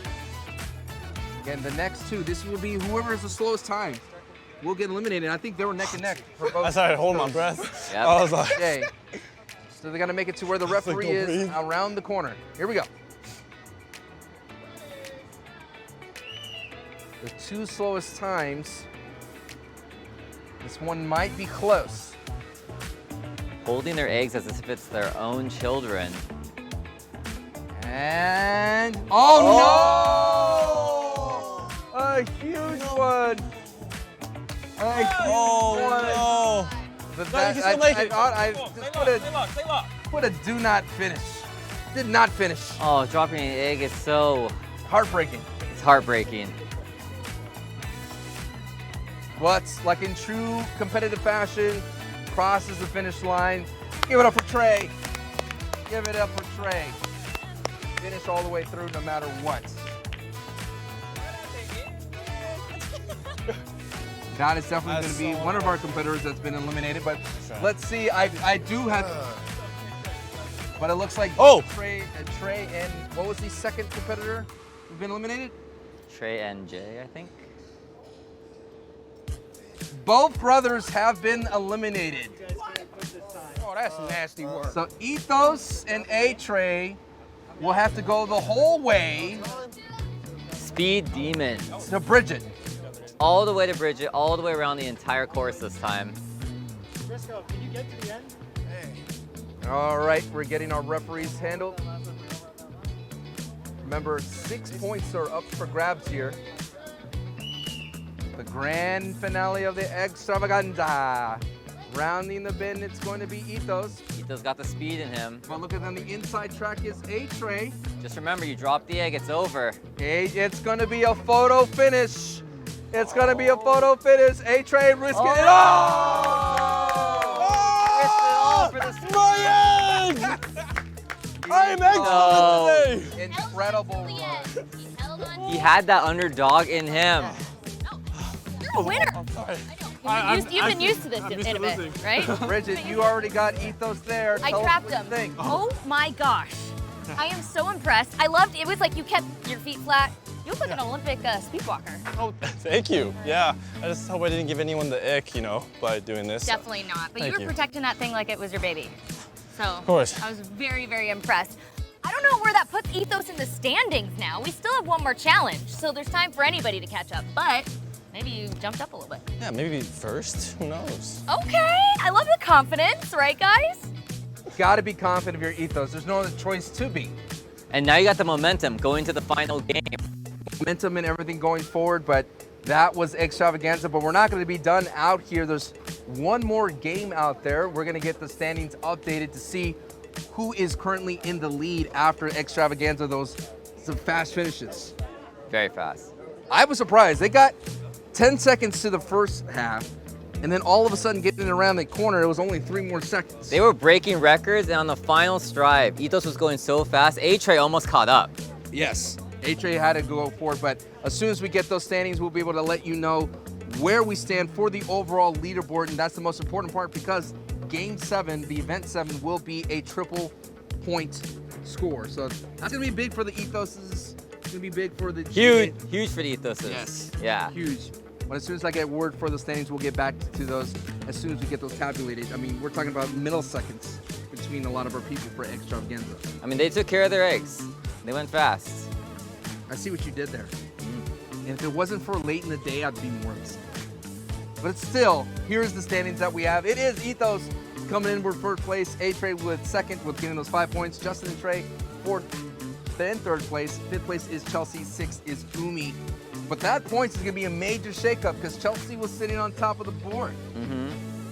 Again, the next two, this will be whoever has the slowest time will get eliminated. I think they were neck and neck for both. I started holding my breath. Yep. I was like, Okay. So they got to make it to where the referee is around the corner. Here we go. The two slowest times. This one might be close. Holding their eggs as if it's their own children. And oh no! A huge one. A huge one. no. But No, you can still make it. I just put a do not finish. Did not finish. Oh, dropping an egg is so Heartbreaking. it's heartbreaking. But like in true competitive fashion, crosses the finish line. Give it up for Trey. Give it up for Trey. Finish all the way through no matter what. That is definitely going to be one of our competitors that's been eliminated, but let's see. I do have, but it looks like Trey and what was the second competitor who've been eliminated? Trey and Jay, I think. Both brothers have been eliminated. Oh, that's nasty work. So Ethos and A-Trey will have to go the whole way Speed Demons. to Bridget. All the way to Bridget, all the way around the entire course this time. Briscoe, can you get to the end? All right, we're getting our referees handled. Remember, 6 points are up for grabs here. The grand finale of the extravaganza. Rounding the bend, it's going to be Ethos. Ethos got the speed in him. But look at on the inside track is A-Trey. Just remember, you drop the egg, it's over. It's going to be a photo finish. It's going to be a photo finish. A-Trey risking it all. It's all for the speed. My egg! I am excellent today. Incredible run. He had that underdog in him. You're a winner. I'm sorry. You've been used to this in a bit, right? Bridget, you already got Ethos there. I Tell us trapped what you him. think. Oh my gosh. I am so impressed. I loved it. It was like you kept your feet flat. You look like an Olympic speedwalker. Oh, thank you. Yeah, I just hope I didn't give anyone the ick, by doing this. Definitely not. But you Thank were you. protecting that thing like it was your baby. So Of course. I was very, very impressed. I don't know where that puts Ethos in the standings now. We still have one more challenge, so there's time for anybody to catch up. But maybe you jumped up a little bit. Yeah, maybe first. Who knows? Okay, I love the confidence, right guys? Got to be confident of your Ethos. There's no other choice to be. And now you got the momentum going to the final game. Momentum and everything going forward, but that was extravaganza. But we're not going to be done out here. There's one more game out there. We're going to get the standings updated to see who is currently in the lead after extravaganza, some fast finishes. Very fast. I was surprised. They got 10 seconds to the first half, and then all of a sudden getting around the corner, it was only 3 more seconds. They were breaking records, and on the final strive, Ethos was going so fast, A-Trey almost caught up. Yes, A-Trey had to go forward, but as soon as we get those standings, we'll be able to let you know where we stand for the overall leaderboard, and that's the most important part because Game 7, the Event 7, will be a triple point score. So that's going to be big for the Ethoses. It's going to be big for the Huge for the Ethoses. Yes. Yeah. Huge. But as soon as I get word for the standings, we'll get back to those as soon as we get those tabulated. I mean, we're talking about milliseconds between a lot of our people for extravaganza. I mean, they took care of their eggs. They went fast. I see what you did there. And if it wasn't for late in the day, I'd be more upset. But still, here's the standings that we have. It is Ethos coming in with first place, A-Trey with second with getting those 5 points, Justin and Trey fourth, then third place. Fifth place is Chelsea, sixth is Umi. But that points is gonna be a major shakeup because Chelsea was sitting on top of the board.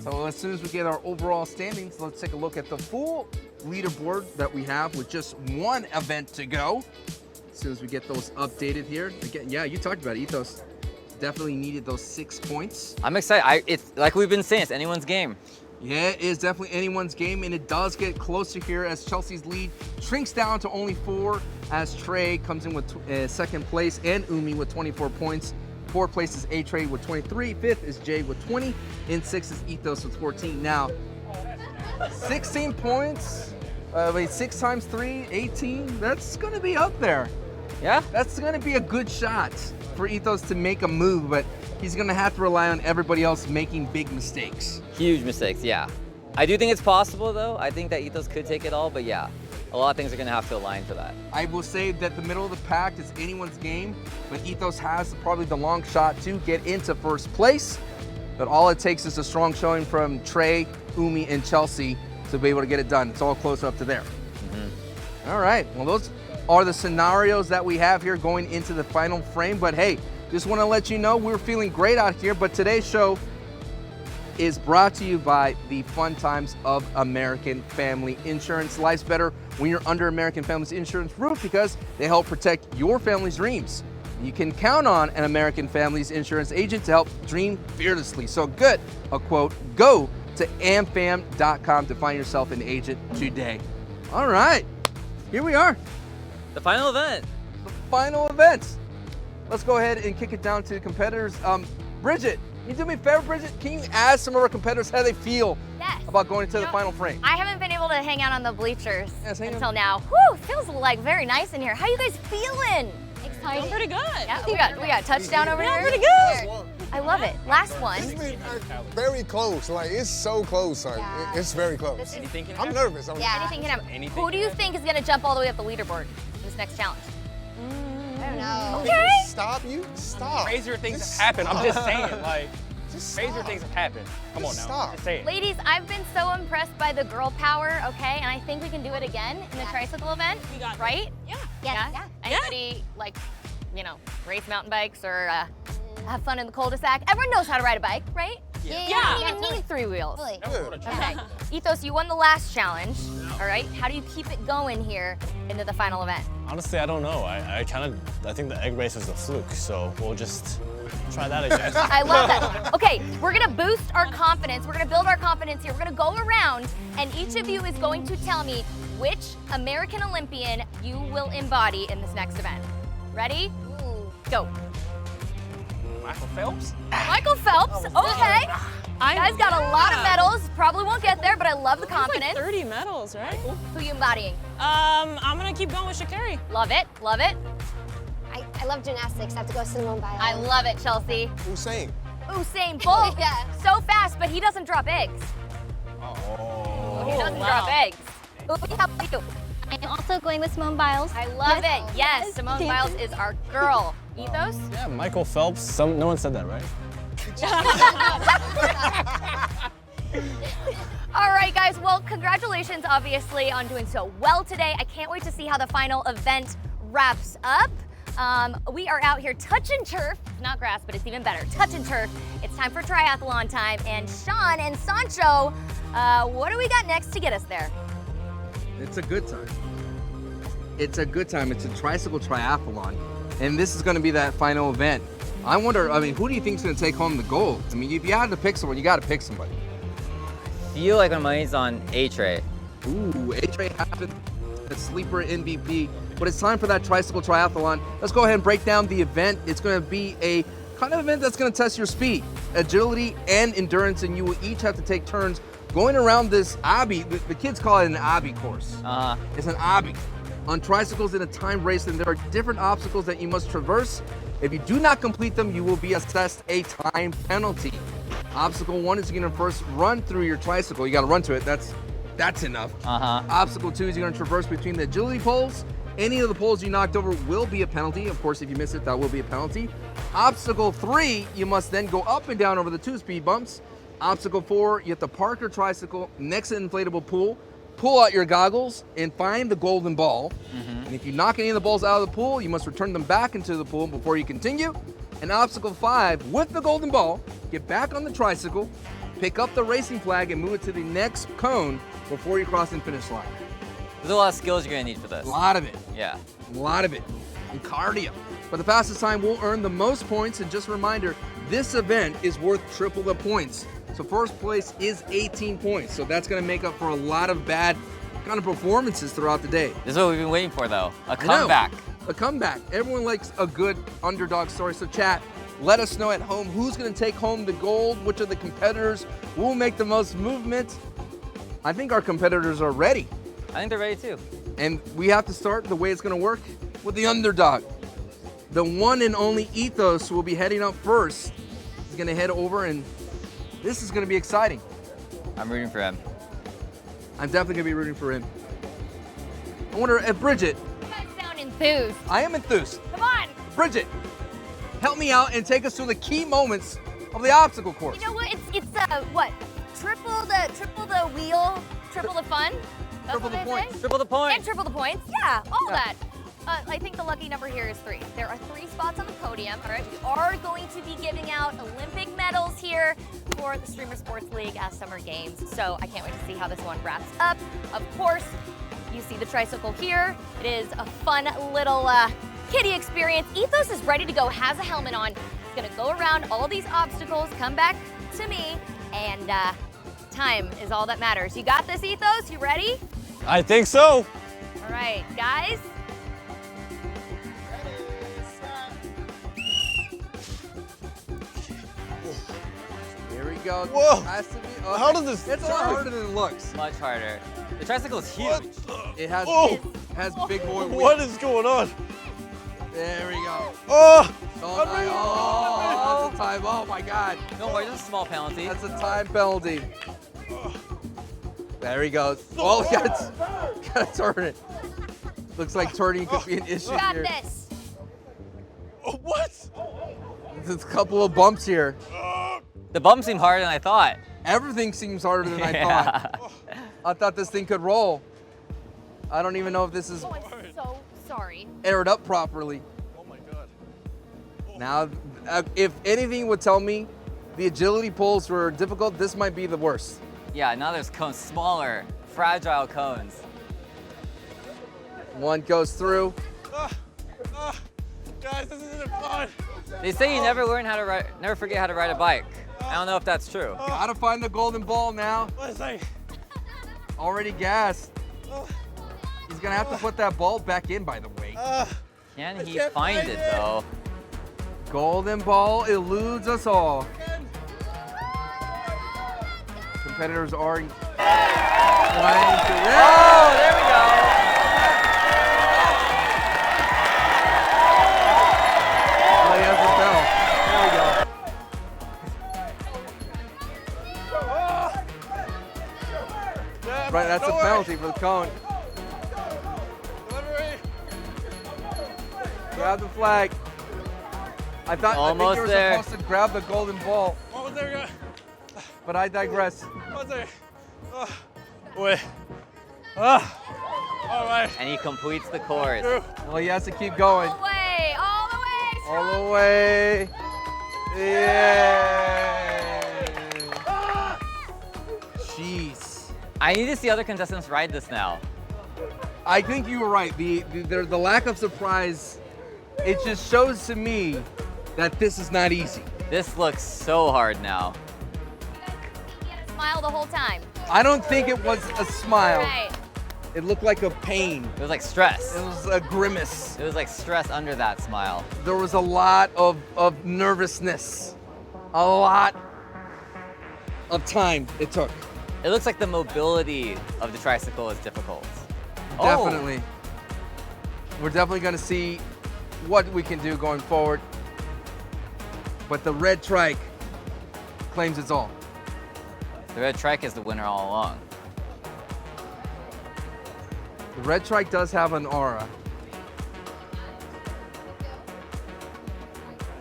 So as soon as we get our overall standings, let's take a look at the full leaderboard that we have with just one event to go. As soon as we get those updated here. Again, yeah, you talked about it, Ethos. Definitely needed those 6 points. I'm excited. It's like we've been saying, it's anyone's game. Yeah, it is definitely anyone's game, and it does get closer here as Chelsea's lead shrinks down to only 4 as Trey comes in with second place and Umi with 24 points. Fourth place is A-Trey with 23. Fifth is Jay with 20. And sixth is Ethos with 14. Now, 16 points. 6 times 3, 18. That's going to be up there. Yeah? That's going to be a good shot for Ethos to make a move, but he's going to have to rely on everybody else making big mistakes. Huge mistakes, yeah. I do think it's possible, though. I think that Ethos could take it all, but yeah, a lot of things are going to have to align for that. I will say that the middle of the pack is anyone's game, but Ethos has probably the long shot to get into first place. But all it takes is a strong showing from Trey, Umi, and Chelsea to be able to get it done. It's all close up to there. All right, well, those are the scenarios that we have here going into the final frame. But hey, just want to let you know we're feeling great out here. But today's show is brought to you by the fun times of American Family Insurance. Life's better when you're under American Family's insurance roof because they help protect your family's dreams. You can count on an American Family's insurance agent to help dream fearlessly. So good, a quote, go to amfam.com to find yourself an agent today. All right, here we are. The final event. The final event. Let's go ahead and kick it down to the competitors. Bridget, can you do me a favor, Bridget? Can you ask some of our competitors how they feel about going into the final frame? I haven't been able to hang out on the bleachers hang until now. Whew, feels like very nice in here. How you guys feeling? Excited? Feeling pretty good. Yeah, we got touchdown over here. Pretty good. I love it. Last one. It's been very close. Like, it's so close. Like, it's very close. Anything can I'm happen. nervous. Anything can happen. Anything Who do you think is going to jump all the way up the leaderboard in this next challenge? I don't know. Okay. Stop you. Stop. Crazier things Just have happened. I'm just stop. saying, like, Just crazier stop. things have happened. Come on Just now. stop. Just say it. Ladies, I've been so impressed by the girl power, okay? And I think we can do it again in the tricycle event. We got right? Yeah. Yeah. Anybody, like, race mountain bikes or have fun in the cul-de-sac? Everyone knows how to ride a bike, right? Yeah. You don't even need 3 wheels. Totally. Okay. Ethos, you won the last challenge, all right? How do you keep it going here into the final event? Honestly, I don't know. I think the egg race is a fluke, so we'll just try that again. I love that. Okay, we're gonna boost our confidence. We're gonna build our confidence here. We're gonna go around, and each of you is going to tell me which American Olympian you will embody in this next event. Ready? Go. Michael Phelps? Michael Phelps, okay. Guys got a lot of medals. Probably won't get there, but I love the confidence. Like 30 medals, right? Who you embodying? I'm gonna keep going with Sha'Carri. Love it, love it. I love gymnastics. I have to go Simone Biles. I love it, Chelsea. Usain. Usain Bolt. Yeah. So fast, but he doesn't drop eggs. Oh. He doesn't drop eggs. Umi, how about you? I'm also going with Simone Biles. I love it. Yes, Simone Biles is our girl. Ethos? Yeah, Michael Phelps. No one said that, right? All right, guys. Well, congratulations, obviously, on doing so well today. I can't wait to see how the final event wraps up. We are out here touching turf. Not grass, but it's even better. Touching turf. It's time for triathlon time. And Sean and Sancho, what do we got next to get us there? It's a good time. It's a good time. It's a tricycle triathlon. And this is going to be that final event. I wonder, who do you think is going to take home the gold? I mean, if you had to pick someone, you got to pick somebody. I feel like my money's on A-Trey. Ooh, A-Trey happened, the sleeper MVP. But it's time for that tricycle triathlon. Let's go ahead and break down the event. It's going to be a kind of event that's going to test your speed, agility, and endurance, and you will each have to take turns going around this obby. The kids call it an obby course. It's an obby on tricycles in a timed race, and there are different obstacles that you must traverse. If you do not complete them, you will be assessed a time penalty. Obstacle 1 is you're going to first run through your tricycle. You got to run to it. That's enough. Obstacle 2 is you're going to traverse between the agility poles. Any of the poles you knocked over will be a penalty. Of course, if you miss it, that will be a penalty. Obstacle 3, you must then go up and down over the 2 speed bumps. Obstacle 4, you have to park your tricycle next to an inflatable pool. pull out your goggles and find the golden ball. And if you knock any of the balls out of the pool, you must return them back into the pool before you continue. And obstacle 5, with the golden ball, get back on the tricycle, pick up the racing flag, and move it to the next cone before you cross the finish line. There's a lot of skills you're gonna need for this. A lot of it. Yeah. A lot of it. And cardio. But the fastest time will earn the most points. And just a reminder, this event is worth triple the points. So first place is 18 points. So that's going to make up for a lot of bad kind of performances throughout the day. This is what we've been waiting for, though. A comeback. A comeback. Everyone likes a good underdog story. So chat, let us know at home who's going to take home the gold, which of the competitors will make the most movement. I think our competitors are ready. I think they're ready too. And we have to start the way it's going to work with the underdog. The one and only Ethos will be heading up first. He's going to head over, and this is going to be exciting. I'm rooting for him. I'm definitely going to be rooting for him. I wonder if Bridget. You guys sound enthused. I am enthused. Come on. Bridget, help me out and take us through the key moments of the obstacle course. You know what? It's what? Triple the wheel, triple the fun. That's Triple the what they points. say? Triple the points. And triple the points. Yeah, all that. I think the lucky number here is 3. There are 3 spots on the podium. All right, we are going to be giving out Olympic medals here for the Streamer Sports League Summer Games. So I can't wait to see how this one wraps up. Of course, you see the tricycle here. It is a fun little kiddie experience. Ethos is ready to go, has a helmet on. He's gonna go around all these obstacles, come back to me, and time is all that matters. You got this, Ethos? You ready? I think so. All right, guys. Here we go. Whoa. Has to be, How does this It's a lot turn? harder than it looks. Much harder. The tricycle is huge. It has, Oh. has big boy wheels. What is going on? There we go. Oh! Oh, that's a time. Oh my God. Don't worry, that's a small penalty. That's a time penalty. There he goes. Oh, gotta turn it. Looks like turning could be an issue You got here. this. Oh, what? There's a couple of bumps here. The bump seemed harder than I thought. Everything seems harder than I Yeah. thought. I thought this thing could roll. I don't even know if this is Oh, I'm so sorry. aired up properly. Oh my God. Now, if anything would tell me the agility pulls were difficult, this might be the worst. Yeah, now there's cones, smaller, fragile cones. One goes through. Guys, this isn't fun. They say you never forget how to ride a bike. I don't know if that's true. Gotta find the golden ball now. What's that? Already gassed. He's gonna have to put that ball back in, by the way. Can he find it though? Golden ball eludes us all. Competitors are trying to. Oh, there we go. Oh, he has the bell. There we go. Right, that's a penalty for the cone. Grab the flag. I think Almost you were there. supposed to grab the golden ball, What was there? but I digress. What's there? Wait. All right. And he completes the course. Well, he has to keep going. All the way, all the way. All the way. Yay! Jeez. I need to see other contestants ride this now. I think you were right. The lack of surprise, it just shows to me that this is not easy. This looks so hard now. He had a smile the whole time. I don't think it was a smile. Right. It looked like a pain. It was like stress. It was a grimace. It was like stress under that smile. There was a lot of nervousness. A lot of time it took. It looks like the mobility of the tricycle is difficult. Definitely. We're definitely going to see what we can do going forward. But the red trike claims it's all. The red trike is the winner all along. The red trike does have an aura.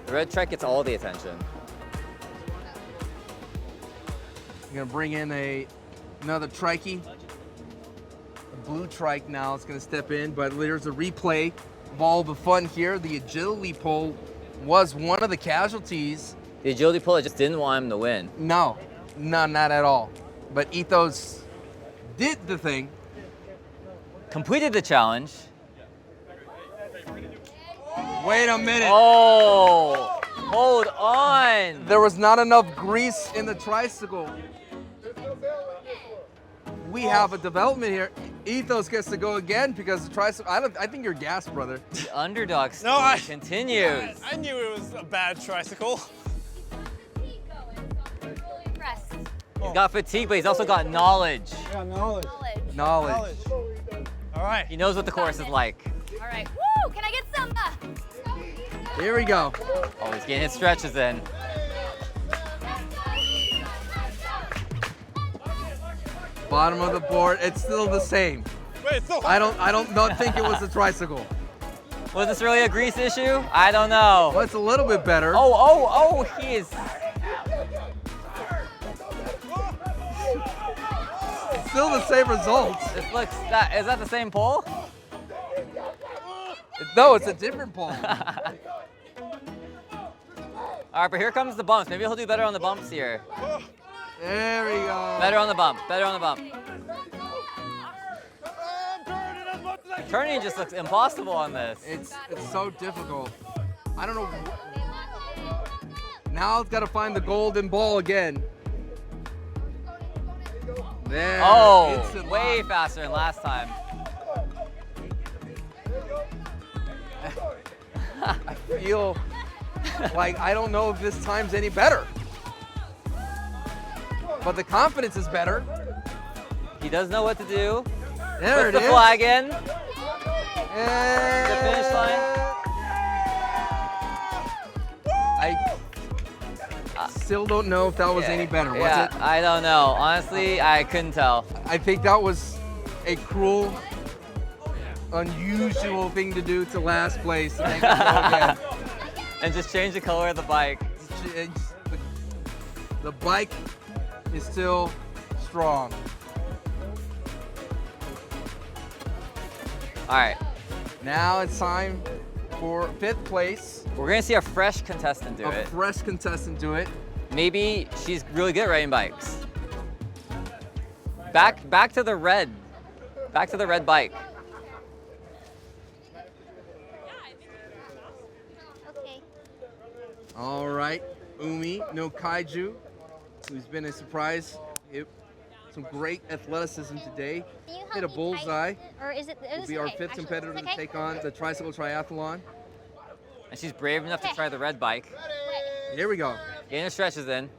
The red trike gets all the attention. You're going to bring in another trikey. blue trike now is going to step in, but there's a replay of all the fun here. The agility pole was one of the casualties. The agility puller just didn't want him to win. No, not at all. But Ethos did the thing. Completed the challenge. Wait a minute. Oh, hold on. There was not enough grease in the tricycle. We have a development here. Ethos gets to go again because the tricycle. I think you're gassed, brother. The underdog story continues. I knew it was a bad tricycle. He's got fatigue, but he's also got knowledge. Yeah, knowledge. Knowledge. All right. He knows what the course is like. All right. Woo! Can I get some? Here we go. Oh, he's getting his stretches in. Bottom of the board. It's still the same. Wait, so I don't think it was a tricycle. Was this really a grease issue? I don't know. Well, it's a little bit better. Oh, he is. Still the same results. This looks, is that the same pole? No, it's a different pole. All right, but here comes the bumps. Maybe he'll do better on the bumps here. There we go. Better on the bump, better on the bump. Turning just looks impossible on this. It's so difficult. I don't know. Now it's got to find the golden ball again. There. Oh, Instant way lock. faster than last time. I feel like I don't know if this time's any better. But the confidence is better. He does know what to do. There Puts it the is. flag in. And The finish line. I still don't know if that was any better, was Yeah, it? I don't know. Honestly, I couldn't tell. I think that was a cruel, unusual thing to do to last place. And make it go again. And just change the color of the bike. The bike is still strong. All right. Now it's time for 5th place. We're gonna see a fresh contestant do A it. fresh contestant do it. Maybe she's really good at riding bikes. Back to the red. Back to the red bike. Okay. All right, Umi no Kaiju, who's been a surprise. Some great athleticism today. Can you help Hit a me bullseye. tighten it? Or is it? Will be our 5th competitor to take on the tricycle triathlon. And she's brave enough to try the red bike. Here we go. Getting her stretches in.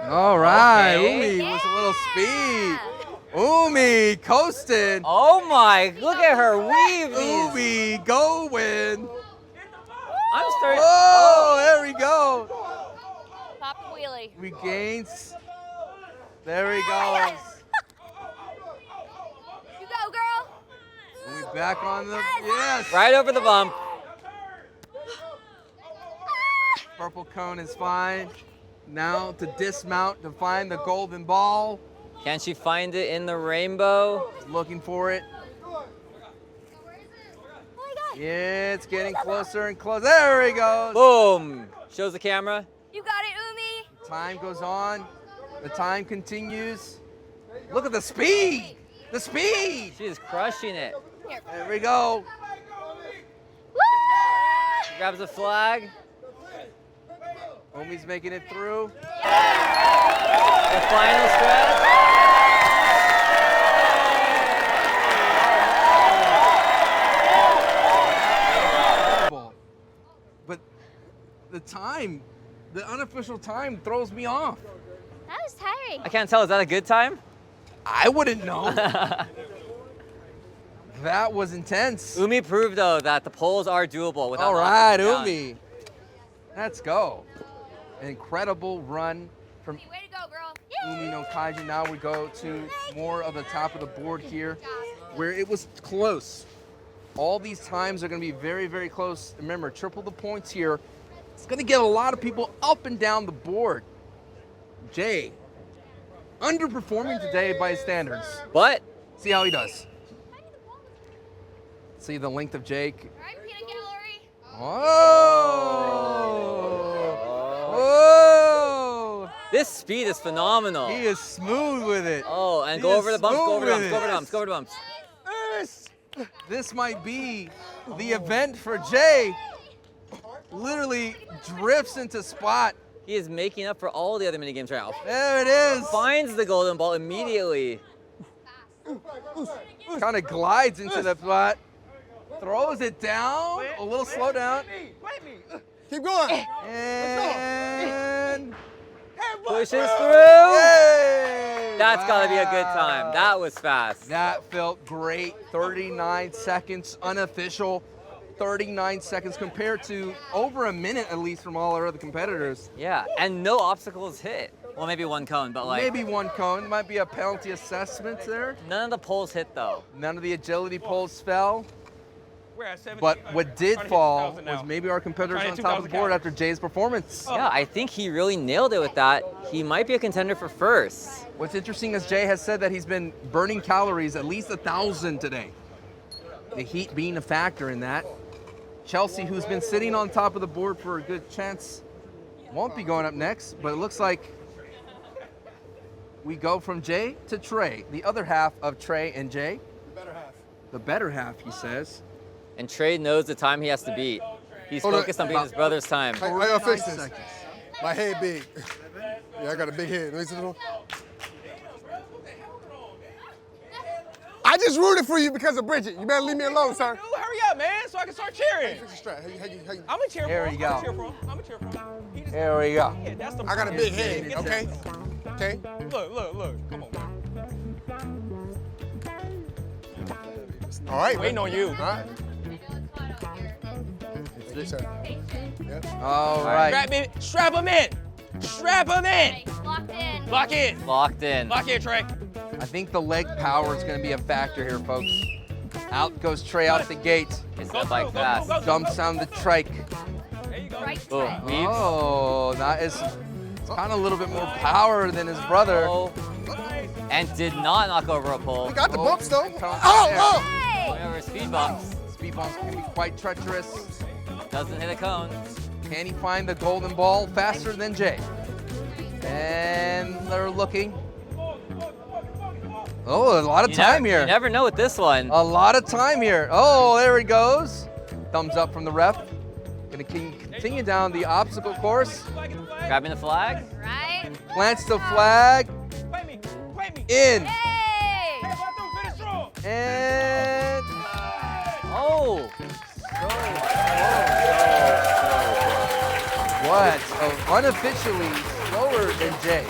All right, Okay. Umi with a little speed. Umi coasting. Oh my, look at her weave these. Umi going. I'm starting. Oh, there we go. Pop wheelie. Regains. There he goes. You go, girl. Umi back on the, yes. Right over the bump. Purple cone is fine. Now to dismount to find the golden ball. Can she find it in the rainbow? Looking for it. Yeah, it's getting closer and closer. There he goes. Boom. Shows the camera. You got it, Umi. Time goes on. The time continues. Look at the speed. The speed. She is crushing it. There we go. She grabs the flag. Umi's making it through. The final stretch. But the time, the unofficial time throws me off. That was tiring. I can't tell. Is that a good time? I wouldn't know. That was intense. Umi proved though that the poles are doable without. All right, knocking them Umi. Let's go. An incredible run from Way to go, girl. Umi no Kaiju. Now we go to more of the top of the board here, where it was close. All these times are going to be very, very close. Remember, triple the points here It's going to get a lot of people up and down the board. Jay, underperforming today by his standards. But see how he does. See the length of Jake. Whoa! This speed is phenomenal. He is smooth with it. Oh, and go over the bumps, go over the bumps, go over the bumps, go over the bumps. This might be the event for Jay. Literally drifts into spot. He is making up for all the other mini games right now. There it is. Finds the golden ball immediately. Kind of glides into the spot. Throws it down. A little slow down. Keep going. And pushes through. Yay! That's got to be a good time. That was fast. That felt great. 39 seconds, unofficial. 39 seconds compared to over a minute at least from all our other competitors. Yeah, and no obstacles hit. Well, maybe one cone, but like... Maybe one cone. Might be a penalty assessment there. None of the poles hit, though. None of the agility poles fell. But what did fall was maybe our competitors on top of the board after Jay's performance. Yeah, I think he really nailed it with that. He might be a contender for first. What's interesting is Jay has said that he's been burning calories at least 1,000 today. The heat being a factor in that. Chelsea, who's been sitting on top of the board for a good chance, won't be going up next, but it looks like we go from Jay to Trey, the other half of Trey and Jay. The better half. The better half, he says. And Trey knows the time he has to beat. He's focused on beating his brother's time. I gotta fix this. My head big. Yeah, I got a big head. Let me see this one. I just rooted for you because of Bridget. You better leave me alone, sir. Dude, hurry up, man, so I can start cheering. Fix the strap. I'm a cheer for There him. you go. I'm a cheer for him. I'm a cheer for him. There we go. Yeah, that's the I got a big head, Get okay? that. Okay? Look. Come on, man. All right. Waiting on you. All right. Thank you, sir. Yeah. All right. Strap him in. Strap him in. Locked in. Lock in. Locked in. Lock in, Trey. I think the leg power is going to be a factor here, folks. Out goes Trey out the gate. Hits that bike fast. Jumps down the trike. There you go. Boom. Weaves. Oh, that is kind of a little bit more power than his brother. Oh. And did not knock over a pole. We got the bumps, though. Oh! Going over speed bumps. Speed bumps can be quite treacherous. Doesn't hit a cone. Can he find the golden ball faster than Jay? And they're looking. Oh, a lot of time here. You never know with this one. A lot of time here. Oh, there he goes. Thumbs up from the ref. Gonna continue down the obstacle course. Grabbing the flag. Right? Plants the flag. In. Hey! And Oh. what? Oh, unofficially slower than Jay.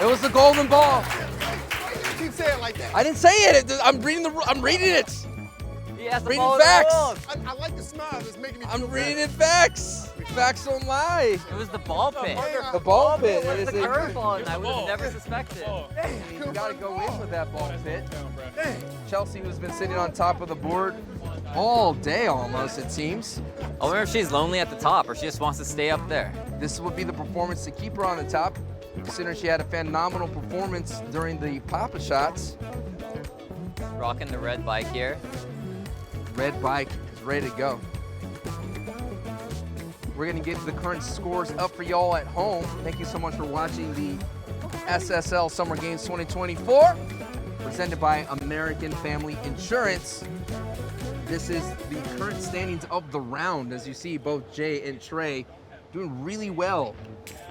It was the golden ball. Keep saying it like that. I didn't say it. I'm reading it. He has to Reading follow the facts. rules. I like the smile. It's making me feel I'm better. reading it facts. Facts don't lie. It was the ball pit. The ball pit. It was It the is a- curveball, and I would have never suspected. You gotta go in with that ball pit. Chelsea, who's been sitting on top of the board all day almost, it seems. I wonder if she's lonely at the top or she just wants to stay up there. This would be the performance to keep her on the top, considering she had a phenomenal performance during the Papa shots. Rocking the red bike here. Red bike is ready to go. We're gonna get the current scores up for y'all at home. Thank you so much for watching the SSL Summer Games 2024, presented by American Family Insurance. This is the current standings of the round. As you see, both Jay and Trey doing really well.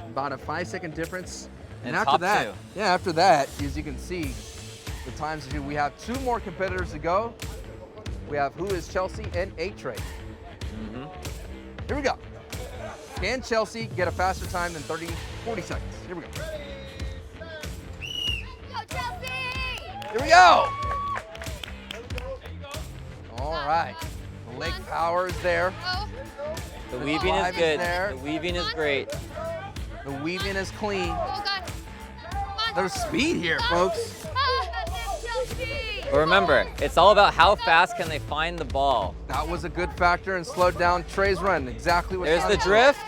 About a 5-second difference. And after top that, two. after that, as you can see, the times we have 2 more competitors to go. We have Who is Chelsea and A Trey. Here we go. Can Chelsea get a faster time than 40 seconds? Here we go. Go, Chelsea! Here we go. All right. The leg power is there. The weaving is drive is good. there. The weaving is great. The weaving is clean. Oh, God. There's speed here, folks. Chelsea! But remember, it's all about how fast can they find the ball. That was a good factor and slowed down Trey's run. Exactly what. There's the drift.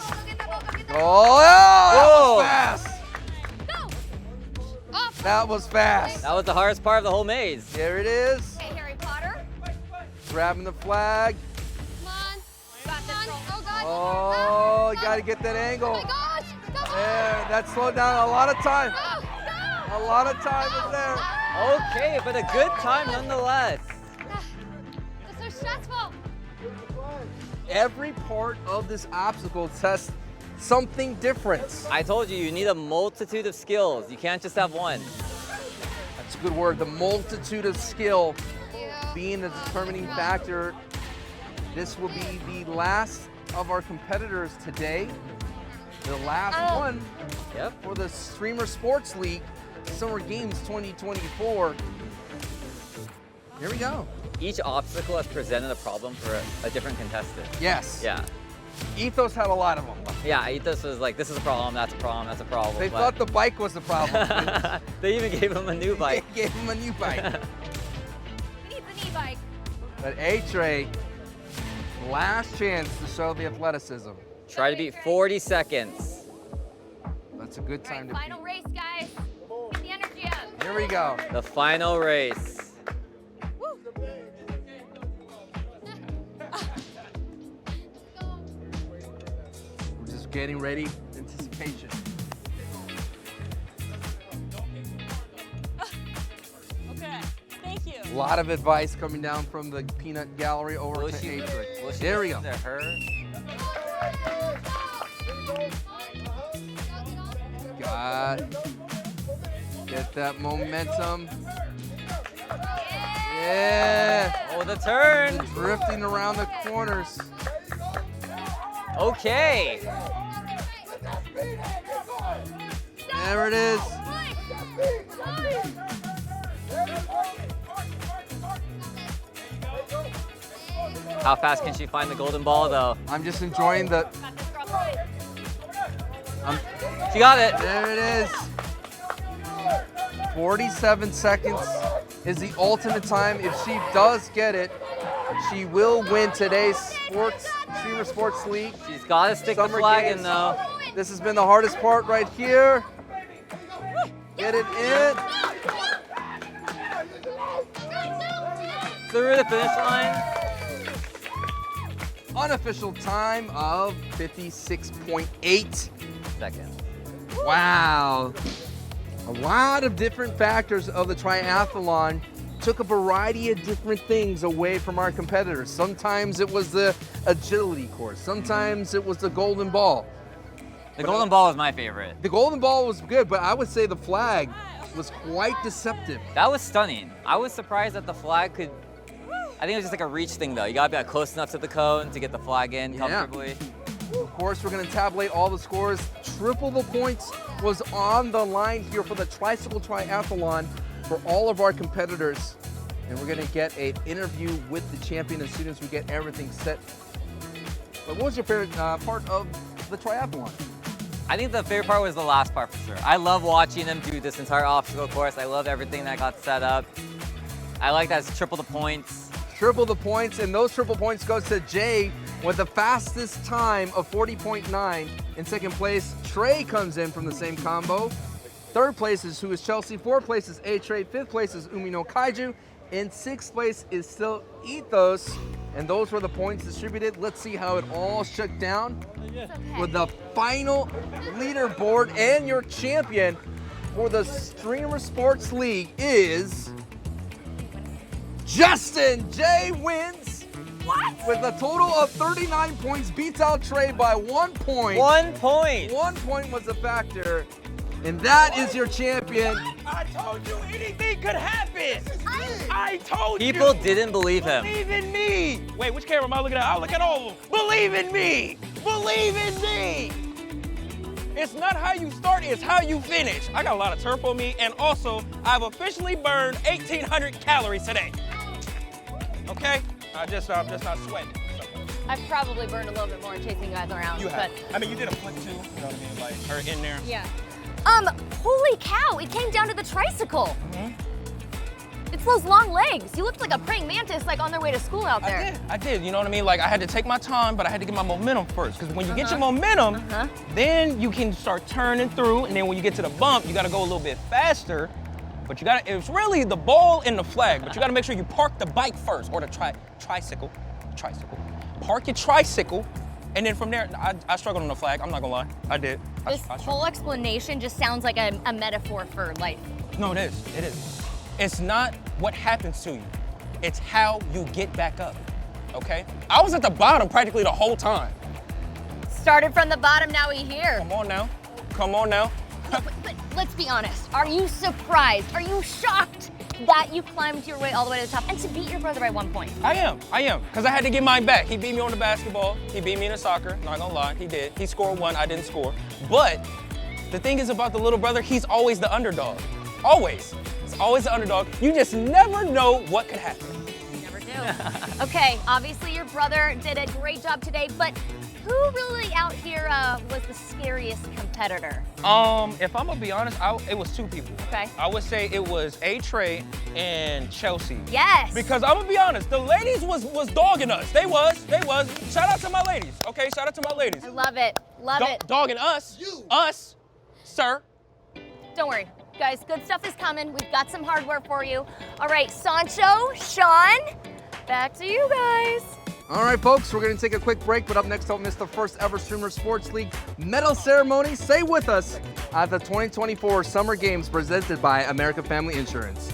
Oh, Whoa. that was fast. That was fast. That was the hardest part of the whole maze. There it is. Hey, Harry Potter. Grabbing the flag. Come on. Oh, God. Oh, you got to get that angle. Oh, my gosh. There, that slowed down a lot of time. A lot of time was there. Okay, but a good time nonetheless. It's so stressful. Every part of this obstacle tests something different. I told you, you need a multitude of skills. You can't just have one. That's a good word. The multitude of skill being the determining factor. This will be the last of our competitors today. The last one for the Streamer Sports League Summer Games 2024. Here we go. Each obstacle has presented a problem for a different contestant. Yes. Yeah. Ethos had a lot of them. Yeah, Ethos was like, this is a problem, that's a problem, that's a problem. They thought the bike was the problem. They even gave him a new bike. They gave him a new bike. He needs an e-bike. But A-Trey, last chance to show the athleticism. Try to beat 40 seconds. That's a good time to Final beat. race, guys. Get the energy up. Here we go. The final race. We're just getting ready. Anticipation. Okay, thank you. A lot of advice coming down from the peanut gallery over to A-Trey. There we go. To her. Get that momentum. Yeah. Oh, the turn. Drifting around the corners. Okay. There it is. How fast can she find the golden ball, though? I'm just enjoying the. She got it. There it is. 47 seconds is the ultimate time. If she does get it, she will win today's Streamer Sports League. She's got to stick the Summer flag Games. in, though. This has been the hardest part right here. Get it in. Through the finish line. Unofficial time of 56.8 seconds. Wow. A lot of different factors of the triathlon took a variety of different things away from our competitors. Sometimes it was the agility course. Sometimes it was the golden ball. The golden ball was my favorite. The golden ball was good, but I would say the flag was quite deceptive. That was stunning. I was surprised that the flag could. I think it was just like a reach thing, though. You gotta be close enough to the cone to get the flag in comfortably. Of course, we're gonna tabulate all the scores. Triple the points was on the line here for the tricycle triathlon for all of our competitors. And we're gonna get an interview with the champion as soon as we get everything set. But what was your favorite part of the triathlon? I think the favorite part was the last part for sure. I love watching them do this entire obstacle course. I love everything that got set up. I like that it's triple the points. Triple the points, and those triple points goes to Jay with the fastest time of 40.9. In second place, Trey comes in from the same combo. Third place is Who is Chelsea. Fourth place is A-Trey. Fifth place is Umino Kaiju. In sixth place is still Ethos. And those were the points distributed. Let's see how it all shook down with the final leaderboard. And your champion for the Streamer Sports League is Justin. Jay wins with a total of 39 points, beats out Trey by 1 point. 1 point. 1 point was a factor, and that is your champion. I told you anything could happen. I told you. People didn't believe him. Believe in me. Wait, which camera am I looking at? I'll look at all of them. Believe in me. Believe in me. It's not how you start, it's how you finish. I got a lot of turf on me, and also, I've officially burned 1,800 calories today. Okay? I'm just not sweating. So. I've probably burned a little bit more chasing you guys around. You have. But... I mean, you did a flick too. You know what I mean? Like her in there. Yeah. Holy cow! It came down to the tricycle. It's those long legs. You look like a praying mantis, like on their way to school out there. I did, you know what I mean? Like I had to take my time, but I had to get my momentum first. Because when you get your momentum, then you can start turning through. And then when you get to the bump, you gotta go a little bit faster. But you gotta, it's really the ball and the flag, but you gotta make sure you park the bike first, or the tricycle. Park your tricycle, and then from there, I struggled on the flag, I'm not gonna lie, I did. This whole explanation just sounds like a metaphor for life. No, it is. It's not what happens to you, it's how you get back up, okay? I was at the bottom practically the whole time. Started from the bottom, now we here. Come on now. But let's be honest, are you surprised? Are you shocked that you climbed your way all the way to the top and to beat your brother by 1 point? I am, because I had to get mine back. He beat me on the basketball, he beat me in the soccer, not gonna lie, he did. He scored 1, I didn't score. But the thing is about the little brother, he's always the underdog. Always. He's always the underdog. You just never know what could happen. You never do. Okay, obviously your brother did a great job today, but who really out here was the scariest competitor? If I'm gonna be honest, it was 2 people. Okay. I would say it was A-Trey and Chelsea. Yes. Because I'm gonna be honest, the ladies was dogging us. They was. Shout out to my ladies, okay? Shout out to my ladies. I love it, love it. Dogging us, us, sir. Don't worry, guys, good stuff is coming. We've got some hardware for you. All right, Sancho, Sean, back to you guys. All right, folks, we're going to take a quick break, but up next, don't miss the first ever Streamer Sports League medal ceremony. Stay with us at the 2024 Summer Games presented by American Family Insurance.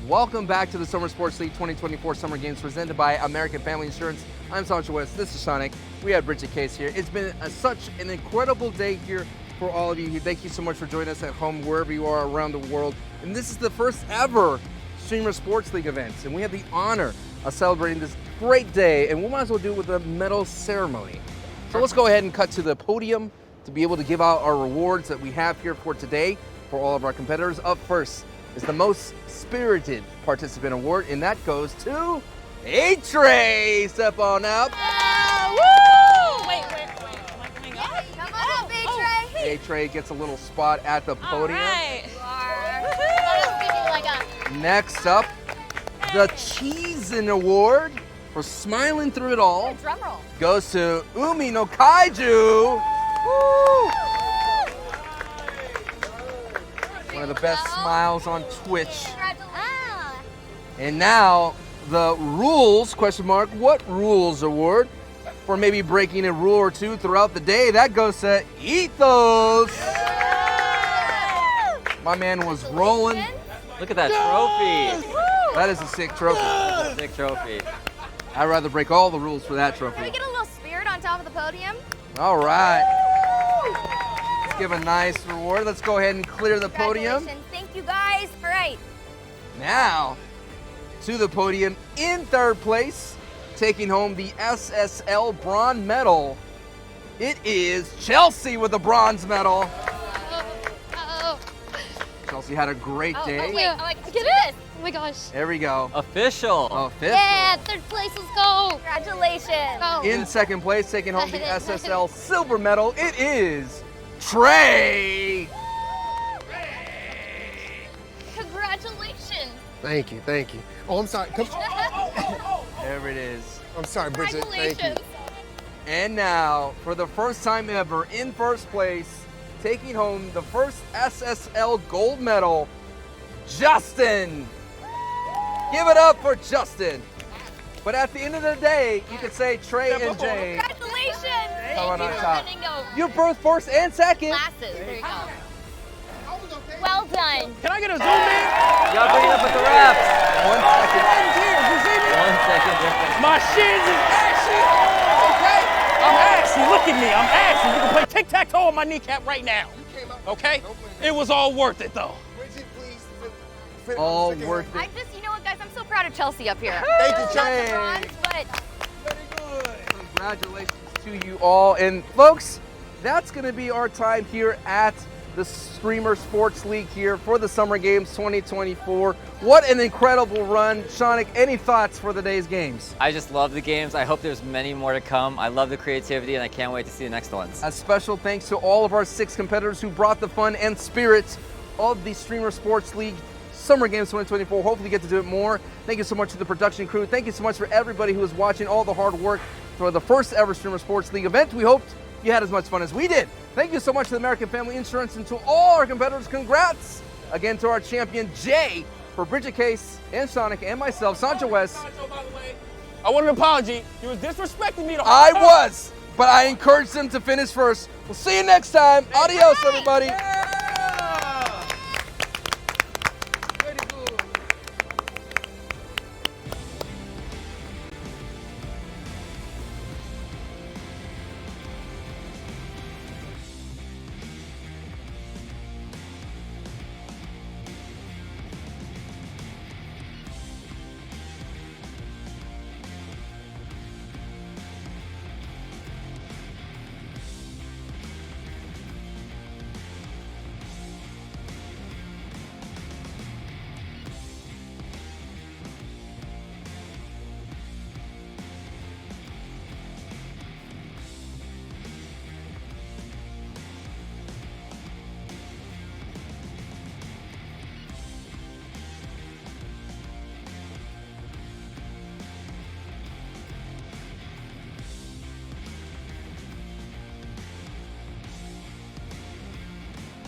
Welcome back to the Summer Sports League 2024 Summer Games presented by American Family Insurance. I'm Sancho West. This is Seanic. We have Bridget Case here. It's been such an incredible day here for all of you. Thank you so much for joining us at home, wherever you are around the world. And this is the first ever Streamer Sports League events, and we have the honor of celebrating this great day, and we might as well do it with a medal ceremony. So let's go ahead and cut to the podium to be able to give out our rewards that we have here for today for all of our competitors. Up first is the most spirited participant award, and that goes to A-Tray. Step on up. Woo! Wait. Am I coming up? Come on up, A-Tray. A-Tray gets a little spot at the podium. All right. Next up, the Cheesin' Award for smiling through it all Drum roll. goes to Umi no Kaiju. Woo! One of the best smiles on Twitch. And now the rules, what rules award for maybe breaking a rule or two throughout the day, that goes to Ethos. My man was rolling. Look at that trophy. That is a sick trophy. That's a sick trophy. I'd rather break all the rules for that trophy. Can we get a little spirit on top of the podium? All right. Let's give a nice reward. Let's go ahead and clear the podium. Congratulations. Thank you, guys. All right. Now, to the podium in third place, taking home the SSL bronze medal, it is Chelsea with the bronze medal. Chelsea had a great day. Get it. Oh my gosh. There we go. Official. Yeah, third place, let's go. Congratulations. Go. In second place, taking home the SSL silver medal, it is Trey. Congratulations. Thank you, thank you. Oh, I'm sorry. There it is. I'm sorry, Bridget. Thank you. Congratulations. And now, for the first time ever, in first place, taking home the first SSL gold medal, Justin. Give it up for Justin. But at the end of the day, you could say Trey and Jay. Congratulations. Come on top. Fernando. You're both first and second. Glasses. There you go. Well done. Can I get a zoom in? You gotta bring it up with the reps. 1 second. 1 second difference. My shins is ashy. Okay? I'm ashy. Look at me. I'm ashy. You can play tic-tac-toe on my kneecap right now. Okay? It was all worth it, though. Bridget, please. All worth it. You know what, guys? I'm so proud of Chelsea up here. Thank you, Not Chelsea. the bronze, but Congratulations to you all. And folks, that's going to be our time here at the Streamer Sports League here for the Summer Games 2024. What an incredible run. Seanic, any thoughts for the day's games? I just love the games. I hope there's many more to come. I love the creativity, and I can't wait to see the next ones. A special thanks to all of our 6 competitors who brought the fun and spirit of the Streamer Sports League Summer Games 2024. Hopefully get to do it more. Thank you so much to the production crew. Thank you so much for everybody who was watching, all the hard work for the first ever Streamer Sports League event. We hoped you had as much fun as we did. Thank you so much to the American Family Insurance and to all our competitors. Congrats again to our champion, Jay, for Bridget Case and Seanic and myself, Sancho West. I want an apology. You was disrespecting me the whole I time. was, but I encouraged them to finish first. We'll see you next time. Adios, everybody.